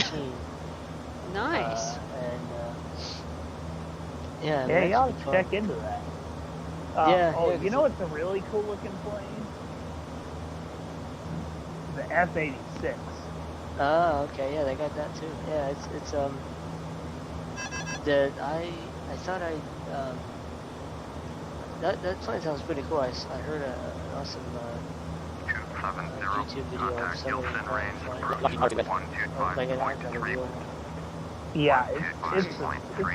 seen. nice. Yeah, Yeah, you ought that's to fun. check into that. Yeah, Oh, yeah, you know what's a really cool looking plane? The F-86. Oh, okay, yeah, they got that too. Yeah, it's I thought that plane sounds pretty cool. I heard an awesome YouTube video of Contact somebody Gilson range. Lucky Martin went. like an act on a real one. Yeah, it's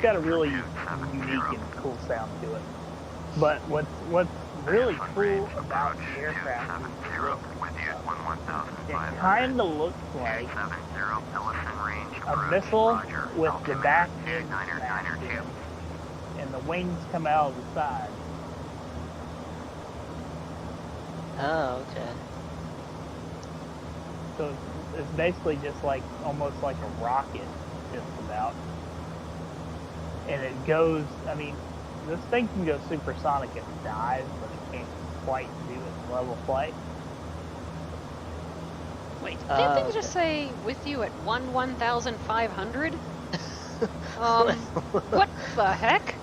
got a really unique and cool sound to it. But what's really cool about the aircraft is the look. It kind of looks like a missile with the back end smashed in, and the wings come out of the side. Oh, okay. So it's basically just like almost like a rocket, just about. And it goes. I mean, this thing can go supersonic if it dives, but it can't quite do its level flight. Wait, didn't things just say with you at 1,500? What the heck?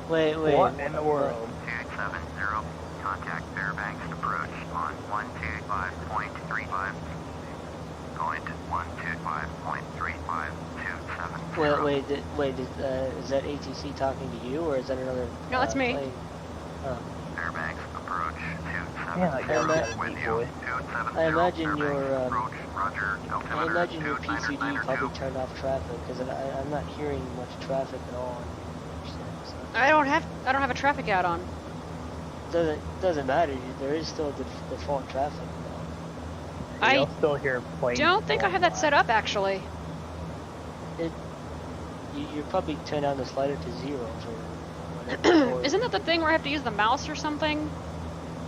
Wait. What in the world? 270, contact Fairbanks approach on 125.35. Going to 125.3527. Wait, is that ATC talking to you, or is that another? No, that's me. plane? Oh. Fairbanks approach 270. Yeah, like with you. 270. I imagine your approach, Roger. I imagine your P2D probably turned off traffic because I'm not hearing much traffic at all. I don't have a traffic out on. Doesn't matter. There is still default traffic. You'll still hear planes. Don't think I have that set up actually. You probably turn down the slider to 0 for whatever. Isn't that the thing where I have to use the mouse or something?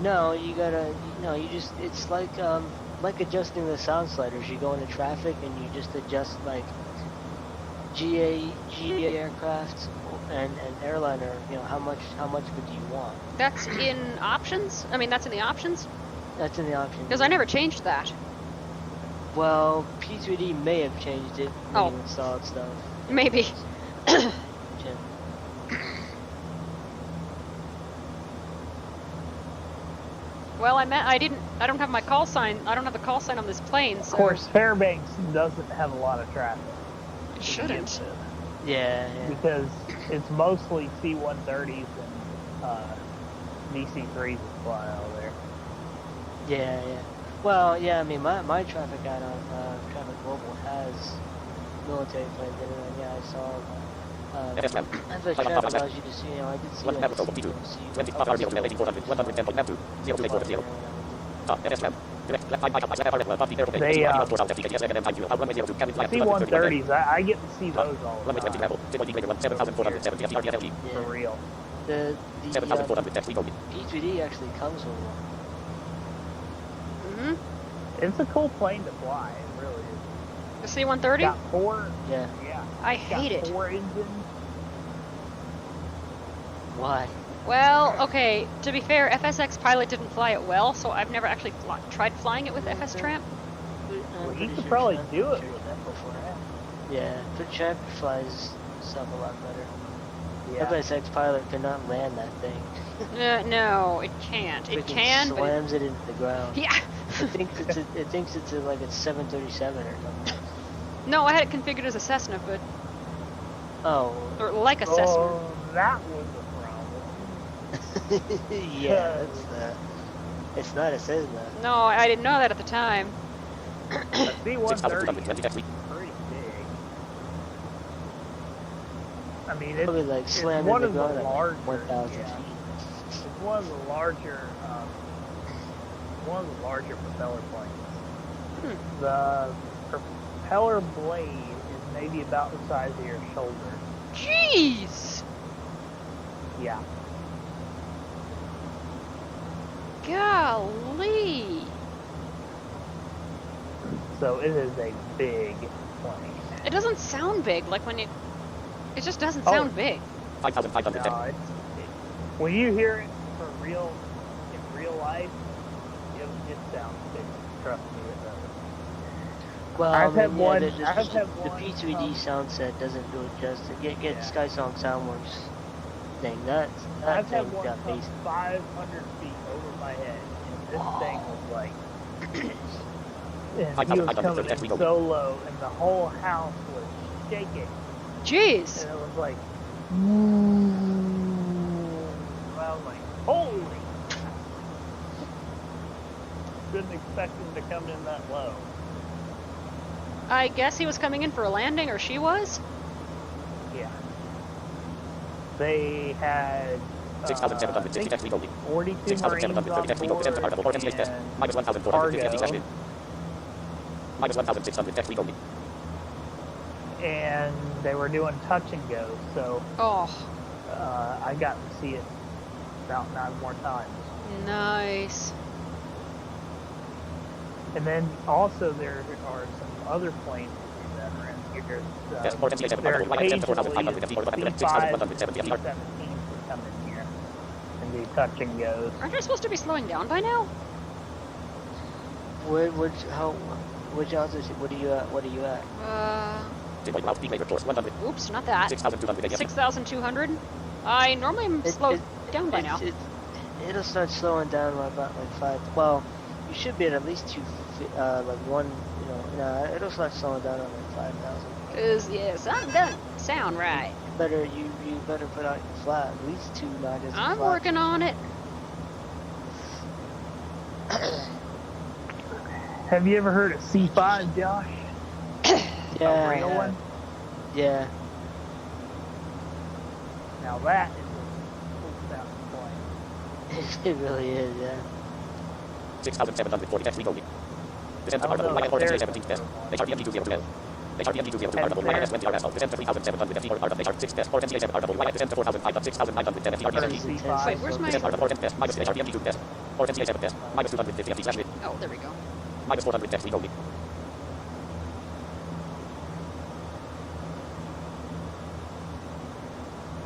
No, you gotta. No, you just. It's like adjusting the sound sliders. You go into traffic and you just adjust like GA aircraft and airliner. You know how much would you want? That's in options. I mean, that's in the options. That's in the option. Because I never changed that. Well, P3D may have changed it when you installed stuff. Maybe. Well, I don't have my call sign. I don't have the call sign on this plane. So. Of course, Fairbanks doesn't have a lot of traffic. It shouldn't. Yeah. Because it's mostly C-130s and DC-3s that fly out of there. Yeah. Well, yeah. I mean, my traffic out on Traffic Global has military planes in it. And yeah, I saw. FS Trap allows you to see. I did see. C-130s, I get to see those all the time. For real. The P3D actually comes with one. It's a cool plane to fly. It really is. The C-130? Got 4. Yeah. I hate it. 4 engines. Why? Well, okay, to be fair, FSX Pilot didn't fly it well, so I've never actually tried flying it with FS Tramp. Well, you could probably do it with that before. Yeah, but Tramp flies stuff a lot better. Yeah. FSX Pilot cannot land that thing. No, it can't. It can, slams it into the ground. Yeah. It thinks it's like a 737 or something. No, I had it configured as a Cessna, but... Oh. Or like a Cessna. Oh, that was a problem. Yeah, it's not a Cessna. No, I didn't know that at the time. A C-130 is pretty big. I mean, it's probably like it's one of the larger. 1,000 feet. It's one of the larger propeller planes. The propeller blade is maybe about the size of your shoulder. Jeez! Yeah. Golly! So it is a big plane. It doesn't sound big, like when it just doesn't sound big. 5,510. No, when you hear it in real life, it sounds big. Trust me, it doesn't. Well, I've had one. The P3D sound set doesn't do it justice. Get SkySong Soundworks thing. That I've thing had one got come basic. 500 feet over my head, and this thing was like, and he was coming in so low, and the whole house was shaking. Jeez! And it was like, I was like, holy! Didn't expect him to come in that low. I guess he was coming in for a landing, or she was? Yeah. They had 6,750 tax legal. 42 Marines 6,730 tax legal. Percent on cargo. board 4 test. and Minus 1,450 tax cargo, Minus 1,600 tax legal. and they were doing touch and go, so Oh, I got to see it about 9 more times. nice. And then also there are some other planes that are in here. Yes, 4 There occasionally occasionally C5, C5, C-17s that come in here and do touch and goes. Aren't you supposed to be slowing down by now? Which altitude? What are you at? What are you at? Oops, not that. 6,200. I normally am slowed down by now. It'll start slowing down by about like 5. Well, you should be at least 2, like 1. It'll start slowing down at like 5,000. Cause yeah, something doesn't sound right. You better put out your flat. At least 2 9s. I'm working on it. Have you ever heard of C5, Josh? Yeah. A real one? Yeah. Now that is a cool sounding plane. It really is, yeah. 6,740 tax legal. Descent to I don't Article know if there's HRPM 17 test. HRPM 202. HRPM 202 Article YS 20 RSL. Descent to 3,700 FE or Article HR 6 test. 4 NCHM Article YS descent to 4,500 6,910 FE RPM. C5. Wait, where's my... Descent Article 4 test. Minus HRPM 2 test. 4 NCHM test. Minus 250 FE slash mid. Oh, there we go. Minus 400 tax legal.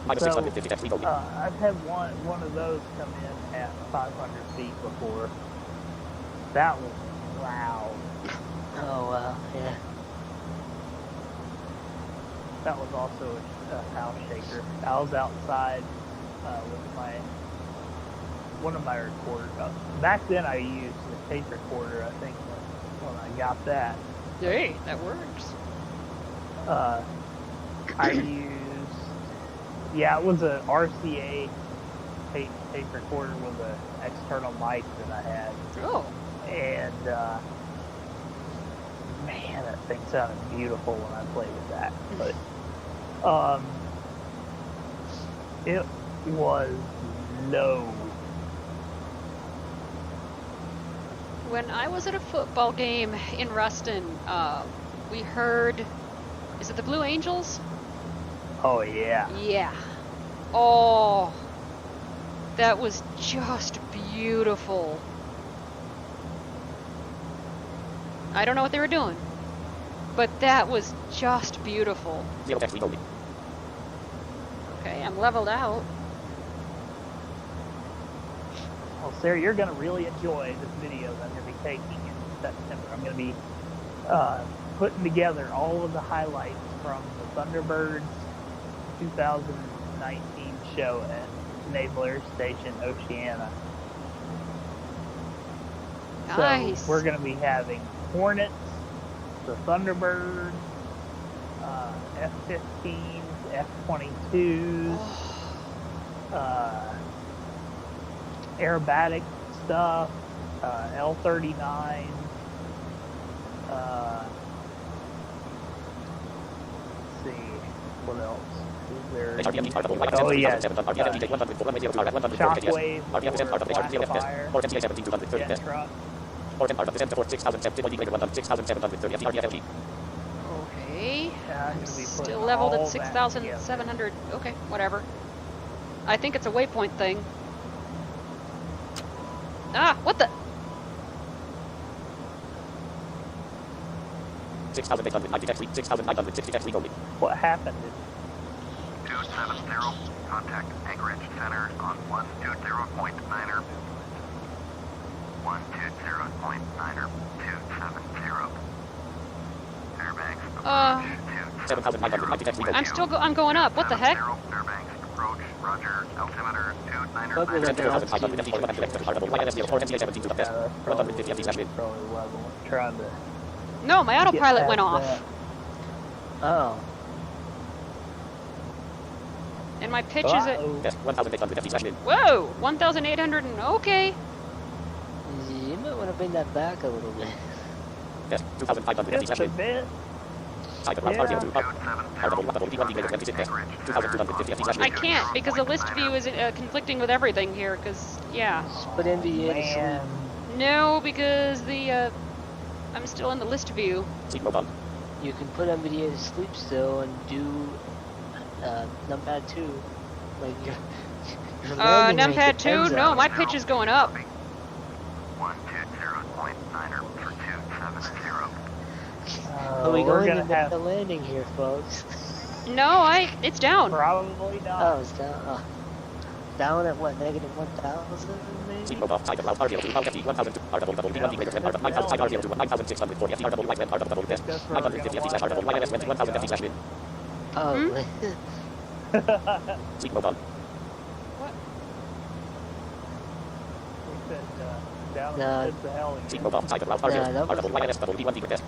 Minus So, 650 tax legal. I've had one of those come in at 500 feet before. That was loud. Oh wow, yeah. That was also a house shaker. I was outside with one of my recorders. Back then I used the tape recorder, I think, when I got that. Hey, that works. I used, it was a RCA tape recorder with an external mic that I had. Oh. And, man, that thing sounded beautiful when I played with that. But, it was low. When I was at a football game in Ruston, we heard, is it the Blue Angels? Oh, yeah. Yeah. Oh, that was just beautiful. I don't know what they were doing, but that was just beautiful. Zero tax legal. Okay, I'm leveled out. Well, Sarah, you're going to really enjoy this video that I'm going to be taking in September. I'm going to be putting together all of the highlights from the Thunderbirds 2019 show at Naval Air Station Oceana. Nice. So we're going to be having Hornets, the Thunderbirds, F-15s, F-22s, aerobatic stuff, L-39s, let's see, what else is there? Oh yeah, Shockwave for flash fire, jet truck. Okay. Yeah, I'm I'm gonna be putting still leveled all at that 6,700. Okay, whatever. I think it's a waypoint thing. Ah, what the? 6,890 tax legal. What happened? 270, contact Anchorage Center on 120.9er. 120.9er 270. Airbags approach 7,990 tax legal. I'm going up. What the heck? Airbags approach, roger, altimeter 29er. What was that? Probably level. Trying to No, my get autopilot went past off. that. Oh. And my pitch is at... Uh-oh. Whoa! 1,800 and... Okay. You might want to to bring that back a little bit. Yes, 2,500 Just a bit. I can't because the list view is conflicting with everything here. Because yeah. Just put NVDA to sleep. No, because the I'm still in the list view. You can put NVDA to sleep still and do numpad 2. Like your numpad 2? No, my pitch is going up. 120.9er for 270. Are we going to make the landing here, folks? No, it's down. Probably not. Oh, it's down. Oh. Down at what, -1,000 maybe? Oh, down no. the hell again. I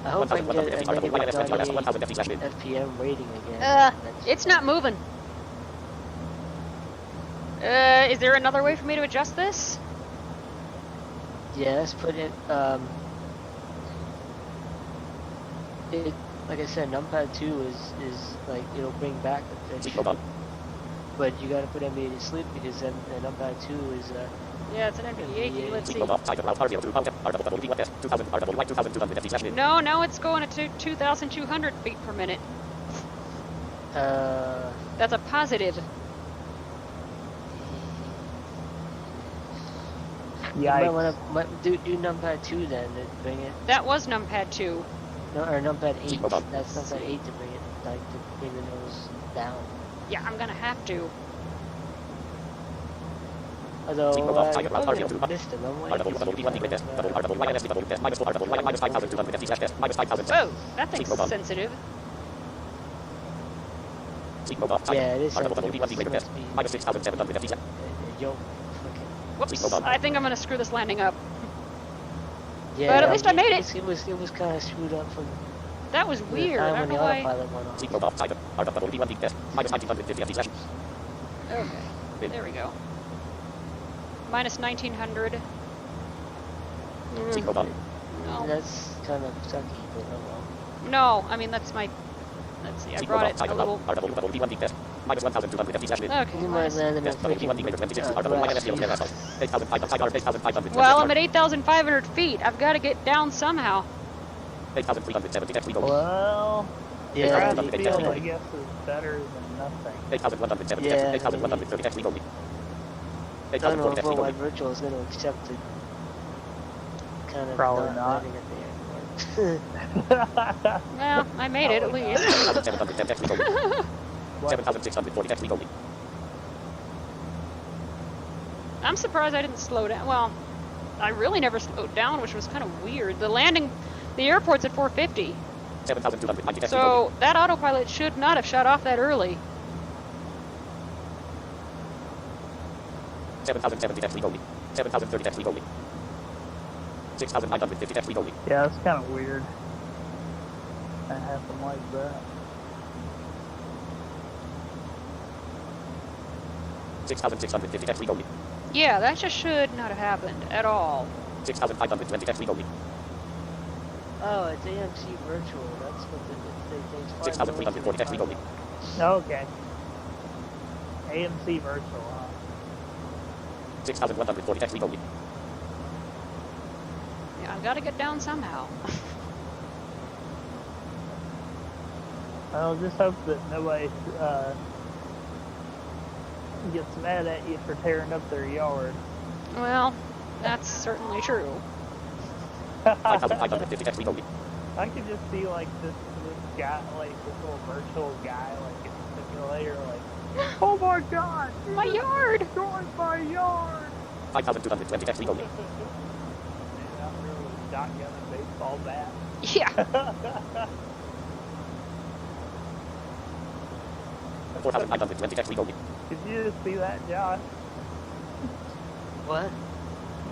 hope I can get a FPM rating again. It's not moving. Is there another way for me to adjust this? Yeah, let's put it, like I said, numpad 2 is like, it'll bring back the pitch. But you gotta put NVDA to sleep because then numpad 2 is, yeah, it's an NVDA. Let's see. No, now it's going at 2,200 feet per minute. That's a positive. Yeah. You might want to do numpad 2 then to bring it. That was numpad 2. No, or numpad 8. That's numpad 8 to bring it, like to bring the nose down. Yeah, I'm gonna have to. Although missed the runway. Whoa, that thing's sensitive. Yeah, it is sensitive. Whoops, I think I'm gonna screw this landing up. Yeah, but at least I made it. It was kind of screwed up from. That was weird. I don't know why. Okay, there we go. Minus 1,900. No. That's kind of sucky, but oh well. No, I mean that's my. Let's see, I brought it a little. Okay. You might land in Well, I'm at 8,500 feet. I've got to get down somehow. Well, yeah, I guess is better than nothing. Yeah. I don't know if Worldwide Virtual is going to accept it. Kind of Probably not. landing at the airport. Well, I made it at least. I'm surprised I didn't slow down. Well, I really never slowed down, which was kind of weird. The airport's at 450. So that autopilot should not have shut off that early. 6,950 Yeah, that's kind of weird. That happened like that. 6,650 Yeah, that just should not have happened at all. 6,520 Oh, it's AMC Virtual. That's what they 6,340 Okay. AMC Virtual, huh? 6,140 Yeah, I've got to get down somehow. I'll just hope that nobody gets mad at you for tearing up their yard. Well, that's certainly true. 5,550 I could just see like this guy, like this little virtual guy, like in the simulator, like, oh my god, My yard! destroyed my yard! 5,220 And out there with a shotgun and baseball bat. Yeah. 4,520 Did you just see that, Josh? What?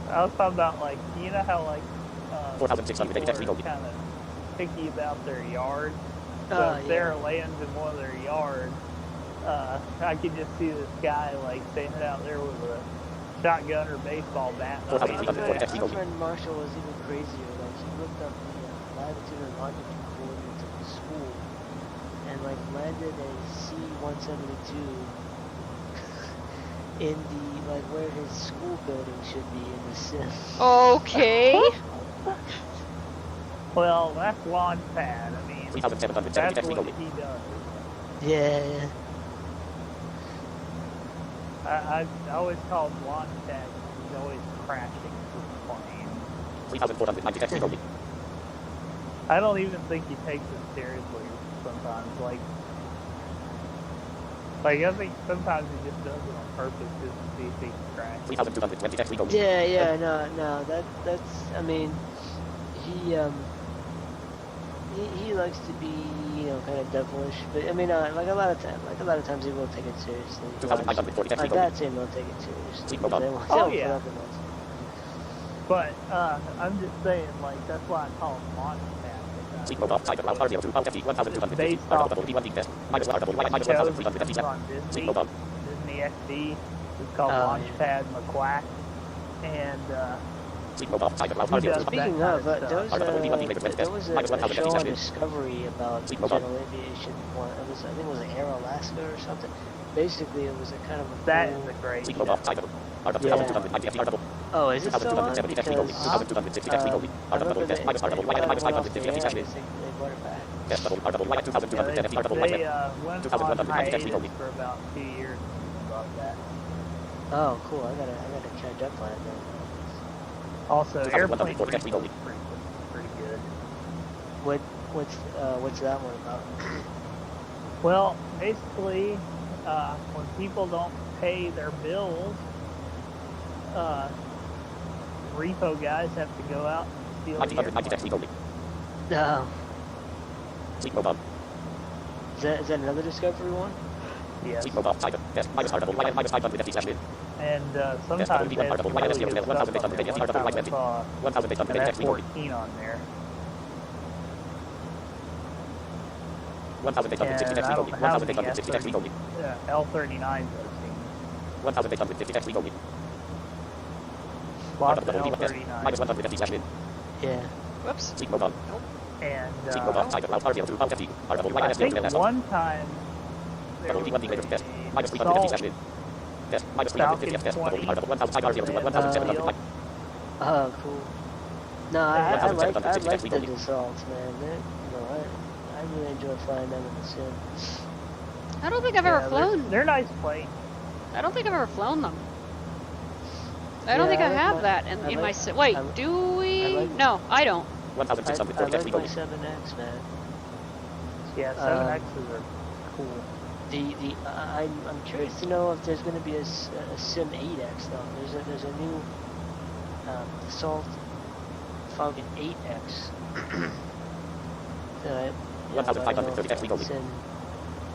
I was talking about, like, you know how, like, 4,680 people are kind of picky about their yard. So Oh, if yeah. there lands in one of their yards, I could just see this guy, like, standing out there with a shotgun or baseball bat. My friend Marshall was even crazier. Like he looked up the latitude and longitude coordinates of the school, and like landed a C-172 in the like where his school building should be in the sim. Okay. Well, that's launch pad. I mean, that's what he does. Yeah. I always call him launch pad. He's always crashing his plane. I don't even think he takes it seriously sometimes. Like I think sometimes he just does it on purpose just to see if he can crash. Yeah, no, that's. I mean, he likes to be, you know, kind of devilish, but I mean, like a lot of times he will take it seriously. Like that team will take it seriously. They won't put up with it. But I'm just saying, like that's why I call him launch pad. Based off the shows on Disney XD. It's called Launchpad McQuack, and speaking of, there was a show on Discovery about general aviation. I think it was Air Alaska or something. Basically, it was a kind of a that is a great show. Yeah. Oh, is it still on? Because I remember they went off the air, I think they brought it back. They went on hiatus for about 2 years and brought that. Oh, cool! I gotta catch up on it then. Also, airplane pretty good. What's that one about? Well, basically, when people don't pay their bills, repo guys have to go out and steal the airplane. No. Is that another Discovery one? Yes. And sometimes they have some really good stuff on there. One time I saw an F-14 on there. And I don't know how many L-39s I've seen. Lots of L-39s. Yeah. Whoops. And I think one time there was oh, cool. No, I like the Dassaults, man. I really enjoy flying them in the sim. I don't think I've ever flown. They're nice planes. I don't think I've ever flown them. I don't think I have that in my sim. Wait, do we? No, I don't. I like my 7X, man. Yeah, 7Xs are cool. I'm curious to know if there's going to be a Sim 8X though. There's a new Assault Falcon 8X.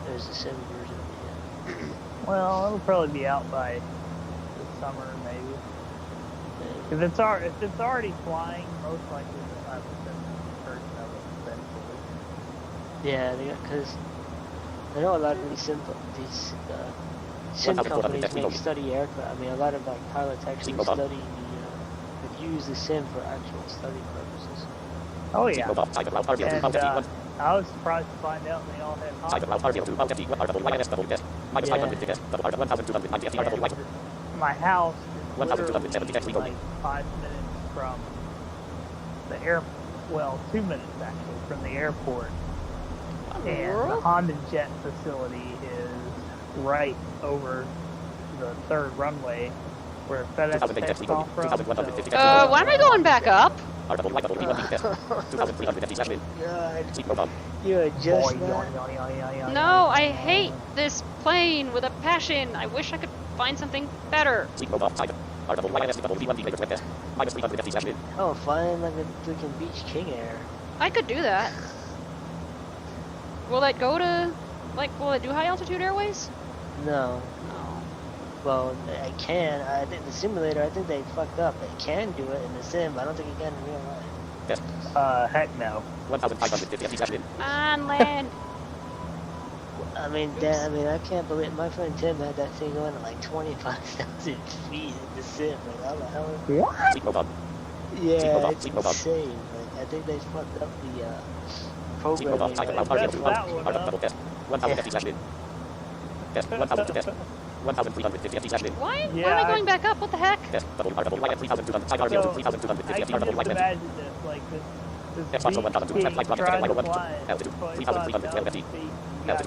There's a Sim version of it. Well, it'll probably be out by the summer, maybe. If it's already flying, most likely they'll have a Sim version of it eventually. Yeah, because I know a lot of these sim companies make study aircraft. I mean, a lot of like pilots actually study use the sim for actual study purposes. Oh yeah. And I was surprised to find out they all had my house is literally like 5 minutes from the air. Well, 2 minutes actually from the airport. And the Honda Jet facility is right over the third runway where FedEx takes off from. Why am I going back up? God. You adjust that? No, I hate this plane with a passion. I wish I could find something better. Oh, flying like a freaking Beach King Air. I could do that. Will that go to, will it do high altitude airways? No. No. Well, I can. I think the simulator, I think they fucked up. They can do it in the sim, but I don't think you can in real life. Heck no. On land. I mean, I can't believe my friend Tim had that thing going at like 25,000 feet in the sim. Like, how the hell? What? Yeah, it's insane. Like, I think they fucked up the programming. That's that one up. 1,350 Why am Yeah, I going back up? What the heck? So, I can just imagine this, like this beach king trying to fly at 25,000 feet. You got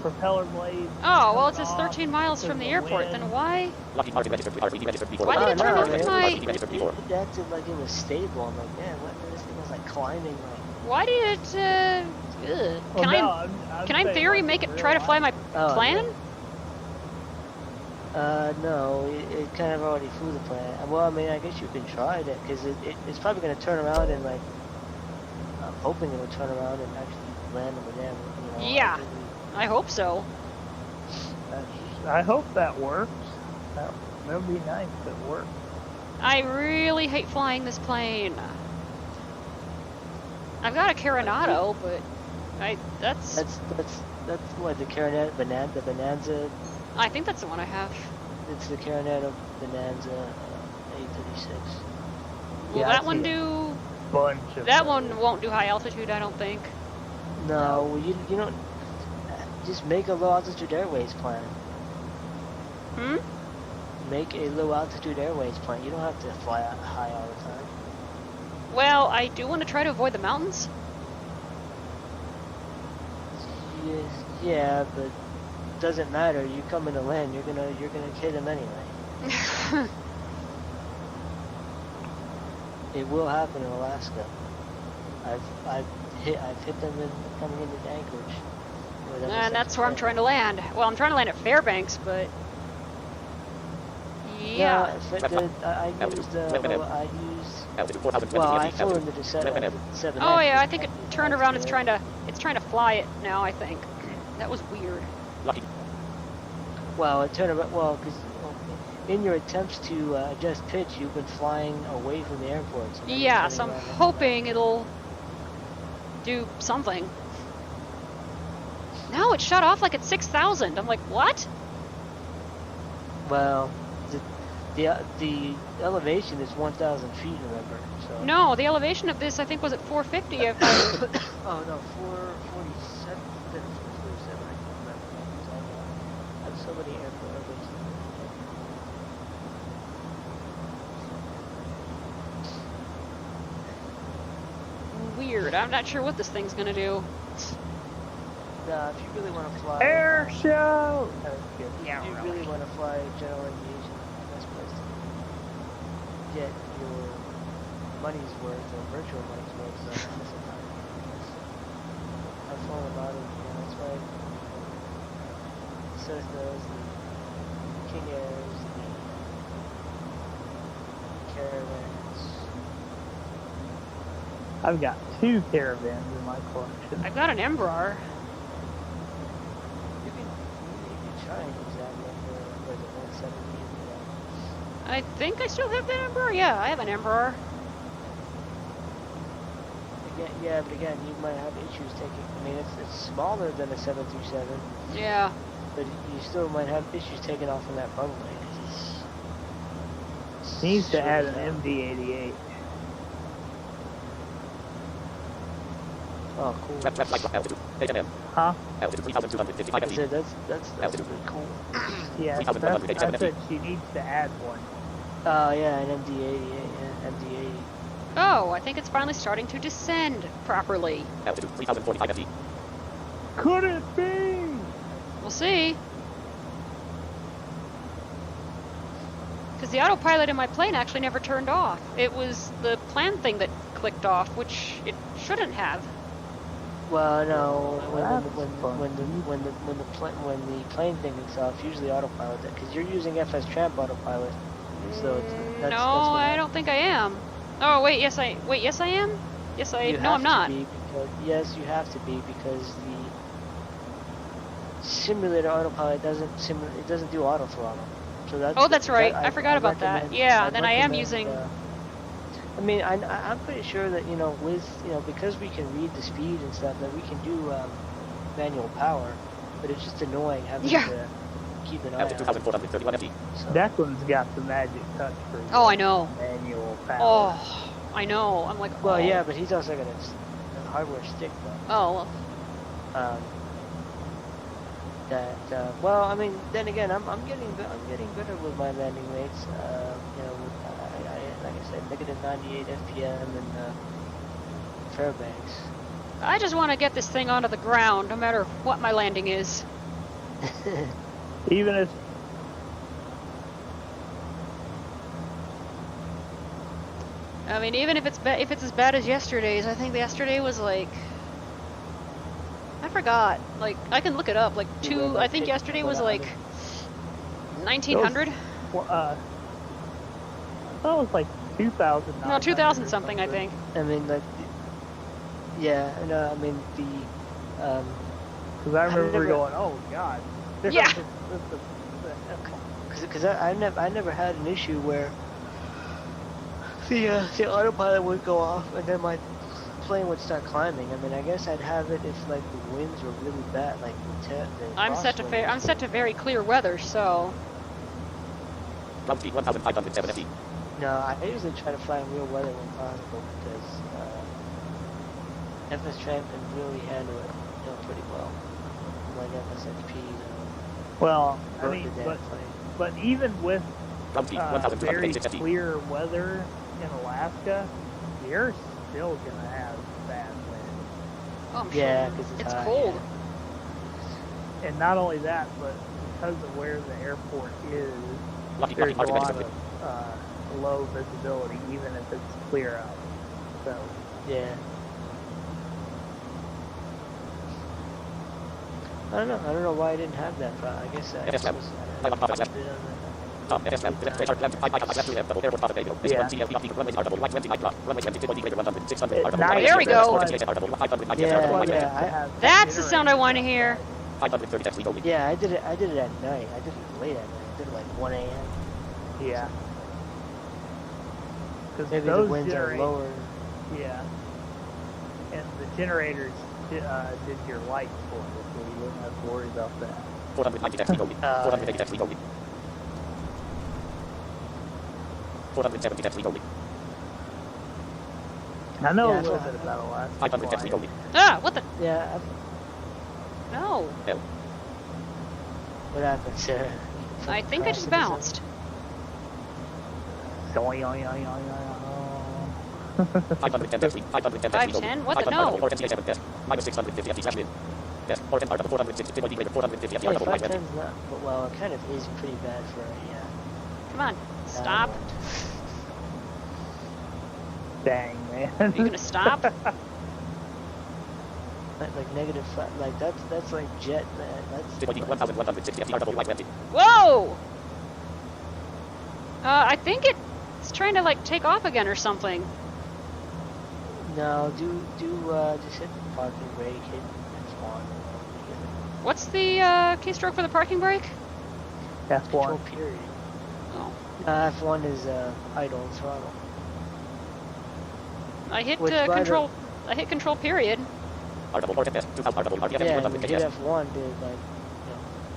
propeller blades. Oh, well, it says coming off 13 miles from to the airport. Then why? Why Why did it turn off with my? It acted like it was stable. I'm like, man, what? This thing was like climbing. Like, Why did it? Well, Can no, I? I'm Can I in saying, theory like, make in it real try to fly my Oh, plan? no, it kind of already flew the plan. Well, I mean, I guess you can try it because it's probably going to turn around and like. I'm hoping it will turn around and actually land over there. You know, Yeah, I hope so. I hope that works. That would be nice if it worked. I really hate flying this plane. I've got a Coronado, but that's what the Coronado the Bonanza. I think that's the one I have. It's the Coronado Bonanza 836. Will Yeah, that I one see a do? bunch of That those. one won't do high altitude, I don't think. No, you don't. Just make a low altitude airways plan. Hmm? Make a low altitude airways plan. You don't have to fly out high all the time. Well, I do want to try to avoid the mountains. Yeah, but it doesn't matter. You come into land, you're gonna hit them anyway. It will happen in Alaska. I've hit them in coming into Anchorage. And that's where I'm trying to land. Well, I'm trying to land at Fairbanks, but yeah. I flew into the 7. Oh yeah, I think it turned around. It's trying to fly it now. I think that was weird. Well, it turned around. Well, because in your attempts to adjust pitch, you've been flying away from the airport. So yeah, so I'm hoping it'll do something. No, it shut off like at 6,000. I'm like, what? Well, the elevation is 1,000 feet, remember? So. No, the elevation of this I think was at 450. Oh no, 447. I can't remember. I have so many airport elevations. Weird. I'm not sure what this thing's gonna do. If you really want to fly air show. Yeah, if you really want to fly general aviation, the best place to get your money's worth or virtual money's worth is I've flown a lot of, that's why Cessnas, the King Airs, the Caravans. I've got 2 Caravans in my collection. I've got an Embraer. You can try and use that one for the 170. I think I still have that Embraer. Yeah, I have an Embraer. Yeah, but again, you might have issues taking. I mean, it's smaller than a 737. Yeah. But you still might have issues taking off from that runway. Needs to add an MD-88. Oh, cool. Huh? I said that's pretty cool. Yeah, I said she needs to add one. Oh yeah, an MD-88, yeah, MD-80. Oh, I think it's finally starting to descend properly. Could it be? We'll see. Because the autopilot in my plane actually never turned off. It was the plan thing that clicked off, which it shouldn't have. Well, no, when the plane thing is off, usually autopilot that, because you're using FS Tramp autopilot, so that's no, I don't think I am. Oh wait, yes I am. Yes no, I'm not. Yes, you have to be because the simulator autopilot doesn't do auto throttle. So that's right. I forgot about that. Yeah, then I am using. I mean, I'm pretty sure that with because we can read the speed and stuff, that we can do manual power. but it's just annoying having Yeah. to keep an eye Altitude on it. 2,431 FT. So, Declan's got the magic touch for Oh, I know. manual power. Oh, I know. I'm like, well, oh. yeah, but he's also got a hardware stick though. Oh, well. Well, I mean, then again, I'm getting better with my landing rates. You know, like I said, negative 98 FPM and Fairbanks. I just want to get this thing onto the ground, no matter what my landing is. Even if I mean, even if it's as bad as yesterday's, I think yesterday was like, I forgot. Like, I can look it up. Like I think yesterday was like 1900. I thought it was like 2,000. No, 2000 something, I think. I mean, like, yeah, no, I mean the. Because I remember never- going, oh god. Yeah. Because I never had an issue where the autopilot would go off and then my plane would start climbing. I mean, I guess I'd have it if like the winds were really bad, like the I'm set to very clear weather, so. Ground speed 1,507 FT. No, I usually try to fly in real weather when possible because FS Tramp can really handle it, you know, pretty well. Like FSXP, you know. Well, I burn mean, the damn plane. but even with Ground speed very 1,286 FT. clear weather in Alaska, you're still gonna have bad wind. Oh, I'm Yeah, sure. because It's high, cold. yeah. And not only that, but because of where the airport is, Lucky, there's a lucky, lot lucky, of low visibility, even if it's clear out. So Yeah. I don't know why I didn't have that, but I guess I FSM. was FSM, airport profit radio. Yeah. Runway RW, right 29 clock. Runway 10, 50 greater 100, 600 RW. There we go. Yeah, That's the sound I want to hear. 530 taxi only. yeah, I did it at night. I did it late at night. I did it like 1 a.m. yeah, because Maybe the those winds are lower. Yeah, and the generators did your lights for you, so you wouldn't have to worry about that. 490 taxi only. 480 taxi only. 470 taxi only. I know Yeah, a little so- bit about Alaska. 500 taxi only. Ah, what the? Yeah, No. what happened, Sarah? I think I just bounced. 510 taxi. 510 taxi only. 510? What the? No. Or NCA 7 test. Minus 650 FT slash wind. Yes. Or 10 RW 460 greater 450 FT Yeah, RW right 510's not, but well, it kind of is pretty bad for a, Come on. Stop. Dang, man. Are you gonna stop? like negative 5, like that's like jet, man. That's 1,160 FT RW right 20. Whoa! I think it's trying to like take off again or something. no, just hit the parking brake, hit F1. What's the keystroke for the parking brake? Control F1. period. Oh. F1 is idle throttle. I hit Which, by the- control. I hit control period. RW or 10 test. 2,000 RW RPM Yeah, 100 and hit KS. F1 to like,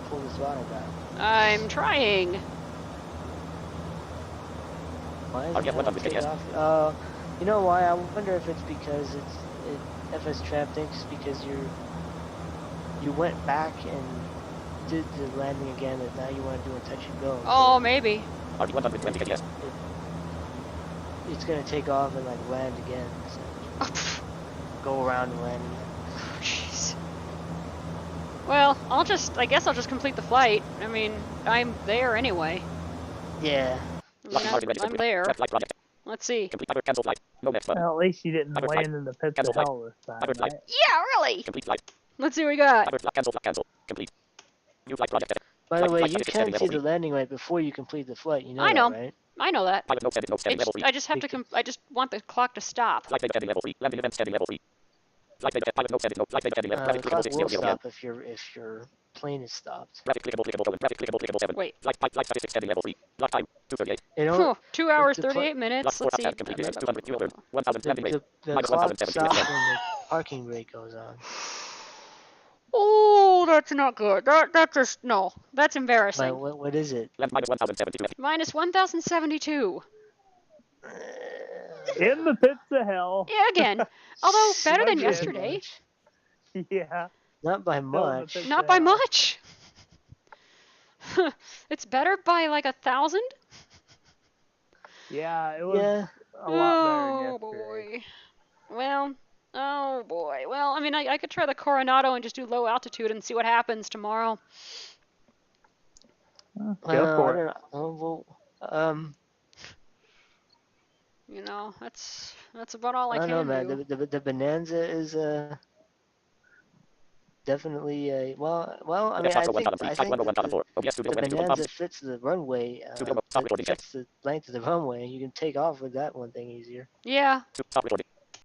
pull the throttle back. I'm trying. Why is RPM it 100 take KS. off? You know why? I wonder if it's because FS Trap thinks because you went back and did the landing again, that now you want to do a touch and go. Oh, maybe. RP 120 KS. It's gonna take off and like land again. So Oh, pff. go around and land again. Jeez. Well, I guess I'll just complete the flight. I mean, I'm there anyway. Yeah. I mean, I'm there. Flight project. Let's see. Complete other cancel flight. No next flight. Well, at least you didn't Other flight. land in the pits Cancel of flight. hell this time, Other flight. right? Yeah, really. Complete flight. Let's see what we got. Other flight. Cancel flight. Cancel. Complete. New flight project. By the Flight- way, flight you status can heading see level the landing right before you complete the flight. You know I know. that, right? I know that. Pilot note no standing level 3. I just have to. I just want the clock to stop. Flight data heading level 3. Landing event standing level 3. Flight data pilot note standing no. Flight data heading level. The Graphic clock clickable will 600 stop if your plane is stopped. Graphic clickable colon. Graphic clickable 7. Wait. Flight statistics standing level 3. Block time 2:38. You know, Whew, 2 hours, the pl- 38 Block minutes. 4 Let's see. tab complete is 200 fuel burn. 1,000 landing rate. the Minus clock 1,070 stops percent. when the parking brake goes on. Oh, Oh, that's not good. That just no. That's embarrassing. What is it? Left minus 1072. Minus 1072. In the pits of hell. Yeah, again. Although better than Again. yesterday. Yeah. Not by Still in the much. pits Not of by hell. much. It's better by like 1,000. Yeah, it was Yeah. a lot better than Oh yesterday. boy. Well, oh boy. Well, I mean, I could try the Coronado and just do low altitude and see what happens tomorrow. Go I for don't it. know. Well, You know, that's about all I I don't can know, man. do. The Bonanza is definitely a well. I mean, I think the Bonanza fits the runway. Stop recording check. Fits the length of the runway. You can take off with that one thing easier. Yeah. Stop recording.